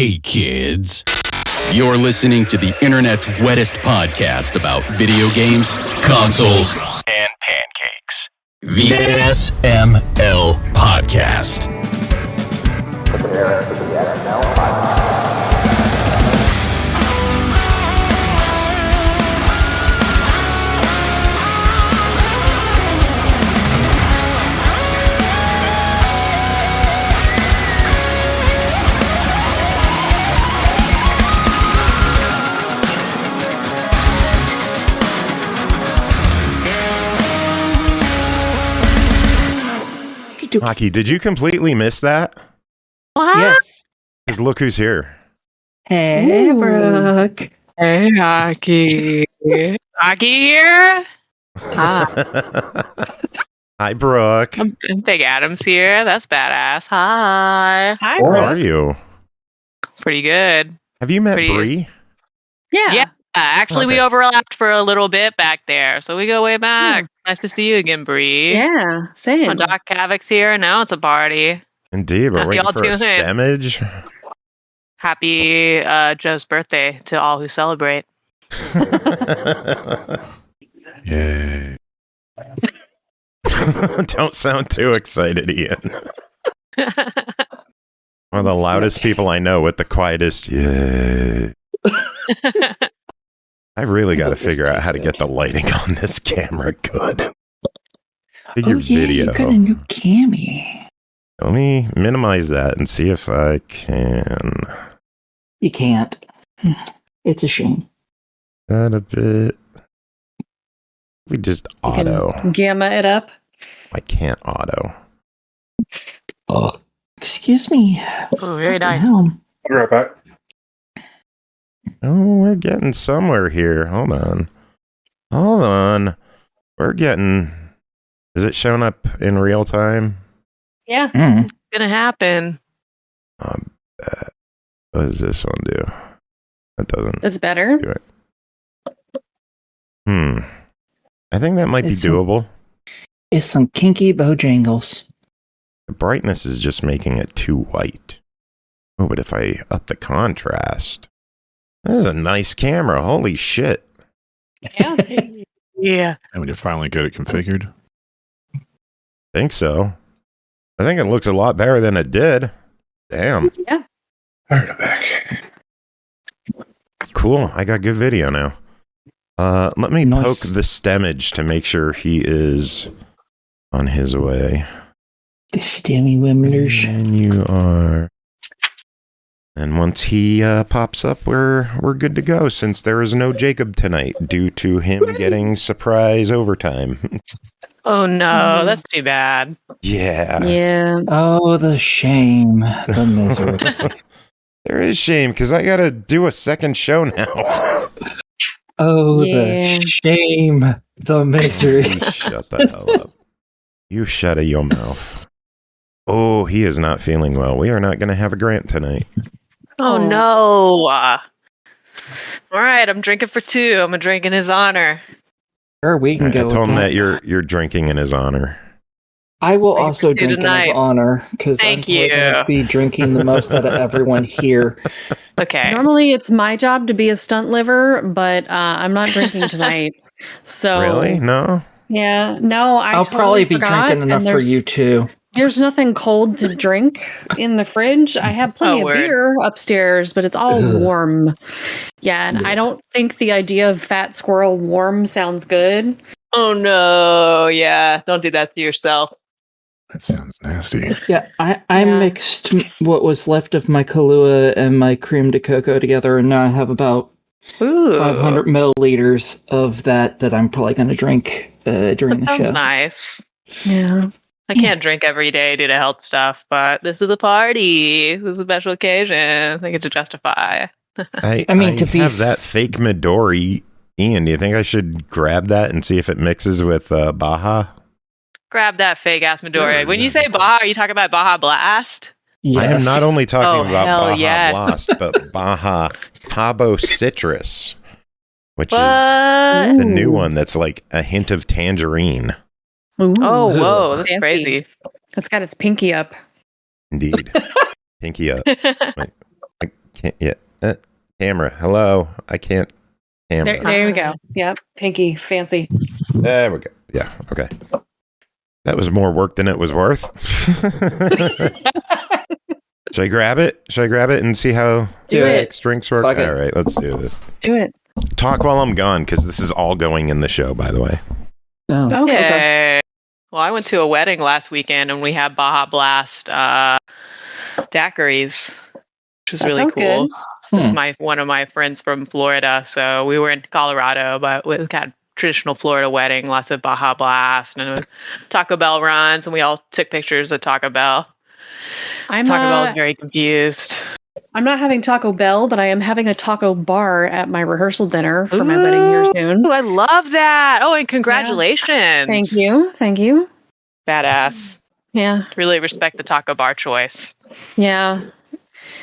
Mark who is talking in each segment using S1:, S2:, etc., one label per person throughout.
S1: Hey kids, you're listening to the internet's wettest podcast about video games, consoles, and pancakes. The SML Podcast. Prepare for the SML Podcast.
S2: Aki, did you completely miss that?
S3: What?
S4: Yes.
S2: Because look who's here.
S4: Hey, Brooke.
S3: Hey, Aki. Aki here? Hi.
S2: Hi, Brooke.
S3: Big Adam's here. That's badass. Hi.
S4: Hi,
S2: How are you?
S3: Pretty good.
S2: Have you met
S3: Pretty-
S2: Bri?
S3: Yeah. Actually, we
S2: Okay.
S3: overlapped for a little bit back there, so we go way back. Nice to see you again, Bri.
S4: Yeah, same.
S3: Doc Havok's here, and now it's a party.
S2: Indeed, we're
S3: How
S2: waiting
S3: y'all
S2: for a
S3: doing?
S2: stemmage.
S3: Happy Joe's birthday to all who celebrate.
S2: Yay. Don't sound too excited, Ian. One of the loudest people I know with the quietest yay. I really got to figure out how to get the lighting on this camera good. Figure video.
S5: You got a new cami.
S2: Let me minimize that and see if I can.
S5: You can't. It's a shame.
S2: That a bit. We just
S4: You can
S2: auto.
S4: gamma it up.
S2: I can't auto.
S5: Excuse me.
S3: Oh, very nice.
S5: Wow.
S6: I'll be right back.
S2: Oh, we're getting somewhere here. Hold on. We're getting. Is it showing up in real time?
S4: Yeah.
S3: It's gonna happen.
S2: What does this one do? That doesn't.
S4: It's better.
S2: Do it. I think that might be
S5: It's
S2: doable.
S5: It's some kinky bojangles.
S2: The brightness is just making it too white. Oh, but if I up the contrast. This is a nice camera. Holy shit.
S4: Yeah.
S3: Yeah.
S6: And when you finally get it configured,
S2: Think so. I think it looks a lot better than it did. Damn.
S4: Yeah.
S6: all right, I'm back.
S2: Cool. I got good video now. Let me
S5: Nice.
S2: poke the stemmage to make sure he is on his way.
S5: The stemmy wimblers.
S2: And you are. And once he pops up, we're good to go, since there is no Jacob tonight due to him getting surprise overtime.
S3: Oh no, that's too bad.
S2: Yeah.
S4: Yeah.
S5: Oh, the shame. The misery.
S2: There is shame, because I got to do a second show now.
S5: Oh,
S4: Yeah.
S5: the shame. The misery.
S2: You shut the hell up. You shut your mouth. Oh, he is not feeling well. We are not going to have a grant tonight.
S3: Oh
S4: Oh.
S3: no. All right, I'm drinking for two. I'm gonna drink in his honor.
S5: Sure, we can
S2: I
S5: go.
S2: told him
S5: with
S2: that you're drinking in his honor.
S5: I will
S3: Thank
S5: also
S3: you
S5: drink in his
S3: tonight.
S5: honor, because I'm
S3: Thank
S5: probably going
S3: you.
S5: to be drinking the most out of everyone here.
S3: Okay.
S4: Normally it's my job to be a stunt liver, but I'm not drinking tonight. So
S2: Really? No?
S4: Yeah. No,
S5: I'll
S4: totally
S5: probably be
S4: forgot,
S5: drinking enough
S4: and
S5: for you too.
S4: There's nothing cold to drink in the fridge. I have plenty
S3: Oh,
S4: of
S3: word.
S4: beer upstairs, but it's all
S5: Ugh.
S4: warm. Yeah, and I don't think the idea of fat squirrel warm sounds good.
S3: Oh no. Yeah. Don't do that to yourself.
S6: That sounds nasty.
S5: Yeah, I
S4: Yeah.
S5: mixed what was left of my Kahlua and my cream de cocoa together, and now I have about
S3: Ooh.
S5: 500 milliliters of that I'm probably going to drink during
S3: That
S5: the
S3: sounds
S5: show.
S3: nice.
S4: Yeah.
S3: I can't drink every day due to health stuff, but this is a party. This is a special occasion. I get to justify.
S2: I
S5: mean, to be
S2: have that fake Midori. Ian, do you think I should grab that and see if it mixes with Baja?
S3: Grab that fake ass Midori.
S6: Sure,
S3: When
S6: yeah.
S3: you say Baja, are you talking about Baja Blast?
S2: I am
S5: Yes.
S2: not only talking
S3: Oh,
S2: about
S3: hell
S2: Baja
S3: yes.
S2: Blast, but Baja Tabo Citrus, which
S3: What?
S2: is the new
S4: Ooh.
S2: one that's like a hint of tangerine.
S4: Ooh.
S3: Oh, whoa, that's
S4: Fancy.
S3: crazy.
S4: It's got its pinky up.
S2: Indeed. Pinky up. Wait, can't yet. Camera. Hello. I can't. Camera.
S4: There we go. Yep. Pinky. Fancy.
S2: There we go. Yeah. Okay. That was more work than it was worth. Should I grab it? and see how
S4: Do it.
S2: X drinks work?
S5: Fuck it.
S2: All right, let's do this.
S4: Do it.
S2: Talk while I'm gone, because this is all going in the show, by the way.
S5: No.
S4: Okay.
S3: Yay. Well, I went to a wedding last weekend and we had Baja Blast daiquiris, which was
S4: That
S3: really
S4: sounds
S3: cool.
S4: good.
S3: It was one of my friends from Florida, so we were in Colorado, but we had traditional Florida wedding, lots of Baja Blast and Taco Bell runs, and we all took pictures of Taco Bell. Taco Bell was very confused.
S4: I'm not having Taco Bell, but I am having a taco bar at my rehearsal dinner for my wedding here soon.
S3: Ooh, I love that. Oh, and congratulations.
S4: Thank you. Thank you.
S3: Badass.
S4: Yeah.
S3: Really respect the taco bar choice.
S4: Yeah.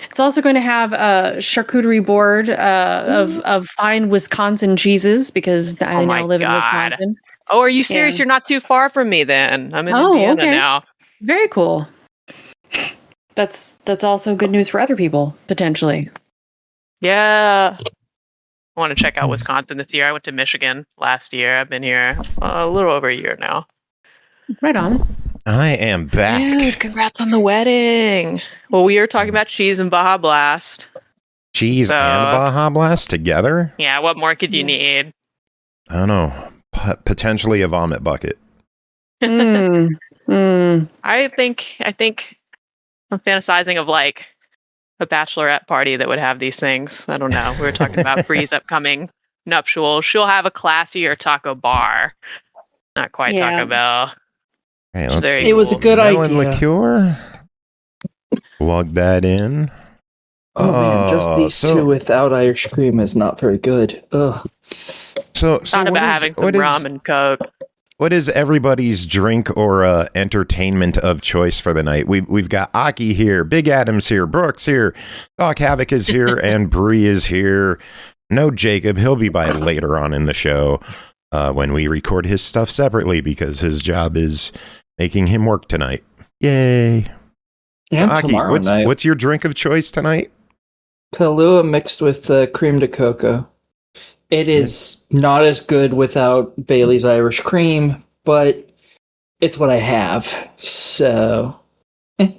S4: It's also going to have a charcuterie board of fine Wisconsin cheeses because I now live in Wisconsin.
S3: Oh, are you serious?
S4: Yeah.
S3: You're not too far from me then. I'm in
S4: Oh,
S3: Indiana
S4: okay.
S3: now.
S4: Very cool. That's also good news for other people, potentially.
S3: Yeah. I want to check out Wisconsin this year. I went to Michigan last year. I've been here a little over a year now.
S4: Right on.
S2: I am back.
S3: Dude, congrats on the wedding. Well, we were talking about cheese and Baja Blast.
S2: Cheese and Baja Blast together?
S3: Yeah, what more could you need?
S2: I don't know. Potentially a vomit bucket.
S3: I think I'm fantasizing of like a bachelorette party that would have these things. I don't know. We were talking about Bri's upcoming nuptials. She'll have a classier taco bar. Not quite Taco Bell.
S2: Right, let's
S3: Very
S2: see.
S5: It was a good
S2: Melon
S5: idea.
S2: liqueur. Plug that in.
S5: Oh man, just these two without Irish cream is not very good. Ugh.
S2: So
S3: Thought about having some rum and Coke.
S2: What is everybody's drink or entertainment of choice for the night? We've got Aki here, Big Adam's here, Brooks here, Doc Havok is here, and Bri is here. No Jacob, he'll be by later on in the show when we record his stuff separately because his job is making him work tonight. Yay!
S5: And
S2: Aki,
S5: tomorrow night.
S2: what's your drink of choice tonight?
S5: Kahlua mixed with cream de cocoa. It is not as good without Bailey's Irish cream, but it's what I have. So
S2: That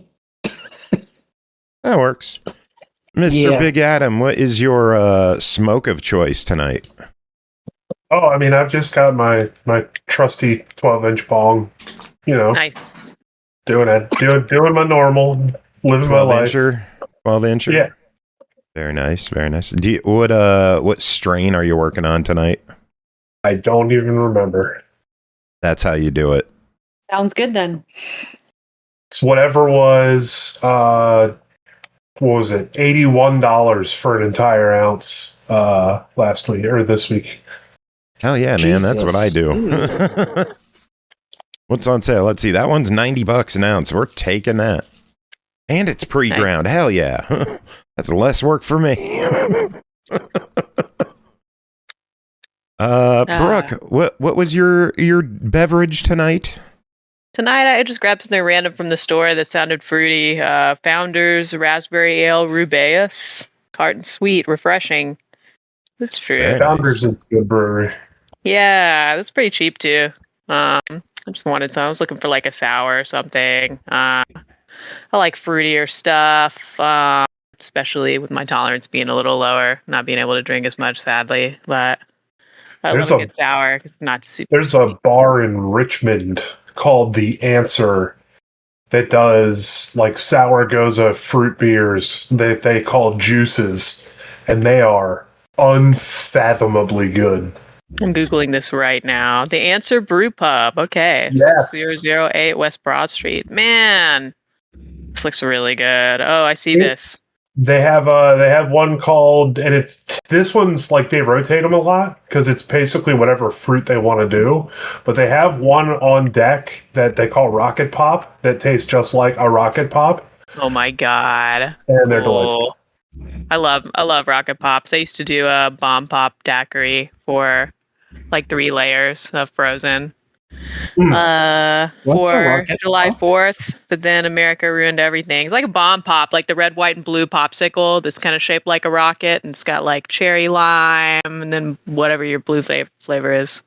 S2: works. Mr. Big Adam, what is your smoke of choice tonight?
S6: Oh, I mean, I've just got my trusty 12-inch bong. You know,
S3: Nice.
S6: doing my normal, living my life.
S2: 12-incher?
S6: Yeah.
S2: Very nice, very nice. What strain are you working on tonight?
S6: I don't even remember.
S2: That's how you do it.
S4: Sounds good then.
S6: It's whatever was, what was it? $81 for an entire ounce last week or this week.
S2: Hell yeah, man. That's what I do. What's on sale? Let's see. That one's $90 an ounce. We're taking that. And it's pre-ground. Hell yeah. That's less work for me. Brooke, what was your beverage tonight?
S3: Tonight I just grabbed something random from the store that sounded fruity. Founders Raspberry Ale Rubaeus. Tart and sweet, refreshing. That's true.
S2: Very
S6: Founders
S2: nice.
S6: is a good brewery.
S3: Yeah, it was pretty cheap too. I just wanted some. I was looking for like a sour or something. I like fruitier stuff, especially with my tolerance being a little lower, not being able to drink as much, sadly. But I love a good sour. It's not super.
S6: There's a bar in Richmond called The Answer that does like sour goza fruit beers that they call juices, and they are unfathomably good.
S3: I'm Googling this right now. The Answer Brew Pub. Okay.
S6: Yes.
S3: 008 West Broad Street. Man, this looks really good. Oh, I see this.
S6: They have one called, and this one's like they rotate them a lot because it's basically whatever fruit they want to do. But they have one on deck that they call Rocket Pop that tastes just like a Rocket Pop.
S3: Oh my god.
S6: And they're delightful.
S3: I love Rocket Pops. I used to do a bomb pop daiquiri for like 3 layers of frozen.
S5: What's a
S3: for
S5: rocket
S3: July
S5: pop?
S3: 4th, but then America ruined everything. It's like a bomb pop, like the red, white, and blue popsicle that's kind of shaped like a rocket, and it's got like cherry lime, and then whatever your blue flavor is.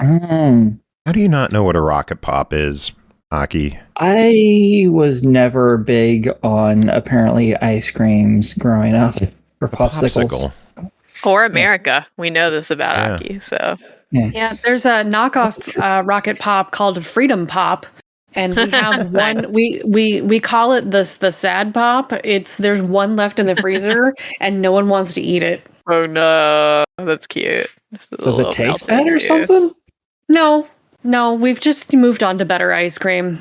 S2: How do you not know what a rocket pop is, Aki?
S5: I was never big on apparently ice creams growing up or popsicles.
S3: Or America. We know this about Aki, so.
S4: Yeah, there's a knockoff rocket pop called a Freedom Pop, and we have one. We call it the sad pop. There's one left in the freezer, and no one wants to eat it.
S3: Oh no, that's cute.
S5: Does it taste bad or something?
S4: No, we've just moved on to better ice cream.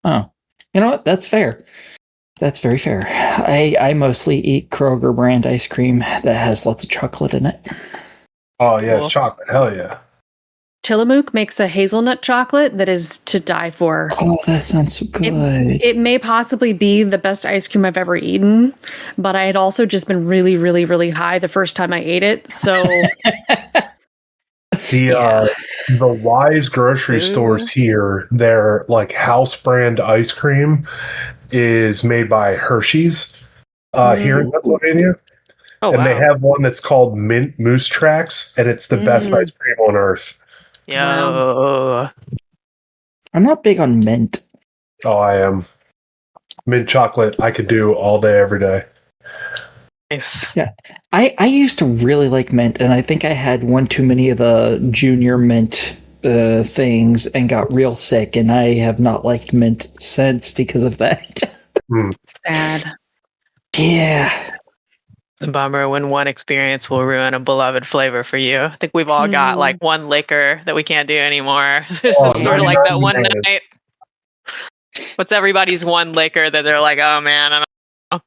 S5: Oh, you know what? That's fair. That's very fair. I mostly eat Kroger brand ice cream that has lots of chocolate in it.
S6: Oh, yeah,
S3: Cool.
S6: chocolate. Hell yeah.
S4: Tillamook makes a hazelnut chocolate that is to die for.
S5: Oh, that sounds so good.
S4: It may possibly be the best ice cream I've ever eaten, but I had also just been really, really, really high the first time I ate it. So
S6: The Wise grocery stores here, their like house brand ice cream is made by Hershey's here in Pennsylvania.
S3: Oh,
S6: and
S3: wow.
S6: they have one that's called Mint Moose Tracks, and it's the best ice cream on earth.
S3: Yo.
S5: I'm not big on mint.
S6: Oh, I am. Mint chocolate, I could do all day, every day.
S3: Nice.
S5: Yeah. I used to really like mint, and I think I had one too many of the junior mint things and got real sick, and I have not liked mint since because of that.
S4: sad.
S5: Yeah.
S3: The bummer when one experience will ruin a beloved flavor for you. I think we've all got like one liquor that we can't do anymore. It's just sort of like that one night. What's everybody's one liquor that they're like, oh man, I don't know.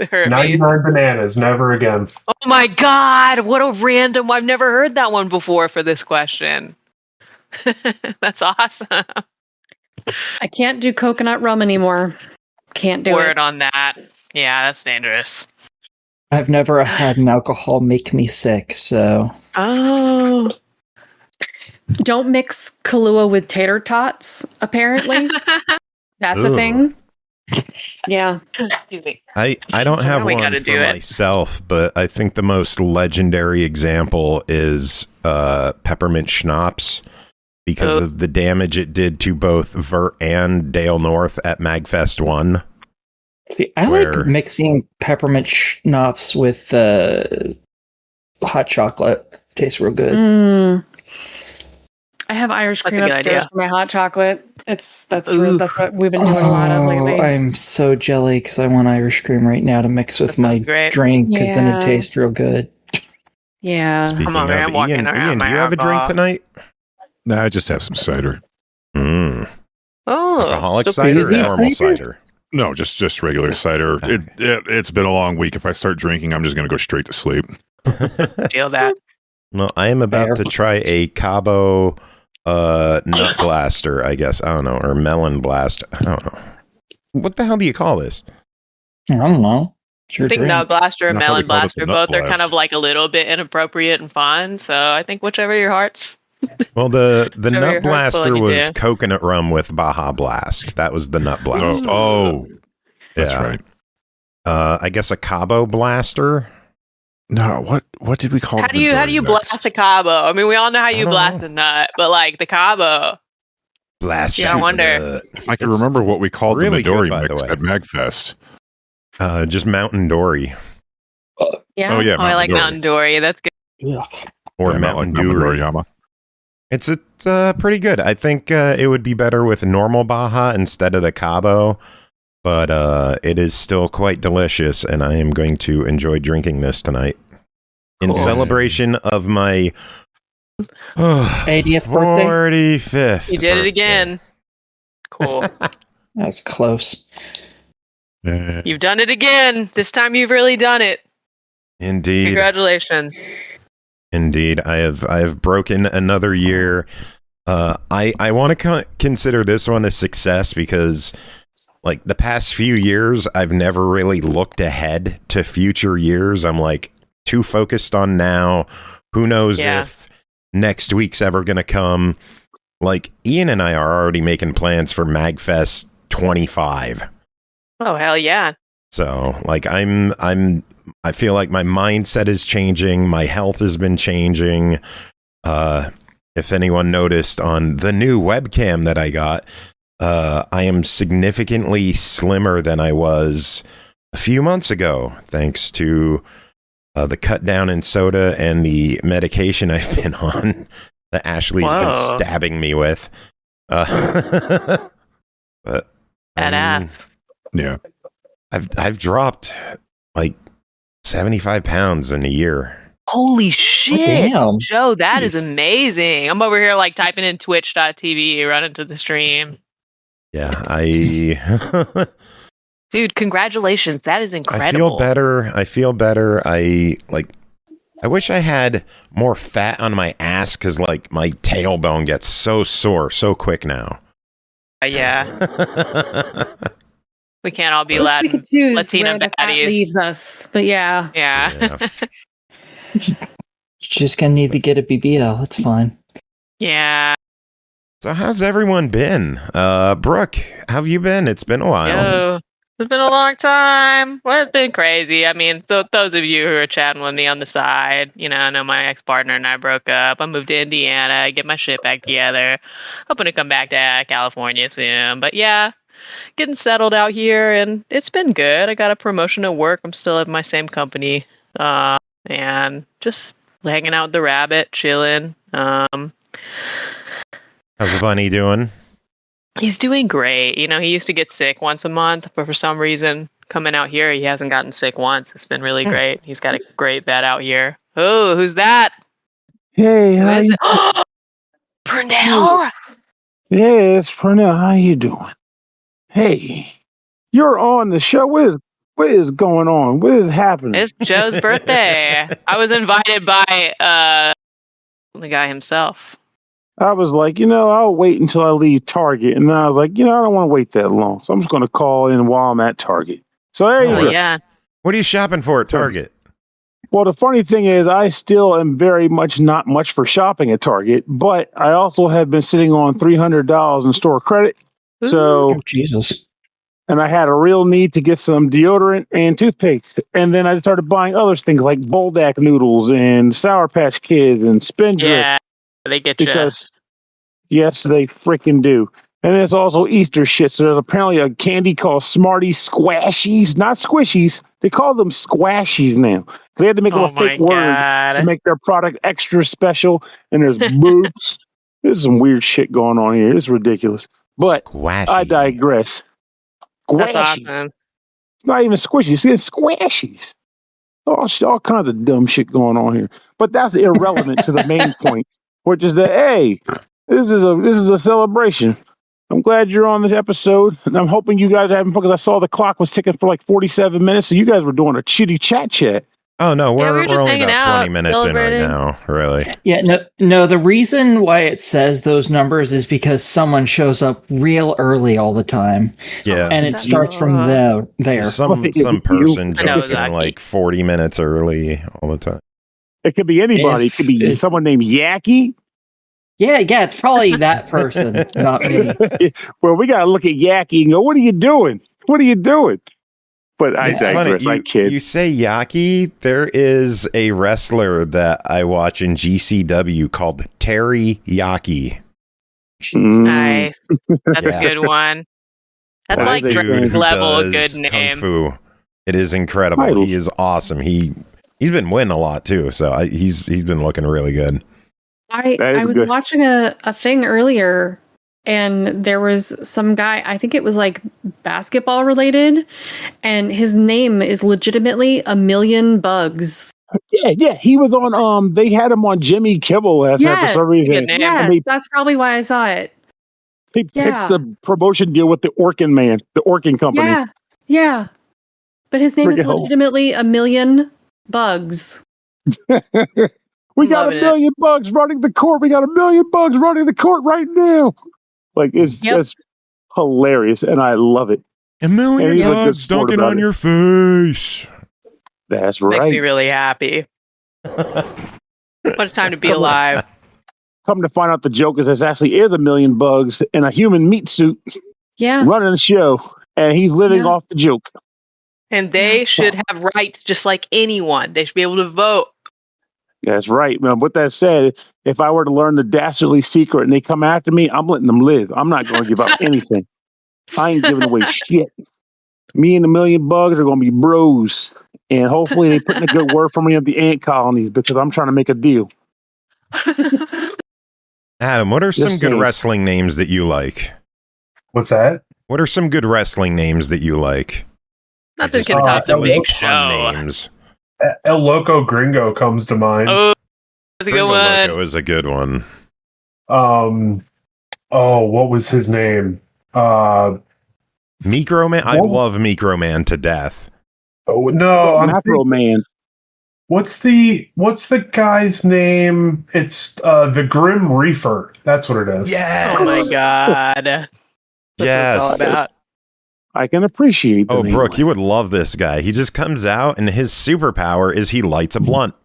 S3: It hurt me.
S6: 99 bananas, never again.
S3: Oh my god, what a random, I've never heard that one before for this question. That's awesome.
S4: I can't do coconut rum anymore. Can't do
S3: Word
S4: it.
S3: on that. Yeah, that's dangerous.
S5: I've never had an alcohol make me sick, so...
S3: Oh.
S4: Don't mix Kahlua with tater tots, apparently. That's a thing. Yeah.
S3: Excuse me.
S2: I don't have
S3: Now we
S2: one
S3: gotta
S2: for
S3: do it.
S2: myself, but I think the most legendary example is peppermint schnapps because of the damage it did to both Vert and Dale North at MagFest 1.
S5: See, I like mixing peppermint schnapps with hot chocolate. Tastes real good.
S4: I have Irish
S3: That's a
S4: cream
S3: good
S4: upstairs
S3: idea.
S4: for my hot chocolate. That's what we've been doing a lot of lately.
S5: I'm so jelly because I want Irish cream right now to mix with my
S3: great.
S5: drink because then
S4: Yeah.
S5: it tastes real good.
S4: Yeah.
S2: Speaking
S3: Come on, man, I'm
S2: of,
S3: walking
S2: Ian,
S3: around
S2: do
S3: my
S2: you have a drink
S3: alcohol.
S2: tonight?
S7: Nah, I just have some cider.
S2: Mm.
S3: Oh.
S2: Alcoholic
S3: so
S2: cider or
S5: easy
S2: normal
S5: cider?
S2: cider?
S7: No, just regular cider. It's been a long week. If I start drinking, I'm just going to go straight to sleep.
S3: Feel that.
S2: Well, I am about to try a Cabo nut blaster, I guess. I don't know. Or melon blast. I don't know. What the hell do you call this?
S5: I don't know. It's your
S3: I think
S5: drink.
S3: Nut Blaster and
S7: I thought we
S3: Melon
S7: called it
S3: Blaster
S7: the Nut
S3: both are kind
S7: Blast.
S3: of like a little bit inappropriate and fun. So I think whichever your heart's.
S2: Well, the
S3: Whatever your
S2: nut
S3: heart's
S2: blaster
S3: willing to
S2: was
S3: do.
S2: coconut rum with Baja Blast. That was the nut blast.
S7: Oh, that's
S2: Yeah.
S7: right.
S2: I guess a Cabo blaster.
S7: No, what did we call
S3: How
S7: it?
S3: do you blast a Cabo? I mean, we all know how you
S2: don't
S3: blast
S2: know.
S3: a nut, but like the Cabo.
S2: Blast.
S3: Yeah, I
S2: shoot
S3: wonder.
S2: nut.
S7: If I can
S2: It's
S7: remember what we called
S2: really
S7: the Midori
S2: good, by the
S7: mix
S2: way.
S7: at MagFest.
S2: Just Mountain Dory
S4: Yeah.
S7: Oh yeah,
S3: Oh, I like
S7: Dory.
S3: Mountain Dory. That's good.
S5: Yeah.
S2: or
S7: Yeah,
S2: Mountain
S7: Mountain
S2: Dory.
S7: Doriyama.
S2: It's pretty good. I think it would be better with normal Baja instead of the Cabo, but it is still quite delicious, and I am going to enjoy drinking this tonight in
S3: Cool.
S2: celebration of my
S5: 80th birthday?
S2: 45th.
S3: You did it
S2: birthday.
S3: again. Cool.
S5: That's close.
S3: You've done it again. This time you've really done it.
S2: Indeed.
S3: Congratulations.
S2: Indeed, I have broken another year. I want to consider this one a success because, like, the past few years, I've never really looked ahead to future years. I'm like too focused on now. Who knows
S3: Yeah.
S2: if next week's ever going to come? like Ian and I are already making plans for MagFest 25.
S3: Oh hell yeah!
S2: So like I feel like my mindset is changing. My health has been changing. If anyone noticed on the new webcam that I got, I am significantly slimmer than I was a few months ago, thanks to the cut down in soda and the medication I've been on that Ashley's been stabbing me with. But
S3: Badass.
S7: Yeah.
S2: I've dropped like 75 pounds in a year.
S3: Holy shit,
S5: damn.
S3: Joe, that is
S5: Nice.
S3: amazing. I'm over here like typing in twitch.tv, running to the stream.
S2: Yeah, I
S3: Dude, congratulations. That is incredible.
S2: I feel better. I wish I had more fat on my ass because like my tailbone gets so sore so quick now.
S3: Yeah. We can't all be
S4: I wish we could choose
S3: Latina
S4: where the fat
S3: baddies.
S4: leaves us, but yeah.
S3: Yeah.
S5: Just gonna need to get a BBL. It's fine.
S3: Yeah.
S2: So how's everyone been? Brooke, how have you been? It's been a while.
S3: Yo, it's been a long time. Well, it's been crazy. I mean, those of you who are chatting with me on the side, I know my ex-partner and I broke up. I moved to Indiana, get my shit back together. Hoping to come back to California soon. But yeah, getting settled out here, and it's been good. I got a promotion at work. I'm still at my same company. And just hanging out with the rabbit, chilling.
S2: How's the bunny doing?
S3: He's doing great. He used to get sick once a month, but for some reason, coming out here, he hasn't gotten sick once. It's been really great. He's got a great vet out here. Oh, who's that?
S8: Hey,
S3: Who
S8: how
S3: is
S8: you?
S3: it? Pernell!
S8: Yeah, it's Pernell. How you doing? Hey, you're on the show. What is going on? What is happening?
S3: It's Joe's birthday. I was invited by the guy himself.
S8: I was like, I'll wait until I leave Target, and then I was like, I don't want to wait that long, so I'm just going to call in while I'm at Target. So there you
S3: Oh,
S8: go.
S3: yeah.
S2: What are you shopping for at Target?
S8: Well, the funny thing is, I still am very much not much for shopping at Target, but I also have been sitting on $300 in store credit. So,
S5: Oh, Jesus.
S8: and I had a real need to get some deodorant and toothpaste. And then I started buying other things like Buldak noodles and Sour Patch Kids and Spindrift.
S3: Yeah, they get you.
S8: Because, yes, they freaking do. And there's also Easter shit. So there's apparently a candy called Smarties Squashies, not Squishies. They call them Squashies now. They had to make
S3: Oh
S8: up a fake word to
S3: God.
S8: make their product extra special. And there's boobs. There's some weird shit going on here. It's ridiculous. But
S2: Squashy.
S8: I digress.
S3: That's
S8: Squashy.
S3: awesome.
S8: It's not even squishy. It's squashies. All kinds of dumb shit going on here. But that's irrelevant to the main point, which is that, hey, this is a celebration. I'm glad you're on this episode, and I'm hoping you guys are having fun because I saw the clock was ticking for like 47 minutes, so you guys were doing a shitty chat.
S2: Oh no,
S3: Yeah, we
S2: we're
S3: were just
S2: only
S3: hanging
S2: about
S3: out,
S2: 20 minutes in right
S3: celebrating.
S2: now, really.
S5: Yeah, no. The reason why it says those numbers is because someone shows up real early all the time,
S2: Yeah.
S5: and it starts from there.
S2: Some
S8: You-
S2: person
S3: I know,
S2: jumps in
S3: Zaki.
S2: like 40 minutes early all the time.
S8: It could be anybody. It could be
S5: If-
S8: someone named Yaki.
S5: Yeah, it's probably that person, not me.
S8: Well, we got to look at Yaki and go, what are you doing? What are you doing? But I
S2: It's
S8: digress.
S2: funny.
S8: I kid.
S2: You say Yaki, there is a wrestler that I watch in GCW called Terry Yaki.
S8: Mm.
S3: Nice. That's
S2: Yeah.
S3: a good one. That's
S8: That
S3: like
S8: is a
S3: Drake
S8: good-
S2: who
S3: level
S2: does
S3: good
S2: Kung
S3: name.
S2: Fu. It is incredible.
S8: I-
S2: He is awesome. He's been winning a lot too, so he's been looking really good.
S8: That
S4: I
S8: is
S4: was
S8: good.
S4: watching a thing earlier, and there was some guy, I think it was like basketball related, and his name is legitimately A Million Bugs.
S8: Yeah. He was on. They had him on Jimmy Kimmel last night for
S4: Yes,
S8: some
S3: that's a good
S8: reason.
S3: name.
S4: Yes,
S8: they-
S4: that's probably why I saw it.
S8: He picks
S4: Yeah.
S8: the promotion deal with the Orkin man, the Orkin company.
S4: Yeah. But his name is
S8: Friggin' hell.
S4: legitimately A Million Bugs.
S8: We got
S3: Loving
S8: a million bugs running the court. We got a million bugs running the court right now. Like it's
S4: Yep.
S8: that's hilarious, and I love it.
S2: A
S8: And
S2: million
S8: he's a good
S2: bugs
S8: sport
S2: dunking
S8: about
S2: on
S8: it.
S2: your face.
S8: That's
S3: Makes me
S8: right.
S3: really happy. What a time to be
S8: Come on.
S3: alive.
S8: Come to find out, the joke is there actually is a million bugs in a human meat suit
S4: Yeah.
S8: running the show, and he's living off the joke.
S3: And they should have rights just like anyone. They should be able to vote.
S8: That's right, man. With that said, if I were to learn the dastardly secret and they come after me, I'm letting them live. I'm not going to give up anything. I ain't giving away shit. Me and a million bugs are going to be bros. And hopefully they put in a good word for me at the ant colonies because I'm trying to make a deal.
S2: Adam, what are some
S8: Just
S2: good
S8: saying.
S2: wrestling names that you like?
S6: What's that?
S2: What are some good wrestling names that you like?
S3: Nothing
S2: Just
S3: can top the
S2: those
S3: big
S2: pun
S3: show.
S2: names.
S6: El Loco Gringo comes to mind.
S3: Oh, that's a good
S2: Gringo
S3: one.
S2: Loco is a good one.
S6: What was his name?
S2: Microman. I
S6: What?
S2: love Microman to death.
S6: Oh no, I'm
S8: Macro Man.
S6: What's the guy's name? It's the Grim Reaper. That's what it is.
S2: Yes.
S3: Oh my god. That's what it's all
S2: Yes.
S3: about.
S8: I can appreciate the
S2: Oh,
S8: name.
S2: Brooke, you would love this guy. He just comes out and his superpower is he lights a blunt.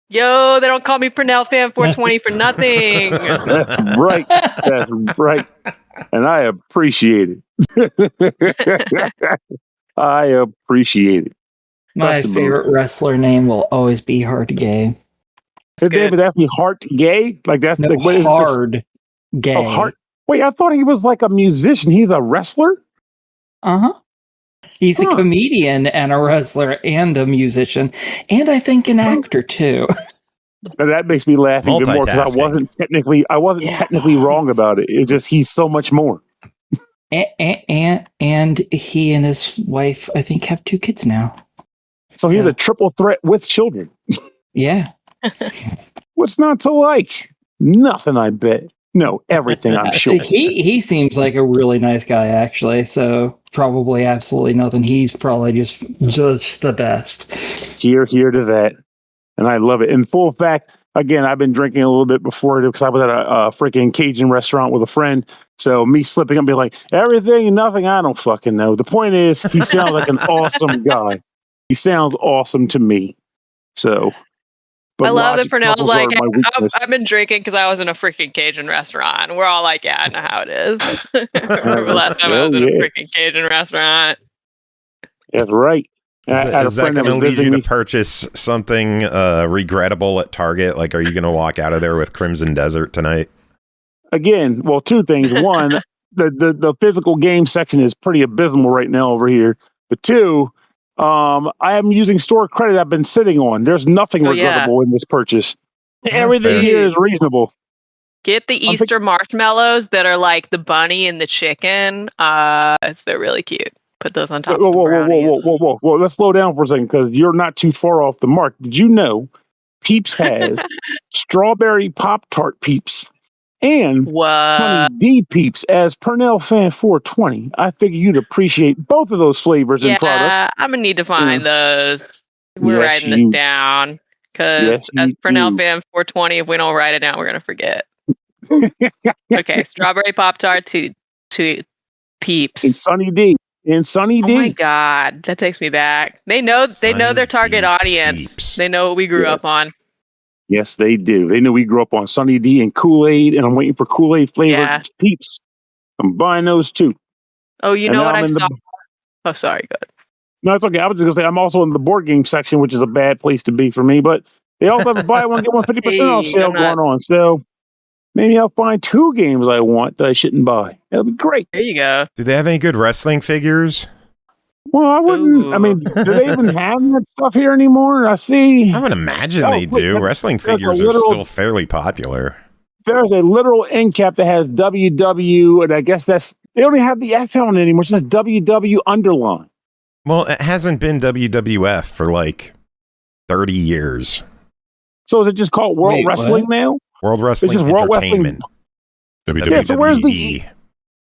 S3: Yo, they don't call me Pernell Fan 420 for nothing.
S8: That's right. That's right. And I appreciate it. I appreciate it.
S5: My
S8: Trust the
S5: favorite wrestler name will always be Hard Gay.
S8: His
S3: good.
S8: name is actually Heart Gay. Like that's
S5: No,
S8: like what is this?
S5: Hard Gay.
S8: Oh, Heart. Wait, I thought he was like a musician. He's a wrestler.
S5: Uh-huh. He's a
S8: Huh.
S5: comedian and a wrestler and a musician, and I think an actor too.
S8: Now, that makes me laugh even more because
S2: Multitasking.
S8: I wasn't
S5: Yeah.
S8: technically wrong about it. It's just he's so much more.
S5: And he and his wife, I think, have 2 kids now.
S8: So he's a triple threat with children.
S5: Yeah.
S8: What's not to like? Nothing, I bet. No, everything, I'm sure.
S5: He seems like a really nice guy, actually. So probably absolutely nothing. He's probably just the best.
S8: Here to that. And I love it. In full fact, again, I've been drinking a little bit before because I was at a freaking Cajun restaurant with a friend. So me slipping up and be like, everything and nothing, I don't fucking know. The point is, he sounds like an awesome guy. He sounds awesome to me. So, but
S3: I love that
S8: logic
S3: Pernell's
S8: puzzles
S3: like,
S8: are my weakness.
S3: I've been drinking because I was in a freaking Cajun restaurant. We're all like, yeah, I know how it is. Remember last time I was in a freaking Cajun restaurant?
S8: That's right. I had a
S2: Is that
S8: friend that
S2: going to
S8: was
S2: lead you
S8: visiting
S2: to
S8: me.
S2: purchase something regrettable at Target? Like, are you going to walk out of there with Crimson Desert tonight?
S8: Again, well, 2 things. One, the physical game section is pretty abysmal right now over here. But 2, I am using store credit I've been sitting on. There's nothing regrettable in this purchase. Everything
S2: fair.
S8: here is reasonable.
S3: Get the
S8: I'm
S3: Easter marshmallows that are like the bunny and the chicken. They're really cute. Put those on top of some brownies.
S8: Whoa. Let's slow down for a second because you're not too far off the mark. Did you know Peeps has strawberry Pop-Tart Peeps and
S3: What?
S8: Honey D Peeps as Pernell Fan 420? I figure you'd appreciate both of those flavors and products.
S3: Yeah, I'm gonna need to find those. We're
S8: Yes,
S3: writing this down because
S8: Yes,
S3: as
S8: you
S3: Pernell
S8: do.
S3: Fan 420, if we don't write it down, we're gonna forget. Okay, strawberry pop tart to Peeps.
S8: And Sunny D. And Sunny
S3: Oh
S8: D.
S3: my god, that takes me back. They know
S2: Sunny
S3: their target
S2: D
S3: audience.
S2: Peeps.
S3: They know what we grew
S8: Yeah.
S3: up on.
S8: Yes, they do. They know we grew up on Sunny D and Kool-Aid, and I'm waiting for Kool-Aid flavored
S3: Yeah.
S8: Peeps. I'm buying those too.
S3: Oh, you
S8: And
S3: know
S8: now
S3: what
S8: I'm
S3: I
S8: in
S3: saw? Oh, sorry, good.
S8: No, it's okay. I was just going to say, I'm also in the board game section, which is a bad place to be for me, but they also have a buy one, get one 50% off
S3: Hey,
S8: sale
S3: I'm
S8: going
S3: not-
S8: on. So maybe I'll find 2 games I want that I shouldn't buy. That'll be great.
S3: There you go.
S2: Do they have any good wrestling figures?
S8: Well, I wouldn't. I mean, do they even have that stuff here anymore? I see.
S2: I would imagine
S8: Oh,
S2: they
S8: wait,
S2: do. Wrestling
S8: there's a
S2: figures are
S8: literal-
S2: still fairly popular.
S8: There's a literal end cap that has WW, and I guess they don't even have the F on it anymore. It says WW underline.
S2: Well, it hasn't been WWF for like 30 years.
S8: So is it just called World
S5: Wait,
S8: Wrestling
S5: what?
S8: now?
S2: World Wrestling
S8: just World Wrestling-
S2: Entertainment.
S8: Yeah, so where's the
S2: WWE.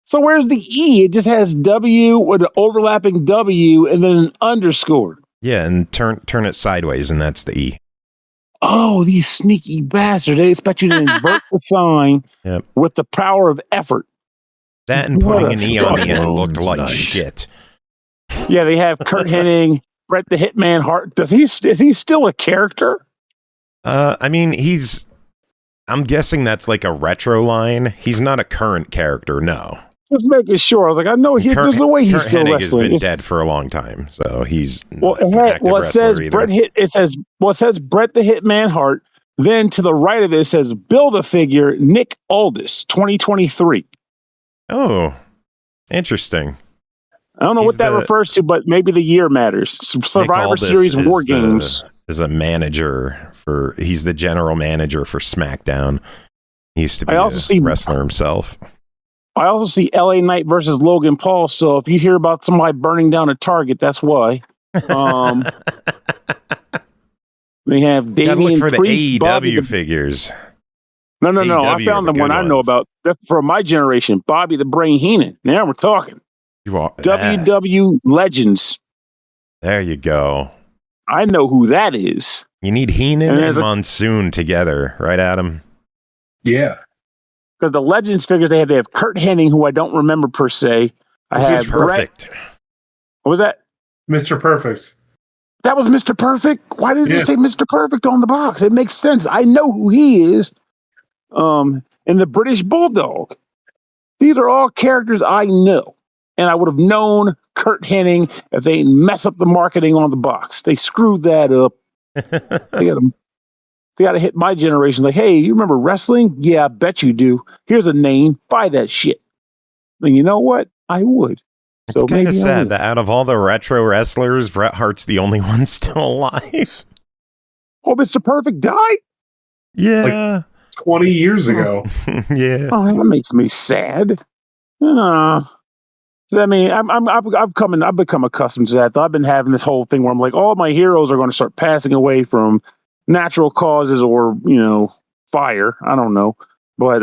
S8: So where's the E? It just has W with an overlapping W and then an underscore.
S2: Yeah, and turn it sideways, and that's the E.
S8: Oh, these sneaky bastards. They expect you to invert the sign
S2: Yep.
S8: with the power of effort.
S2: That and
S8: What
S2: putting
S8: a
S2: an E on the end
S7: fucking
S2: looked like
S7: tonight.
S2: shit.
S8: Yeah, they have Kurt Hennig, Bret the Hitman Hart. Is he still a character?
S2: I mean, he's I'm guessing that's like a retro line. He's not a current character, no.
S8: Just making sure. I was like, I know there's a way he's
S2: Kurt
S8: still
S2: Hennig
S8: wrestling.
S2: has been dead for a long time, so he's
S8: Well, it says Brett it says Brett the Hitman Hart. Then to the right of it says Build-A-Figure Nick Aldis 2023.
S2: Oh, interesting.
S8: I don't know what that refers to, but maybe the year matters. Survivor Series War Games
S2: is a manager for. He's the general manager for SmackDown. He used to be a wrestler himself.
S8: I also see LA Knight versus Logan Paul. So if you hear about somebody burning down a Target, that's why. They have Damian
S2: look for
S8: Priest,
S2: the AEW figures.
S8: No. I found the one I know about. That's from my generation. Bobby the Brain Heenan. Now we're talking. WW Legends.
S2: There you go.
S8: I know who that is.
S2: You need Heenan and Monsoon together, right, Adam?
S6: Yeah.
S8: Because the Legends figures they have Kurt Hennig, who I don't remember per se. I have
S2: Perfect.
S8: What was that?
S6: Mr. Perfect.
S8: That was Mr. Perfect? Why did you say Mr. Perfect on the box? It makes sense. I know who he is. And the British Bulldog. These are all characters I know. And I would have known Kurt Hennig if they didn't mess up the marketing on the box. They screwed that up. They got to hit my generation. Like, hey, you remember wrestling? Yeah, I bet you do. Here's a name. Buy that shit. And you know what? I would.
S2: It's kind of sad that out of all the retro wrestlers, Bret Hart's the only one still alive.
S8: Oh, Mr. Perfect died?
S2: Yeah.
S6: Like 20 years ago.
S2: Yeah.
S8: Oh, that makes me sad. I mean, I've become accustomed to that. I've been having this whole thing where I'm like, all my heroes are going to start passing away from natural causes or, fire. I don't know. But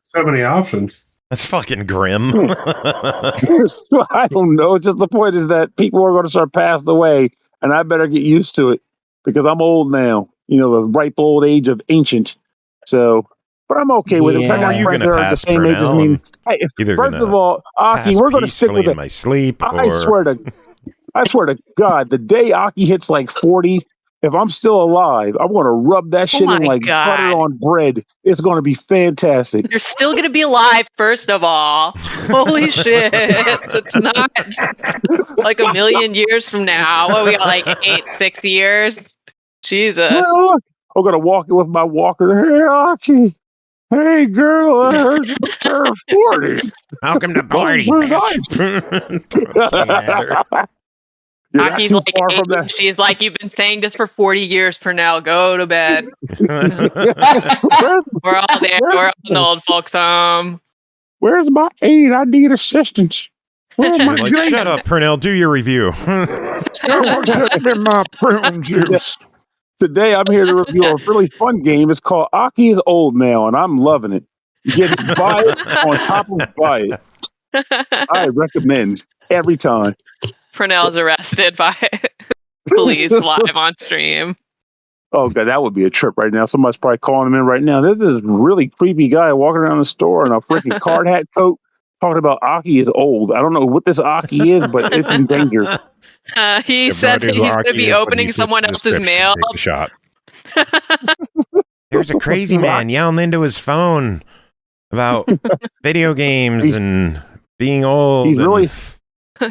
S6: so many options.
S2: That's fucking grim.
S8: I don't know. Just the point is that people are going to start passing away, and I better get used to it because I'm old now. The ripe old age of ancient. So, but I'm okay with it.
S2: When are you going to pass the same age as me?
S8: Hey, first of all, Aki, we're going to stick with it.
S2: In my sleep.
S8: I swear to God, the day Aki hits like 40. If I'm still alive, I'm going to rub that shit in like butter on bread. It's going to be fantastic.
S3: You're still going to be alive, first of all. Holy shit. It's not like a million years from now. What, we got like 6 years? Jesus.
S8: Well, I'm going to walk in with my walker. Hey, Aki. Hey, girl, I heard you turned 40.
S2: Welcome to party, bitch.
S3: Aki's like, hey, she's like, you've been saying this for 40 years, Pernell. Go to bed. We're all there. We're all in the old folks' home.
S8: Where's my aid? I need assistance. Where's my
S2: shut up, Pernell. Do your review.
S8: my prune juice. Today, I'm here to review a really fun game. It's called Aki is Old Now, and I'm loving it. It gets buy it on top of buy it. I recommend every time.
S3: Pernell's arrested by police live on stream.
S8: Oh, God, that would be a trip right now. Somebody's probably calling him in right now. There's this really creepy guy walking around the store in a freaking card hat coat talking about Aki is old. I don't know what this Aki is, but it's in danger.
S3: He said that he's going to be opening someone else's mail.
S7: Take a shot.
S2: There's a crazy man yelling into his phone about video games and being old.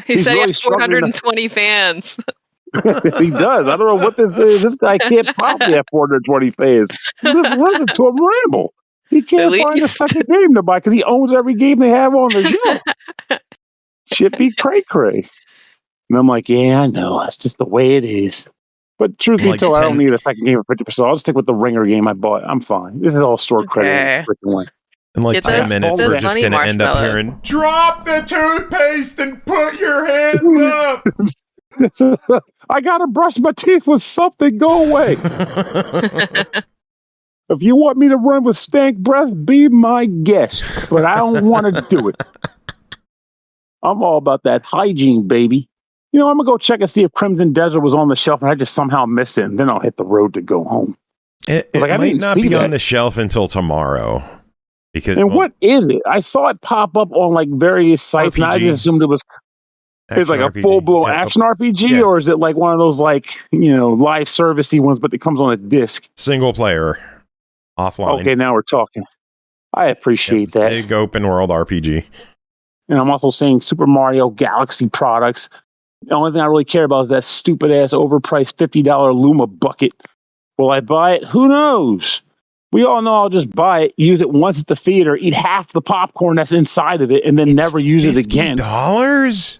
S3: He said he has 420 fans.
S8: He does. I don't know what this is. This guy can't possibly have 420 fans. Just listen to him ramble. He can't find a second game to buy because he owns every game they have on the show. Shit be cray-cray. And I'm like, yeah, I know. That's just the way it is. But truth be told, I don't need a second game for 50%. I'll stick with the Ringer game I bought. I'm fine. This is all store credit.
S2: In like 10 minutes, we're just going to end up hearing, drop the toothpaste and put your hands up.
S8: I got to brush my teeth with something. Go away. If you want me to run with stank breath, be my guest. But I don't want to do it. I'm all about that hygiene, baby. I'm going to go check and see if Crimson Desert was on the shelf and I just somehow missed it. And then I'll hit the road to go home.
S2: It might not be on the shelf until tomorrow. What is it? I saw it pop up on like various sites, and I just assumed it was.
S8: It's like a
S2: RPG.
S8: full blown
S2: Yeah.
S8: action RPG,
S2: Yeah.
S8: or is it like one of those like live servicey ones, but it comes on a disc?
S2: Single player, offline.
S8: Okay, now we're talking. I appreciate that.
S2: Big open world RPG.
S8: And I'm also saying Super Mario Galaxy products. The only thing I really care about is that stupid ass overpriced $50 Luma bucket. Will I buy it? Who knows? We all know I'll just buy it, use it once at the theater, eat half the popcorn that's inside of it, and then never use it again.
S2: $50?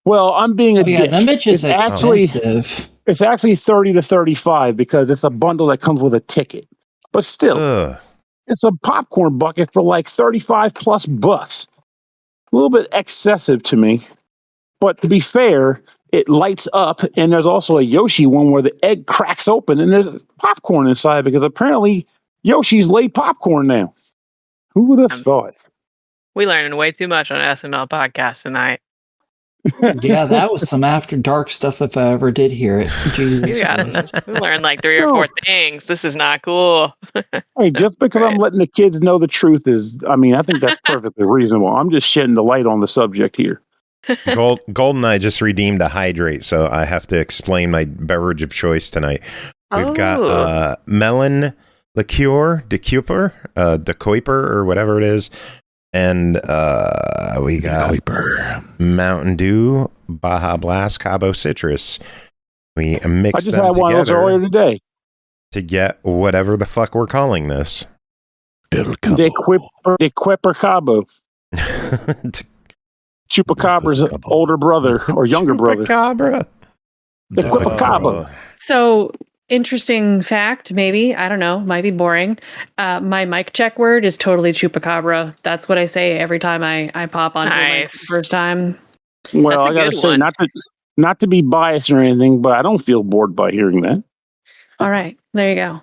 S8: Well, I'm being a
S5: Yeah,
S8: dick.
S5: them bitches expensive.
S8: It's actually 30 to 35 because it's a bundle that comes with a ticket. But still,
S2: Ugh.
S8: it's a popcorn bucket for like 35 plus bucks. A little bit excessive to me. But to be fair, it lights up, and there's also a Yoshi one where the egg cracks open and there's popcorn inside because apparently Yoshi's laid popcorn now. Who would have thought?
S3: We learned way too much on SML podcast tonight.
S5: Yeah, that was some after dark stuff if I ever did hear it. Jesus Christ.
S3: We learned like 3 or 4 things. This is not cool.
S8: Hey, just because I'm letting the kids know the truth I think that's perfectly reasonable. I'm just shedding the light on the subject here.
S2: GoldenEye just redeemed a hydrate, so I have to explain my beverage of choice tonight. We've got melon liqueur, de Kuiper, or whatever it is. And we got Mountain Dew, Baja Blast, Cabo Citrus. We mix
S8: I just
S2: them
S8: had one of those
S2: together
S8: earlier today.
S2: to get whatever the fuck we're calling this.
S8: De Quipper Cabo. Chupacabra's older brother or younger brother.
S2: Chupacabra.
S8: The Quipacaba.
S4: So, interesting fact, maybe. I don't know. Might be boring. My mic check word is totally chupacabra. That's what I say every time I pop on
S3: Nice.
S4: the first time.
S8: Well,
S3: That's a
S8: I gotta
S3: good
S8: say,
S3: one.
S8: not to be biased or anything, but I don't feel bored by hearing that.
S4: All right. There you go.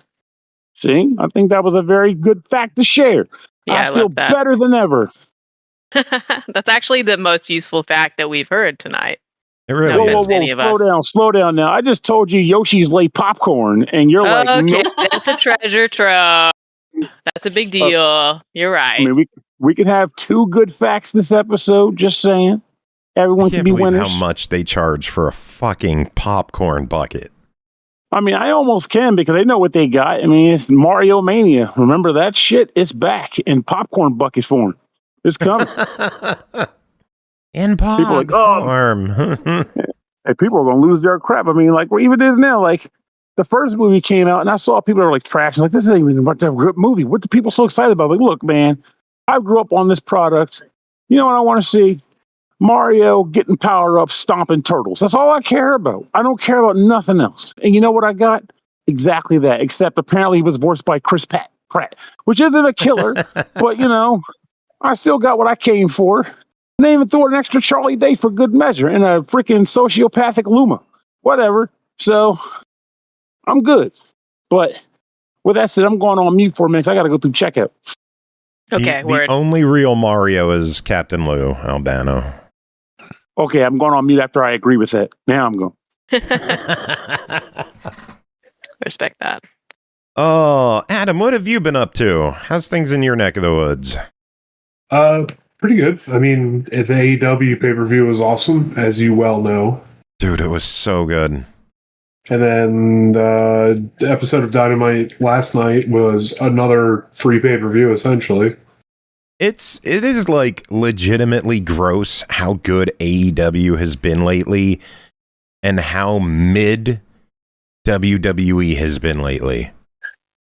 S8: See, I think that was a very good fact to share.
S3: Yeah, I
S8: feel
S3: love that.
S8: better than ever.
S3: That's actually the most useful fact that we've heard tonight.
S2: It really
S3: No,
S8: Whoa,
S2: is.
S3: many of
S8: slow down now. I just told you Yoshi's laid popcorn, and you're like,
S3: Okay,
S8: no.
S3: that's a treasure trove. That's a big deal. You're right.
S8: I mean, we could have 2 good facts this episode. Just saying, everyone
S2: I
S8: can
S2: can't
S8: be
S2: believe
S8: winners.
S2: how much they charge for a fucking popcorn bucket.
S8: I mean, I almost can because they know what they got. I mean, it's Mario Mania. Remember that shit? It's back in popcorn bucket form. It's coming.
S2: In
S8: People are
S2: pog
S8: like, oh.
S2: form.
S8: And people are going to lose their crap. I mean, like, we even did now. Like, the first movie came out, and I saw people are like trashing. Like, this ain't even about that good movie. What the people so excited about? Like, look, man, I grew up on this product. You know what I want to see? Mario getting power up, stomping turtles. That's all I care about. I don't care about nothing else. And you know what I got? Exactly that. Except apparently he was voiced by Chris Pratt, which isn't a killer, but I still got what I came for. And they even threw an extra Charlie Day for good measure and a freaking sociopathic Luma. Whatever. So I'm good. But with that said, I'm going on mute for a minute. I got to go through checkout.
S3: Okay,
S2: the
S3: word.
S2: only real Mario is Captain Lou Albano.
S8: Okay, I'm going on mute after I agree with that. Now I'm going.
S3: Respect that.
S2: Oh, Adam, what have you been up to? How's things in your neck of the woods?
S6: Pretty good. I mean, the AEW pay-per-view was awesome, as you well know.
S2: Dude, it was so good.
S6: And then the episode of Dynamite last night was another free pay-per-view, essentially.
S2: It is like legitimately gross how good AEW has been lately and how mid WWE has been lately.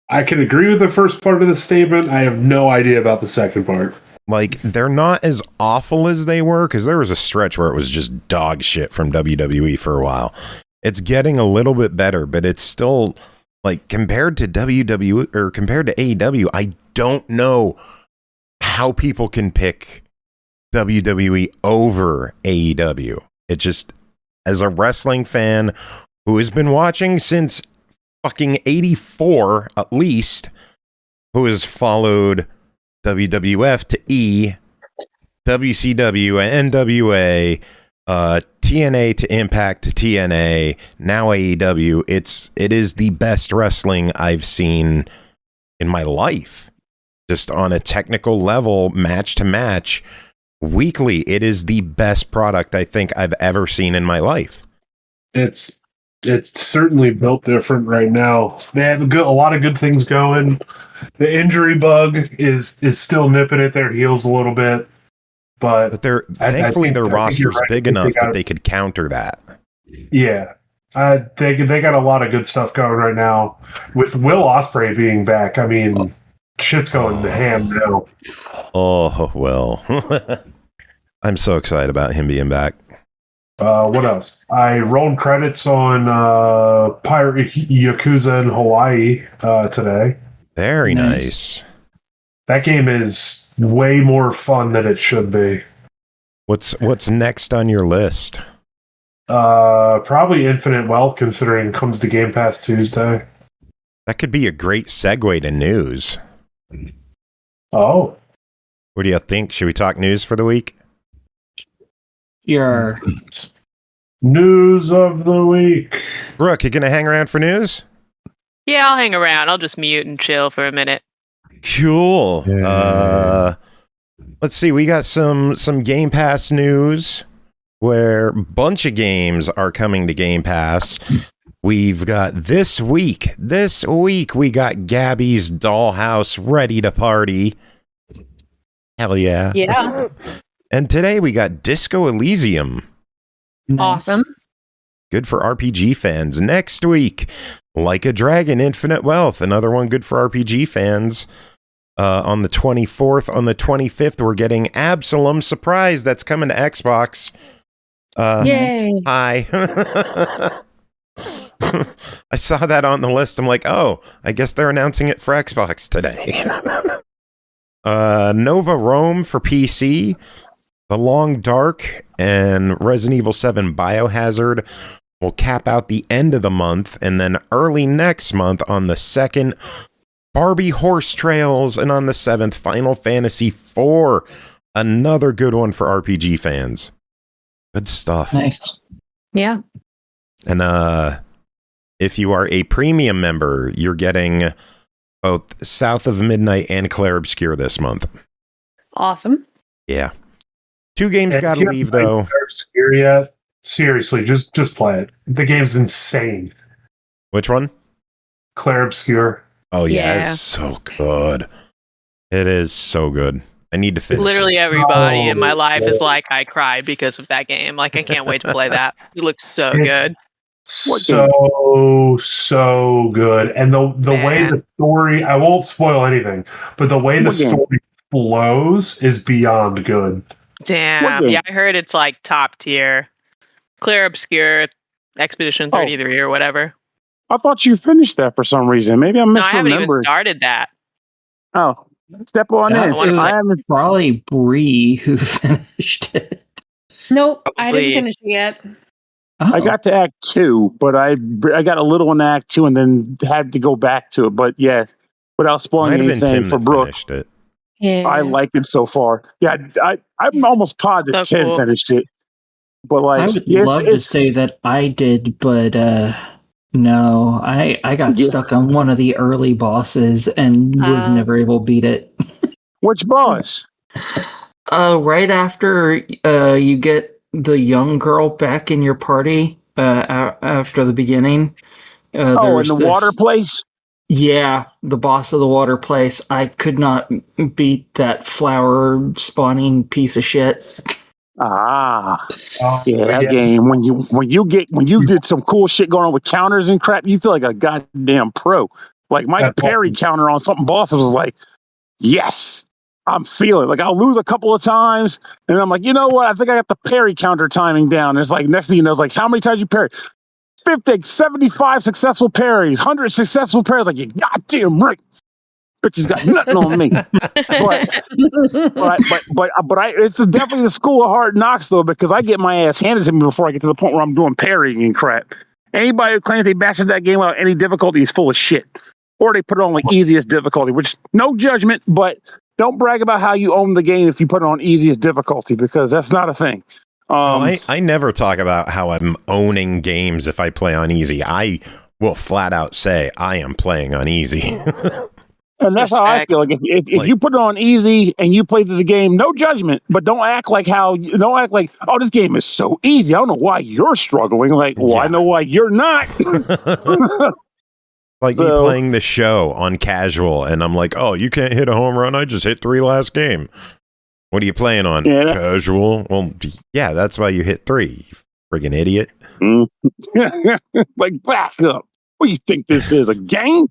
S6: I can agree with the first part of the statement. I have no idea about the second part.
S2: Like, they're not as awful as they were, because there was a stretch where it was just dog shit from WWE for a while. It's getting a little bit better, but it's still, like, compared to WWE or compared to AEW, I don't know how people can pick WWE over AEW. It just, as a wrestling fan who has been watching since fucking 84 at least, who has followed WWF to E, WCW and NWA, TNA to Impact to TNA, now AEW. It is the best wrestling I've seen in my life. Just on a technical level, match to match. weekly. It is the best product I think I've ever seen in my life.
S6: It's certainly built different right now. They have a lot of good things going. The injury bug is still nipping at their heels a little bit, but
S2: thankfully their roster's big enough that they could counter that.
S6: Yeah. They got a lot of good stuff going right now. With Will Ospreay being back, I mean, shit's going to ham now.
S2: Oh, well. I'm so excited about him being back.
S6: What else? I rolled credits on Pirate Yakuza in Hawaii today.
S2: Very nice.
S6: That game is way more fun than it should be.
S2: What's next on your list?
S6: Probably Infinite Wealth, considering it comes to Game Pass Tuesday.
S2: That could be a great segue to news.
S6: Oh.
S2: What do you think? Should we talk news for the week?
S5: Your
S6: news of the week.
S2: Brooke, you gonna hang around for news?
S3: Yeah, I'll hang around. I'll just mute and chill for a minute.
S2: Cool. Let's see. We got some Game Pass news where a bunch of games are coming to Game Pass. We've got this week we got Gabby's Dollhouse ready to party. Hell yeah.
S4: Yeah.
S2: And today we got Disco Elysium.
S4: Awesome.
S2: Good for RPG fans. Next week, Like a Dragon, Infinite Wealth. Another one good for RPG fans. On the 24th, on the 25th, we're getting Absalom Surprise. That's coming to Xbox.
S4: Yay.
S2: Hi. I saw that on the list. I'm like, oh, I guess they're announcing it for Xbox today. Nova Rome for PC. The Long Dark and Resident Evil 7 Biohazard will cap out the end of the month, and then early next month on the 2nd, Barbie Horse Trails, and on the 7th, Final Fantasy IV. Another good one for RPG fans. Good stuff.
S5: Nice.
S4: Yeah.
S2: And if you are a premium member, you're getting both South of Midnight and Clair Obscure this month.
S4: Awesome.
S2: Yeah. 2 games got to leave, though.
S6: Clair Obscure yet? Seriously, just play it. The game's insane.
S2: Which one?
S6: Clair Obscure.
S2: Oh, yeah.
S4: Yeah.
S2: It's so good. It is so good. I need to finish.
S3: Literally everybody in my life is like, I cried because of that game. Like, I can't wait to play that. It looks so good.
S6: So good. And the way the story, I won't spoil anything, but the way the story flows is beyond good.
S3: Damn. Yeah, I heard it's like top tier. Clair Obscure, Expedition 33 or whatever.
S8: I thought you finished that for some reason. Maybe I'm misremembering.
S3: No, I haven't even started that.
S8: Oh, step on in.
S5: I haven't. Probably Bri who finished it.
S4: Nope, I didn't finish it yet.
S5: Oh.
S8: I got to Act 2, but I got a little in Act 2 and then had to go back to it. But yeah, without spoiling anything for Brooke,
S2: it.
S4: Yeah.
S8: I like it so far. Yeah, I'm almost positive
S3: So
S8: 10
S3: cool.
S8: finished it. But like,
S5: I would love to say that I did, but no, I got stuck on one of the early bosses and was never able to beat it.
S8: Which boss?
S5: Right after you get the young girl back in your party after the beginning.
S8: In the water place?
S5: Yeah, the boss of the water place. I could not beat that flower spawning piece of shit.
S8: That game. When you did some cool shit going on with counters and crap, you feel like a goddamn pro. Like my parry counter on something bosses was like, yes, I'm feeling like I'll lose a couple of times, and I'm like, you know what? I think I got the parry counter timing down. And it's like next thing you know, it's like, how many times you parry? 50, 75 successful parries, 100 successful parries. Like, you goddamn right. Bitches got nothing on me. But it's definitely the school of hard knocks, though, because I get my ass handed to me before I get to the point where I'm doing parrying and crap. Anybody who claims they mastered that game without any difficulty is full of shit. Or they put it on like easiest difficulty, which no judgment, but don't brag about how you own the game if you put it on easiest difficulty, because that's not a thing.
S2: I never talk about how I'm owning games if I play on easy. I will flat out say I am playing on easy.
S8: And that's how I feel. Like if you put it on easy and you play through the game, no judgment, but don't act like oh, this game is so easy. I don't know why you're struggling. Like, well, I know why you're not.
S2: Like me playing the show on casual, and I'm like, oh, you can't hit a home run. I just hit 3 last game. What are you playing on? Casual. Well, yeah, that's why you hit 3. You friggin' idiot.
S8: Like, back up. What do you think this is? A game?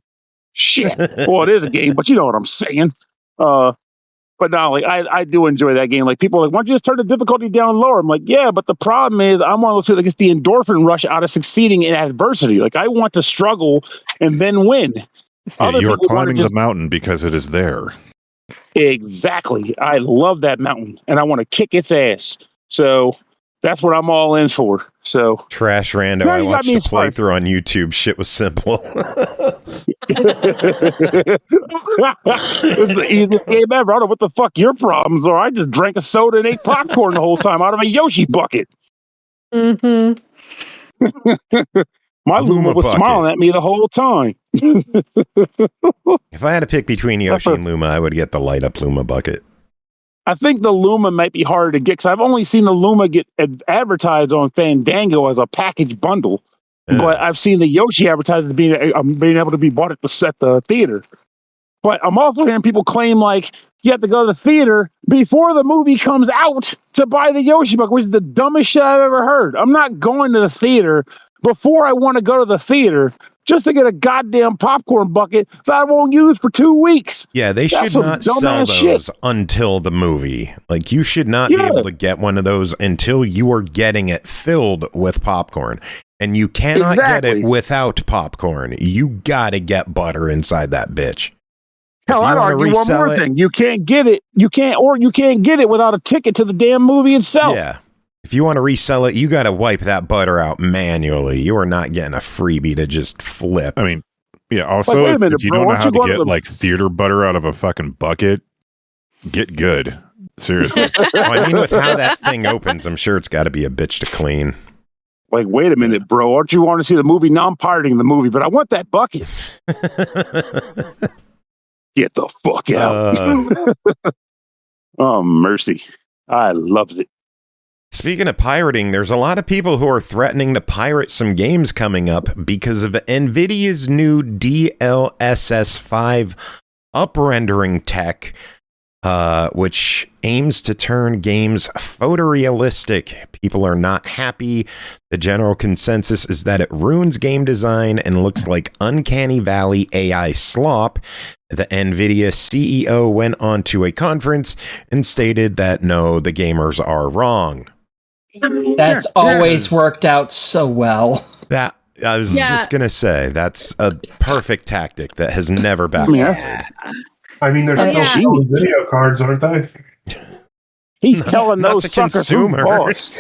S8: Shit. Well, it is a game, but you know what I'm saying. But no, like I do enjoy that game. Like people are like, why don't you just turn the difficulty down lower? I'm like, yeah, but the problem is I'm one of those people that gets the endorphin rush out of succeeding in adversity. Like I want to struggle and then win.
S7: Yeah, you're climbing the mountain because it is there.
S8: Exactly. I love that mountain and I want to kick its ass. So that's what I'm all in for. So
S2: Trash Rando, I watched a playthrough on YouTube. Shit was simple.
S8: This is the easiest game ever. I don't know what the fuck your problems are. I just drank a soda and ate popcorn the whole time out of a Yoshi bucket.
S4: Mm-hmm.
S8: My Luma was smiling at me the whole time.
S2: If I had to pick between Yoshi and Luma, I would get the lightUP Luma bucket.
S8: I think the Luma might be harder to get because I've only seen the Luma get advertised on Fandango as a package bundle, but I've seen the Yoshi advertised being able to be bought at the theater. But I'm also hearing people claim like you have to go to the theater before the movie comes out to buy the Yoshi bucket, which is the dumbest shit I've ever heard. I'm not going to the theater before I want to go to the theater just to get a goddamn popcorn bucket that I won't use for 2 weeks.
S2: Yeah, they should not sell those until the movie. Like, you should not be able to get one of those until you are getting it filled with popcorn. And you cannot get it without popcorn. You gotta get butter inside that bitch.
S8: Hell, I'd argue one more thing. You can't get it without a ticket to the damn movie itself.
S2: Yeah. If you want to resell it, you got to wipe that butter out manually. You are not getting a freebie to just flip.
S7: I mean, yeah, also, if you don't know how to get, like, theater butter out of a fucking bucket, get good. Seriously.
S2: I mean, with how that thing opens, I'm sure it's got to be a bitch to clean.
S8: Like, wait a minute, bro. Aren't you wanting to see the movie? No, I'm pirating the movie, but I want that bucket. Get the fuck out. Oh, mercy. I loved it.
S2: Speaking of pirating, there's a lot of people who are threatening to pirate some games coming up because of NVIDIA's new DLSS 5 up-rendering tech, which aims to turn games photorealistic. People are not happy. The general consensus is that it ruins game design and looks like Uncanny Valley AI slop. The NVIDIA CEO went on to a conference and stated that no, the gamers are wrong.
S5: That's always worked out so well.
S2: That I was just gonna say that's a perfect tactic that has never backfired.
S6: I mean, they're still selling video cards, aren't they?
S8: He's telling those suckers consumers.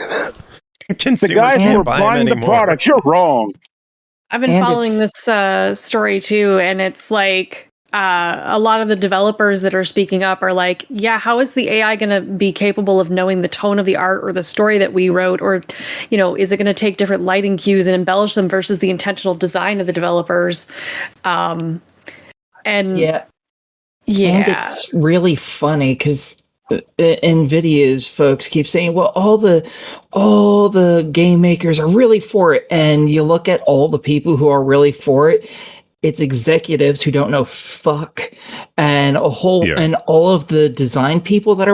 S8: The guys who are buying the product, you're wrong.
S4: I've been following this story too, and it's like a lot of the developers that are speaking up are like, yeah, how is the AI going to be capable of knowing the tone of the art or the story that we wrote? Or, you know, is it going to take different lighting cues and embellish them versus the intentional design of the developers? And
S5: it's really funny because NVIDIA's folks keep saying, well, all the game makers are really for it. And you look at all the people who are really for it, it's executives who don't know fuck, and and all of the design people that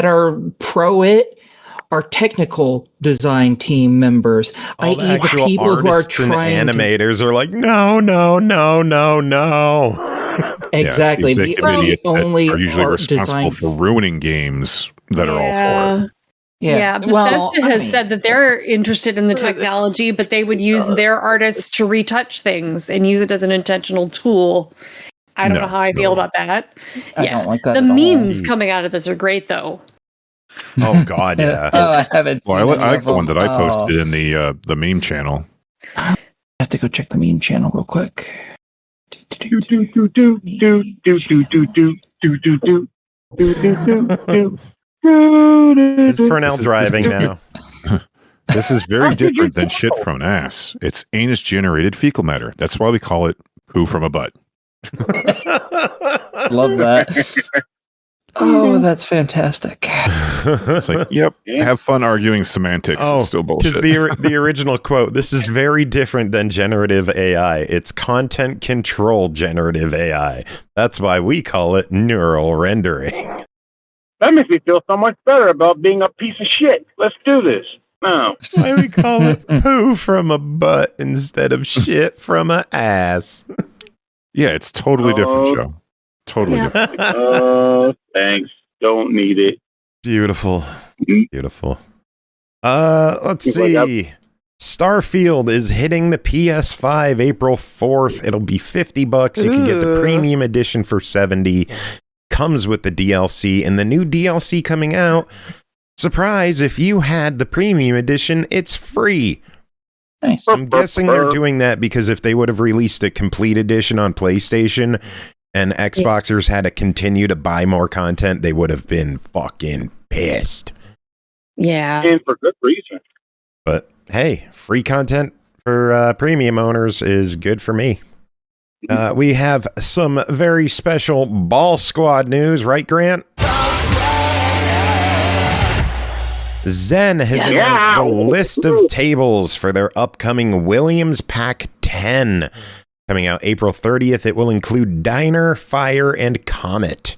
S5: are pro it are technical design team members.
S2: All the actual people who are trying animators are like, no.
S5: Exactly.
S7: The idiots that are usually responsible for ruining games that are all for it.
S4: Yeah, Bethesda has said that they're interested in the technology, but they would use their artists to retouch things and use it as an intentional tool. I don't know how I feel about that.
S5: I don't like that.
S4: The memes coming out of this are great, though.
S2: Oh God, yeah.
S5: I haven't.
S7: Well, I like the one that I posted in the meme channel.
S5: I have to go check the meme channel real quick.
S2: Is Pernell driving now?
S7: This is very different than shit from an ass. It's anus-generated fecal matter. That's why we call it poo from a butt.
S5: Love that. Oh, that's fantastic.
S7: It's like, yep, have fun arguing semantics.
S2: Oh,
S7: It's still bullshit.
S2: because the original quote, this is very different than generative AI. It's content control generative AI. That's why we call it neural rendering.
S8: That makes me feel so much better about being a piece of shit. Let's do this. No.
S2: Why we call it poo from a butt instead of shit from a ass.
S7: Yeah, it's totally different show. Totally different.
S8: Thanks. Don't need it.
S2: Beautiful. Beautiful. Let's see. Starfield is hitting the PS5 April 4th. It'll be $50. You can get the premium edition for $70. Comes with the DLC, and the new DLC coming out. Surprise, if you had the premium edition, it's free.
S5: Nice.
S2: I'm guessing they're doing that because if they would have released a complete edition on PlayStation and Xboxers had to continue to buy more content, they would have been fucking pissed.
S4: Yeah.
S8: And for good reason.
S2: But hey, free content for premium owners is good for me. We have some very special Ball Squad news, right, Grant? Zen has announced the list of tables for their upcoming Williams Pack 10. Coming out April 30th, it will include Diner, Fire, and Comet.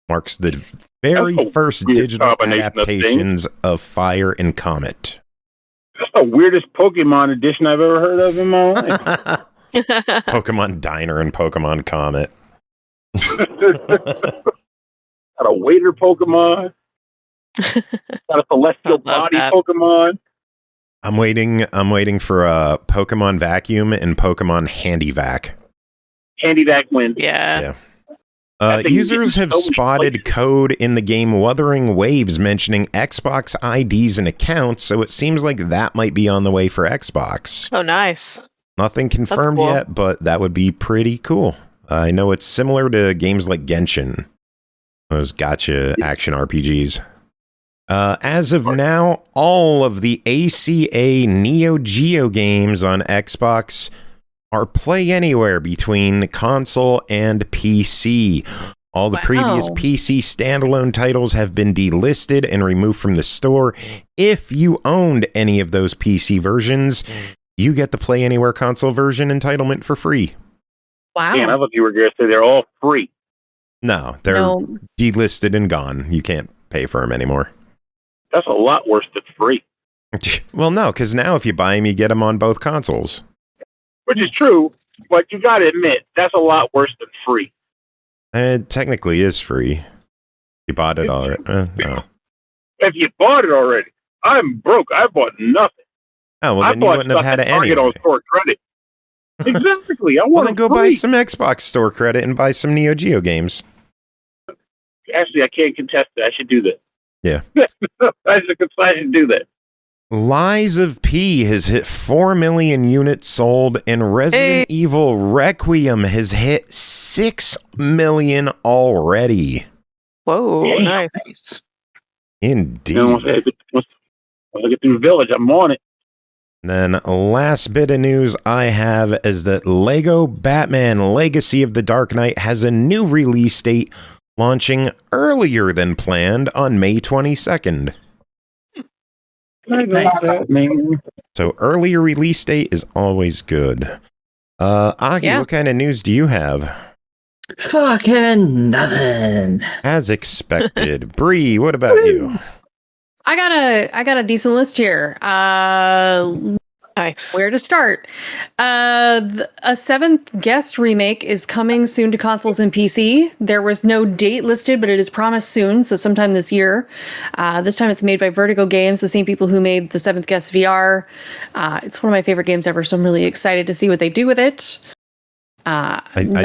S2: Marks the very first digital adaptations of Fire and Comet.
S8: That's the weirdest Pokemon edition I've ever heard of in my life.
S2: Pokemon Diner and Pokemon Comet.
S8: Got a waiter Pokemon. Got a celestial body Pokemon.
S2: I'm waiting for a Pokemon Vacuum and Pokemon Handy Vac.
S8: Handy Vac wins.
S3: Yeah.
S2: Users have spotted code in the game Wuthering Waves mentioning Xbox IDs and accounts, so it seems like that might be on the way for Xbox.
S3: Oh, nice.
S2: Nothing confirmed yet, but that would be pretty cool. I know it's similar to games like Genshin, those gacha action RPGs. As of now, all of the ACA Neo Geo games on Xbox are play anywhere between console and PC. All the previous PC standalone titles have been delisted and removed from the store. If you owned any of those PC versions, you get the Play Anywhere console version entitlement for free.
S4: Wow.
S8: Man, I thought you were going to say they're all free.
S2: No, they're delisted and gone. You can't pay for them anymore.
S8: That's a lot worse than free.
S2: Well, no, because now if you buy them, you get them on both consoles.
S8: Which is true, but you got to admit, that's a lot worse than free.
S2: It technically is free. You bought it already. No.
S8: If you bought it already, I'm broke. I bought nothing.
S2: Oh, well, then you wouldn't have had it anyway.
S8: On store credit. Exactly.
S2: Well, then go buy some Xbox store credit and buy some Neo Geo games.
S8: Actually, I can't contest that. I should do that.
S2: Yeah.
S8: I should do that.
S2: Lies of P has hit 4 million units sold, and Resident Evil Requiem has hit 6 million already.
S3: Whoa, nice.
S2: Indeed.
S8: Once I get through the village, I'm on it.
S2: Then last bit of news I have is that Lego Batman Legacy of the Dark Knight has a new release date, launching earlier than planned on May 22nd.
S8: Nice.
S2: So earlier release date is always good. Aki, what kind of news do you have?
S5: Fucking nothing.
S2: As expected. Bri, what about you?
S4: I got a decent list here.
S3: Nice.
S4: Where to start? A seventh guest remake is coming soon to consoles and PC. There was no date listed, but it is promised soon, so sometime this year. This time it's made by Vertigo Games, the same people who made the Seventh Guest VR. It's one of my favorite games ever, so I'm really excited to see what they do with it.
S2: I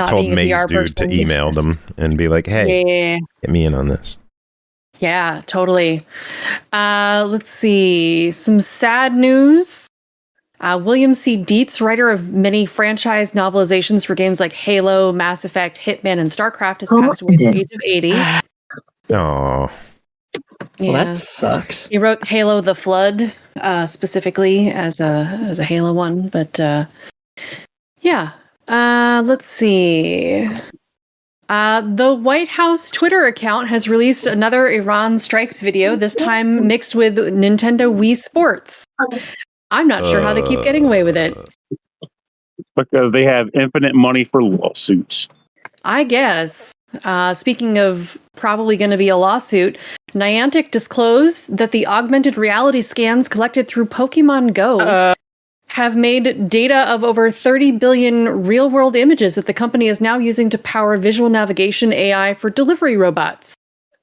S2: told Maze Dude to email them and be like, hey, get me in on this.
S4: Yeah, totally. Let's see. Some sad news. William C. Dietz, writer of many franchise novelizations for games like Halo, Mass Effect, Hitman, and StarCraft, has passed away at the age of 80.
S2: Oh.
S5: Well, that sucks.
S4: He wrote Halo the Flood, specifically as a Halo one, but yeah. Let's see. The White House Twitter account has released another Iran strikes video, this time mixed with Nintendo Wii Sports. I'm not sure how they keep getting away with it.
S8: Because they have infinite money for lawsuits.
S4: I guess. Speaking of probably going to be a lawsuit, Niantic disclosed that the augmented reality scans collected through Pokemon Go have made data of over 30 billion real-world images that the company is now using to power visual navigation AI for delivery robots.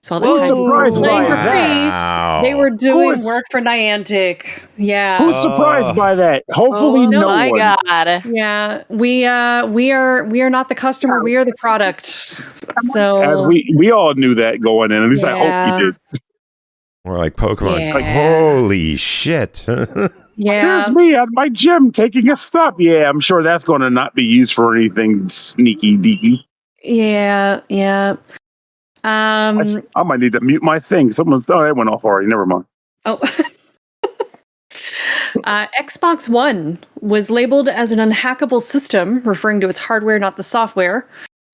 S4: So all the
S8: surprised
S4: playing
S8: by
S4: for
S8: that?
S4: free, they were doing work for Niantic. Yeah.
S8: Who's surprised by that? Hopefully no one.
S3: My God.
S4: Yeah, we are not the customer, we are the product. So
S8: As we all knew that going in, at least I hope we did.
S2: We're like Pokemon. Like, holy shit.
S4: Yeah.
S8: Here's me at my gym taking a stop. Yeah, I'm sure that's going to not be used for anything sneaky deaky.
S4: Yeah.
S8: I might need to mute my thing. That went off already. Never mind.
S4: Oh. Xbox One was labeled as an unhackable system, referring to its hardware, not the software.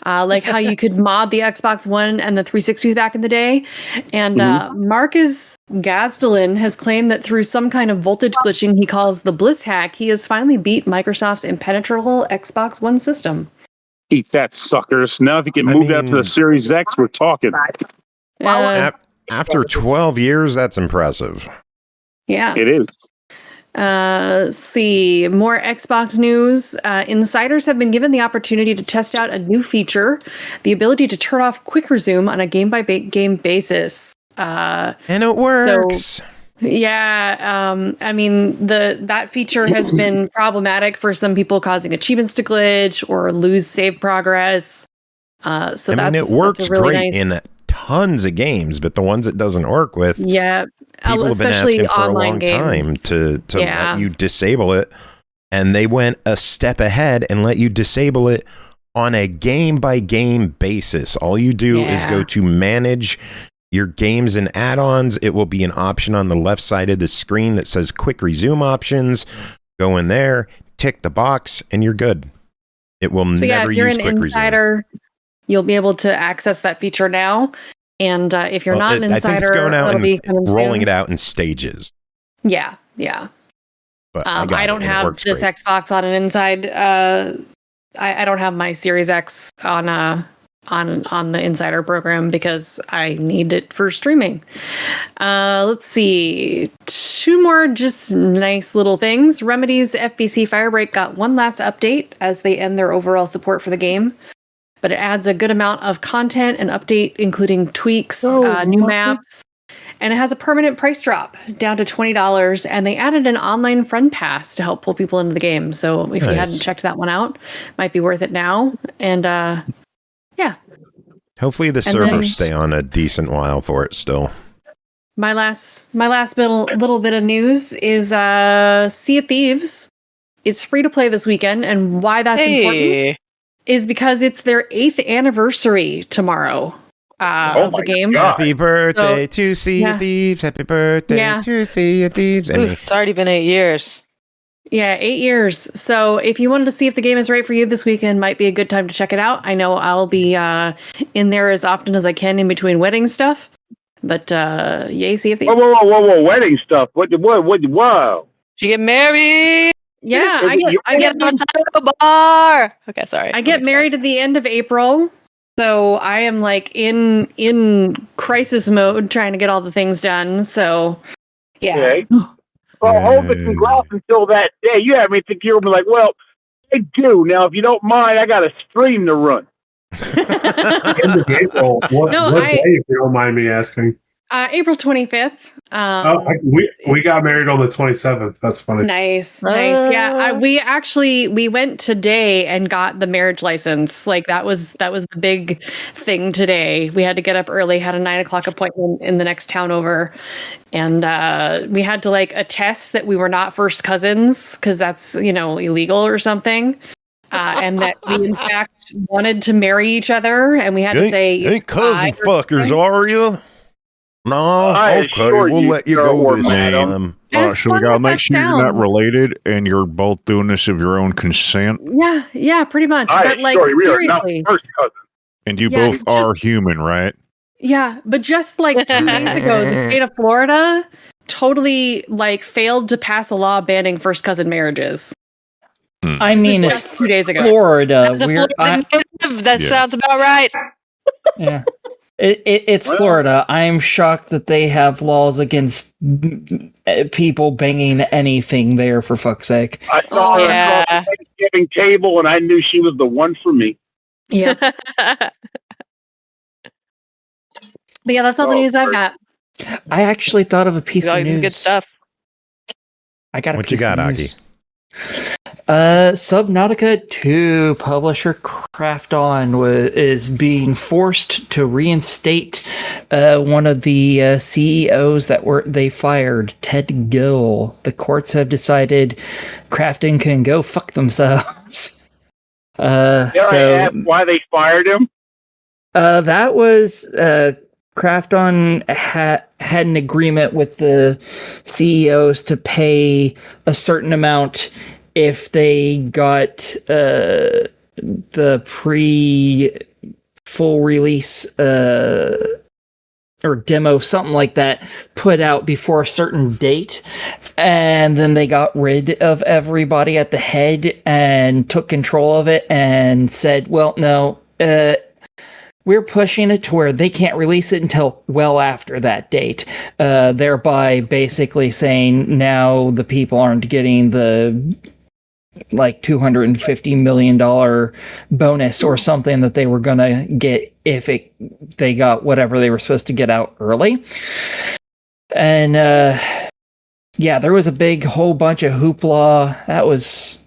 S4: Like how you could mod the Xbox One and the 360s back in the day. And Marcus Gazdelin has claimed that through some kind of voltage glitching he calls the Bliss hack, he has finally beat Microsoft's impenetrable Xbox One system.
S8: Eat that, suckers. Now if you can move that to the Series X, we're talking.
S2: After 12 years, that's impressive.
S4: Yeah.
S8: It is.
S4: Let's see. More Xbox news. Insiders have been given the opportunity to test out a new feature, the ability to turn off quick resume on a game-by-game basis.
S2: And it works.
S4: Yeah, I mean, that feature has been problematic for some people, causing achievements to glitch or lose save progress.
S2: It works
S4: really
S2: great in tons of games, but the ones it doesn't work with,
S4: people
S2: have been asking for a long time to let you disable it, and they went a step ahead and let you disable it on a game-by-game basis. All you do is go to manage your games and add-ons. It will be an option on the left side of the screen that says quick resume options. Go in there, tick the box, and you're good. It will never
S4: if you're
S2: use
S4: an
S2: quick
S4: insider, resume. You'll be able to access that feature now. And if you're not an insider,
S2: I think it's going out
S4: and
S2: rolling
S4: soon.
S2: it out in stages.
S4: Yeah.
S2: But
S4: I don't have this great. Xbox on an inside. I don't have my Series X on the insider program because I need it for streaming. Let's see. 2 more just nice little things. Remedy's FBC Firebreak got one last update as they end their overall support for the game. But it adds a good amount of content and update, including tweaks, new maps, and it has a permanent price drop down to $20. And they added an online friend pass to help pull people into the game. So if you hadn't checked that one out, might be worth it now. And
S2: hopefully the servers stay on a decent while for it still.
S4: My last little bit of news is Sea of Thieves is free to play this weekend, and why that's important is because it's their 8th anniversary tomorrow of the game.
S2: God. Happy birthday to Sea of Thieves. Happy birthday to Sea of Thieves.
S3: It's already been 8 years.
S4: Yeah, 8 years. So if you wanted to see if the game is right for you this weekend, might be a good time to check it out. I know I'll be in there as often as I can in between wedding stuff. But yay, Sea of Thieves.
S9: Whoa, wedding stuff. What? Did
S3: you get married?
S4: Yeah, I get
S3: the bar. Okay, sorry.
S4: I get married at the end of April, so I am like in crisis mode trying to get all the things done. So, yeah.
S9: Okay. Well, hold the congrats until that day. You have me think you're gonna be like, well, I do now. If you don't mind, I got a stream to run.
S6: End of April. What day, if you don't mind me asking?
S4: April 25th.
S6: We got married on the 27th. That's funny.
S4: Nice. Yeah, we went today and got the marriage license. Like that was the big thing today. We had to get up early, had a 9:00 appointment in the next town over, and we had to like attest that we were not first cousins because that's illegal or something. And that we in fact wanted to marry each other, and we had to say,
S2: "Ain't cousin fuckers, are you?" No, okay, we'll let you go this time.
S7: So we gotta make sure you're not related and you're both doing this of your own consent.
S4: Yeah, pretty much. But like seriously,
S7: And you both are human, right?
S4: Yeah, but just like 2 days ago, the state of Florida totally like failed to pass a law banning first cousin marriages.
S5: I mean, it's
S4: 2 days ago.
S5: Florida.
S3: That sounds about right.
S5: Yeah. It's Florida. I'm shocked that they have laws against people banging anything there, for fuck's sake.
S9: I saw her at the Thanksgiving table, and I knew she was the one for me.
S4: Yeah. But yeah, that's all the news I've got.
S5: I actually thought of a piece of news.
S3: Good stuff.
S5: I got a
S2: what
S5: piece
S2: you got,
S5: of
S2: Aki?
S5: news. Subnautica 2 publisher Krafton is being forced to reinstate one of the CEOs that they fired, Ted Gill. The courts have decided Krafton can go fuck themselves.
S9: I asked why they fired him?
S5: That was Krafton had an agreement with the CEOs to pay a certain amount if they got the full release or demo, something like that, put out before a certain date. And then they got rid of everybody at the head and took control of it and said, well, no, we're pushing it to where they can't release it until well after that date, thereby basically saying now the people aren't getting the like $250 million bonus or something that they were going to get if they got whatever they were supposed to get out early. And yeah, there was a whole bunch of hoopla. That was,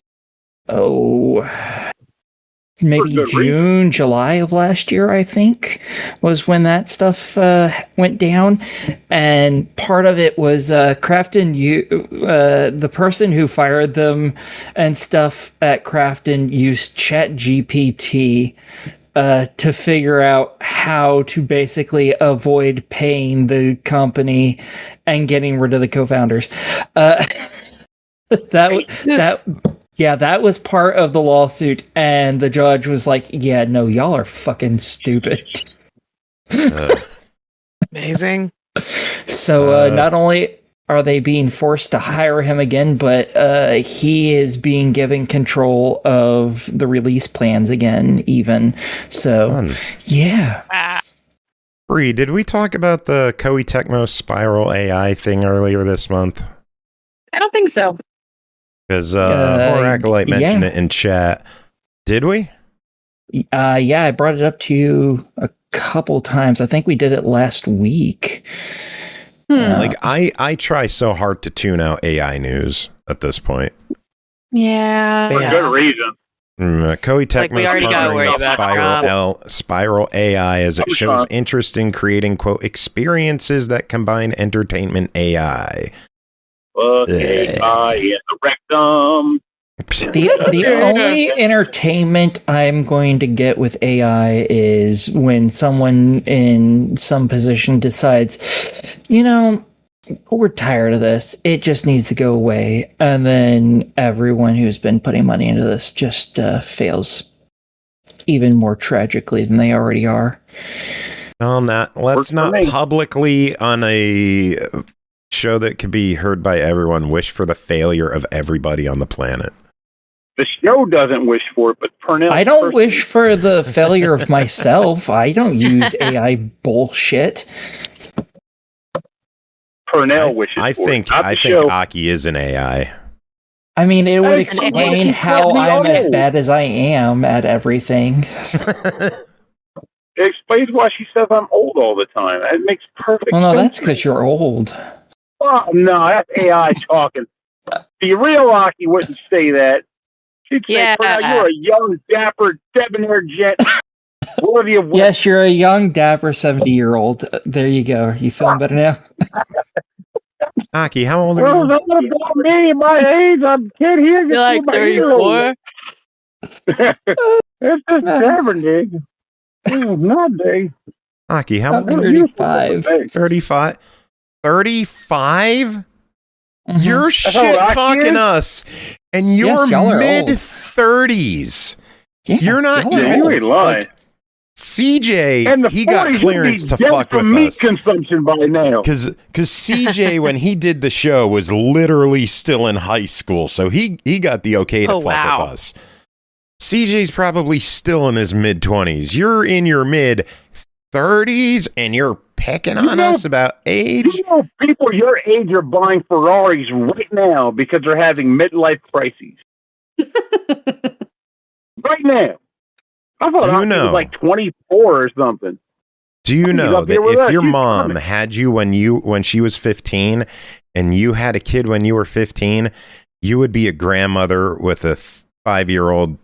S5: maybe June, July of last year, I think, was when that stuff went down. And part of it was Krafton, the person who fired them and stuff at Krafton used ChatGPT to figure out how to basically avoid paying the company and getting rid of the co-founders. That was part of the lawsuit, and the judge was like, yeah, no, y'all are fucking stupid.
S3: Amazing.
S5: So not only are they being forced to hire him again, but he is being given control of the release plans again, even. So, yeah.
S2: Bri, did we talk about the Koei Tecmo Spiral AI thing earlier this month?
S4: I don't think so.
S2: Because Acolyte mentioned it in chat. Did we?
S5: Yeah, I brought it up to you a couple times. I think we did it last week.
S2: Like, I try so hard to tune out AI news at this point.
S4: Yeah.
S9: For good reason.
S2: Koei Tecmo is partnering with Spiral AI as it shows interest in creating, quote, experiences that combine entertainment AI.
S9: Okay, the rectum.
S5: The only entertainment I'm going to get with AI is when someone in some position decides, we're tired of this. It just needs to go away. And then everyone who's been putting money into this just fails even more tragically than they already are.
S2: Let's not publicly on a show that could be heard by everyone wish for the failure of everybody on the planet.
S9: The show doesn't wish for it, but Pernell...
S5: I don't wish for the failure of myself. I don't use AI bullshit.
S9: Pernell wishes
S2: I
S9: for
S2: think
S9: it.
S2: I think Aki is an AI.
S5: I mean, it would explain how I'm as bad as I am at everything.
S9: It explains why she says I'm old all the time. It makes perfect sense.
S5: Well, no, that's because you're old.
S9: Oh, no, that's AI talking. The real Aki wouldn't say that. She'd say, you're a young, dapper, debonair gent. Worthy of
S5: yes, you're a young, dapper 70-year-old. There you go. You feeling better now?
S2: Aki, how old are you?
S9: Well, that's about me, my age. I'm kid here.
S3: You're like 34?
S9: It's just 70. Not big.
S2: Aki, how old are
S5: you? 35.
S2: 35? 35? Mm-hmm. You're shit-talking us, and you're mid-30s.
S5: Yeah,
S2: you're not even...
S9: You ain't lying.
S2: CJ, he got clearance to fuck with
S9: meat
S2: us.
S9: Consumption by now.
S2: Because CJ, when he did the show, was literally still in high school, so he got the okay to fuck with us. CJ's probably still in his mid-20s. You're in your mid-30s, and you're picking on us about age?
S9: You know, people your age are buying Ferraris right now because they're having midlife crises. Right now. I thought I was like 24 or something.
S2: Do you know that if your mom had you when she was 15 and you had a kid when you were 15, you would be a grandmother with a 5-year-old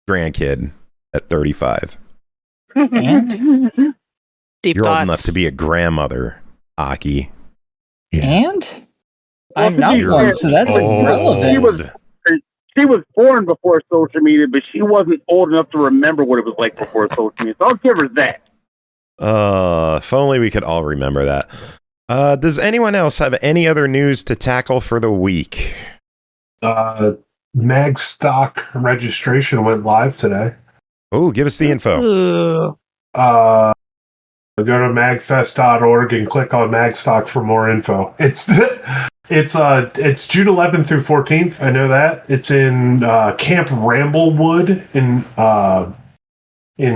S2: grandkid at 35?
S3: Deep
S2: You're
S3: thoughts.
S2: old enough to be a grandmother, Aki.
S5: And I'm not one, so that's irrelevant.
S9: She was born before social media, but she wasn't old enough to remember what it was like before social media. So I'll give her that.
S2: If only we could all remember that. Does anyone else have any other news to tackle for the week?
S6: Mag stock registration went live today.
S2: Oh, give us the info.
S6: Go to magfest.org and click on Magstock for more info. It's June 11th through 14th. I know that. It's in Camp Ramblewood in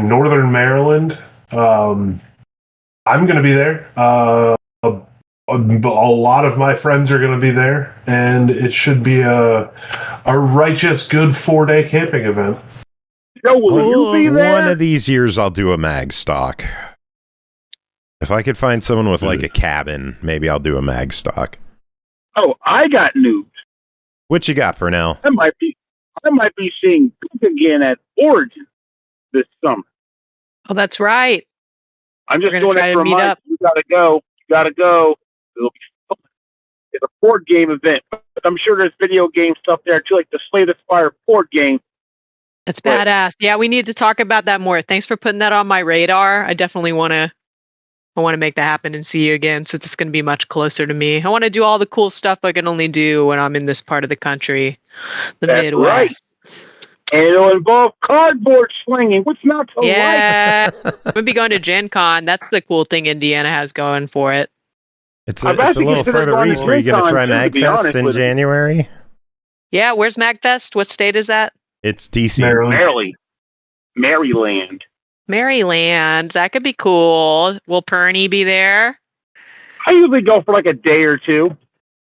S6: northern Maryland. I'm going to be there. A lot of my friends are going to be there, and it should be a righteous, good 4-day camping event.
S9: So will you be there?
S2: One of these years, I'll do a mag stock. If I could find someone with like a cabin, maybe I'll do a mag stock.
S9: Oh, I got news.
S2: What you got, Pernell?
S9: I might be seeing Brooke again at Origin this summer.
S3: Oh, that's right.
S9: I'm just
S3: We're
S9: doing
S3: gonna
S9: it
S3: try
S9: for
S3: to meet
S9: Mike.
S3: up.
S9: You gotta go. It'll be fun. It's a board game event, but I'm sure there's video game stuff there too, like the Slay the Spire board game.
S3: That's badass. Yeah, we need to talk about that more. Thanks for putting that on my radar. I definitely want to make that happen and see you again, since it's going to be much closer to me. I want to do all the cool stuff I can only do when I'm in this part of the country, the
S9: That's
S3: Midwest.
S9: right. And it'll involve cardboard slinging. What's not to
S3: Yeah, I'm gonna be going to Gen Con. That's the cool thing Indiana has going for it.
S2: It's a little further east. Were you going to try MagFest in January?
S3: Yeah, where's MagFest? What state is that?
S2: It's DC.
S9: Maryland.
S3: Maryland. That could be cool. Will Perny be there?
S9: I usually go for like a day or two.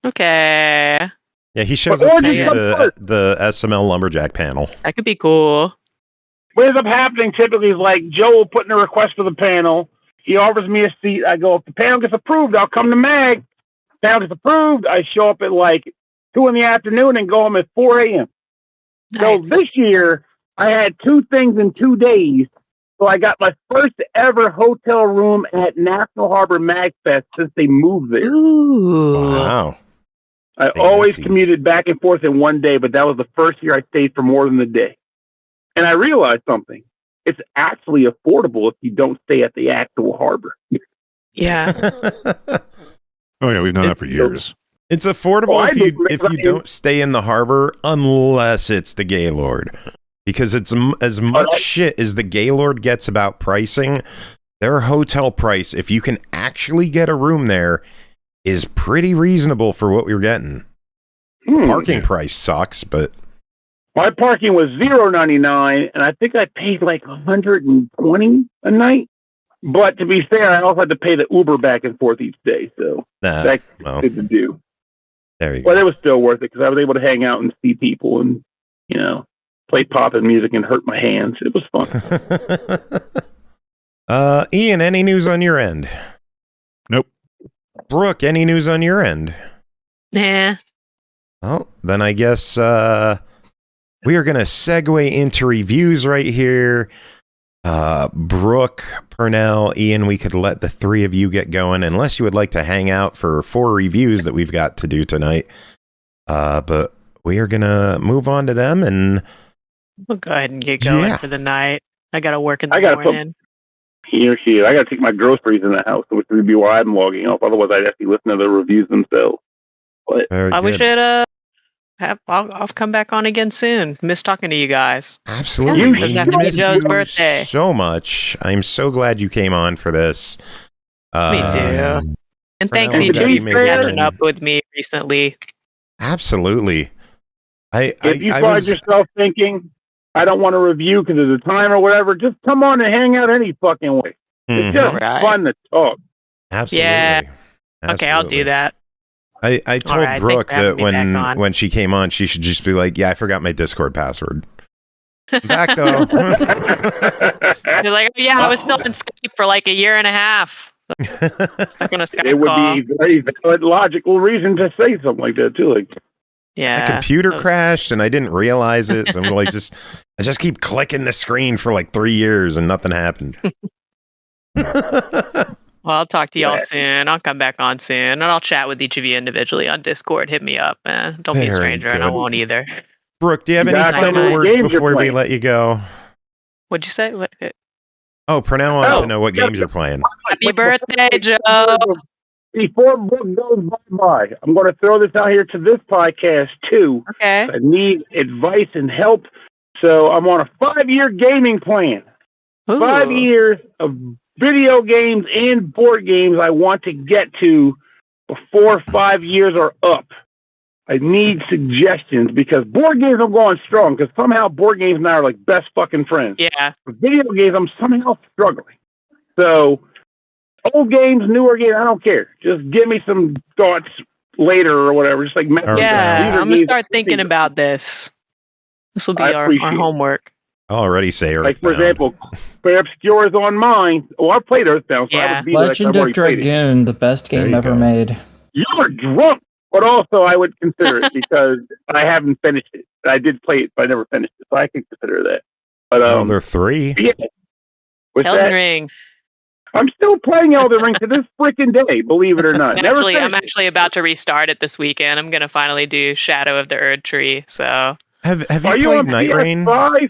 S3: Okay.
S2: Yeah, he shows up to do the SML Lumberjack panel.
S3: That could be cool.
S9: What ends up happening typically is like Joe will put in a request for the panel. He offers me a seat. I go, if the panel gets approved, I'll come to Mag. Panel gets approved, I show up at like 2 p.m. and go home at 4 a.m.
S3: Nice.
S9: So this year, I had 2 things in 2 days. So I got my first ever hotel room at National Harbor MagFest since they moved there.
S3: Ooh.
S2: Wow.
S9: I always commuted back and forth in 1 day, but that was the first year I stayed for more than a day. And I realized something. It's actually affordable if you don't stay at the actual harbor.
S3: Yeah.
S7: Oh, yeah, we've known that for years.
S2: It's affordable if you don't stay in the harbor, unless it's the Gaylord. Because it's as much shit as the Gaylord gets about pricing, their hotel price, if you can actually get a room there, is pretty reasonable for what we're getting. Parking price sucks, but
S9: my parking was $0.99, and I think I paid like $120 a night. But to be fair, I also had to pay the Uber back and forth each day, so that's good to do.
S2: There you go.
S9: But it was still worth it because I was able to hang out and see people and, you know, play pop and music and hurt my hands. It was
S2: fun. Ian, any news on your end?
S7: Nope.
S2: Brooke, any news on your end?
S3: Nah.
S2: Well, then I guess we are going to segue into reviews right here. Brooke, Pernell, Ian, we could let the 3 of you get going unless you would like to hang out for 4 reviews that we've got to do tonight. But we are going to move on to them and
S3: we'll go ahead and get going for the night. I got to work in the morning.
S9: I got to take my groceries in the house, which would be why I'm logging off. Otherwise, I'd have to listen to the reviews themselves. But
S3: we should I'll come back on again soon. Miss talking to you guys.
S2: Absolutely.
S3: It doesn't have to be Joe's birthday.
S2: So much. I'm so glad you came on for this.
S3: Me too. And thanks,
S2: now,
S3: EJ,
S2: we
S3: for
S2: made it
S3: catching
S2: in.
S3: up with me recently.
S2: Absolutely.
S9: If you find yourself thinking, I don't want to review because of the time or whatever, just come on and hang out any fucking way. It's just fun to talk.
S2: Absolutely.
S3: Yeah. Okay, I'll
S2: Absolutely.
S3: do that.
S2: I told
S3: Alright,
S2: Brooke
S3: thanks for having
S2: that
S3: me back on.
S2: when she came on, she should just be like, "Yeah, I forgot my Discord password." I'm back though.
S3: You're like, yeah, I was still in Skype for like a year and a half. Stuck on a Skype
S9: It would
S3: call.
S9: be a very valid, logical reason to say something like that too. Like,
S3: Yeah.
S2: My computer crashed and I didn't realize it. So I'm like, I just keep clicking the screen for like 3 years and nothing happened.
S3: Well, I'll talk to y'all soon. I'll come back on soon, and I'll chat with each of you individually on Discord. Hit me up, man. Don't be a
S2: Very
S3: stranger, and I
S2: good.
S3: won't either.
S2: Brooke, do you have any
S9: Exactly.
S2: final words
S9: Games you're
S2: before we
S9: playing.
S2: let you go?
S3: What'd you say?
S2: Oh, Pernell wanted to know what games you're playing.
S3: Happy birthday, Joe!
S9: Before Brooke goes bye-bye, I'm going to throw this out here to this podcast too.
S3: Okay.
S9: I need advice and help. So I'm on a 5-year gaming plan.
S3: Ooh.
S9: 5 years of video games and board games I want to get to before 5 years are up. I need suggestions because board games I'm going strong because somehow board games now are like best fucking friends.
S3: Yeah.
S9: For video games I'm somehow struggling. So old games, newer games, I don't care. Just give me some thoughts later or whatever. Just like
S3: Yeah,
S9: Either
S3: I'm gonna
S9: games-
S3: start thinking about this. This will be
S9: I
S3: our
S9: appreciate it.
S3: homework.
S2: Already say Earthbound.
S9: Like, for example, Fair Obscure is on mine. Oh, I played Earthbound, so I
S3: Yeah.
S9: would be like,
S5: Legend
S9: I've
S5: of
S9: already played it.
S5: Dragoon, the best
S2: There
S5: game
S2: you
S5: ever
S2: go.
S5: made.
S9: You're drunk, but also I would consider it because I haven't finished it. I did play it, but I never finished it, so I can consider that. But
S2: They're 3.
S9: yeah. What's
S3: Elden
S9: that?
S3: Ring.
S9: I'm still playing Elden Ring to this freaking day, believe it or not. Never
S3: I'm
S9: finished it.
S3: actually about to restart it this weekend. I'm gonna finally do Shadow of the Erd Tree. So
S2: Have
S9: Are
S2: you
S9: you on
S2: played Night Rain?
S9: PS5?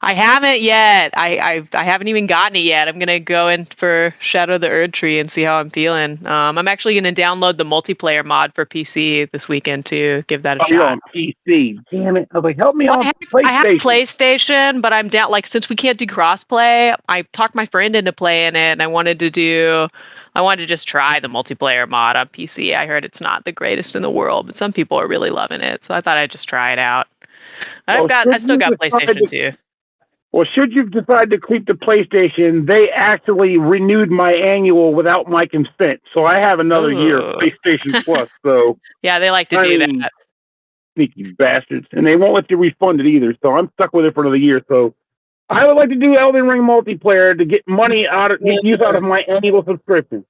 S3: I haven't yet. I haven't even gotten it yet. I'm gonna go in for Shadow of the Erd Tree and see how I'm feeling. I'm actually gonna download the multiplayer mod for PC this weekend to give that a
S9: Oh, you're
S3: shot.
S9: on PC. Damn it. I was like, help me
S3: Well,
S9: on
S3: I have
S9: PlayStation.
S3: PlayStation, but I'm down. Like, since we can't do crossplay, I talked my friend into playing it, and I wanted to just try the multiplayer mod on PC. I heard it's not the greatest in the world, but some people are really loving it, so I thought I'd just try it out. And
S9: Well,
S3: I still got PlayStation too.
S9: Well, should you decide to keep the PlayStation, they actually renewed my annual without my consent. So I have another year of PlayStation Plus. So
S3: Yeah, they like to
S9: I
S3: do
S9: mean,
S3: that.
S9: sneaky bastards. And they won't let you refund it either. So I'm stuck with it for another year. So I would like to do Elden Ring multiplayer to get use out of my annual subscription.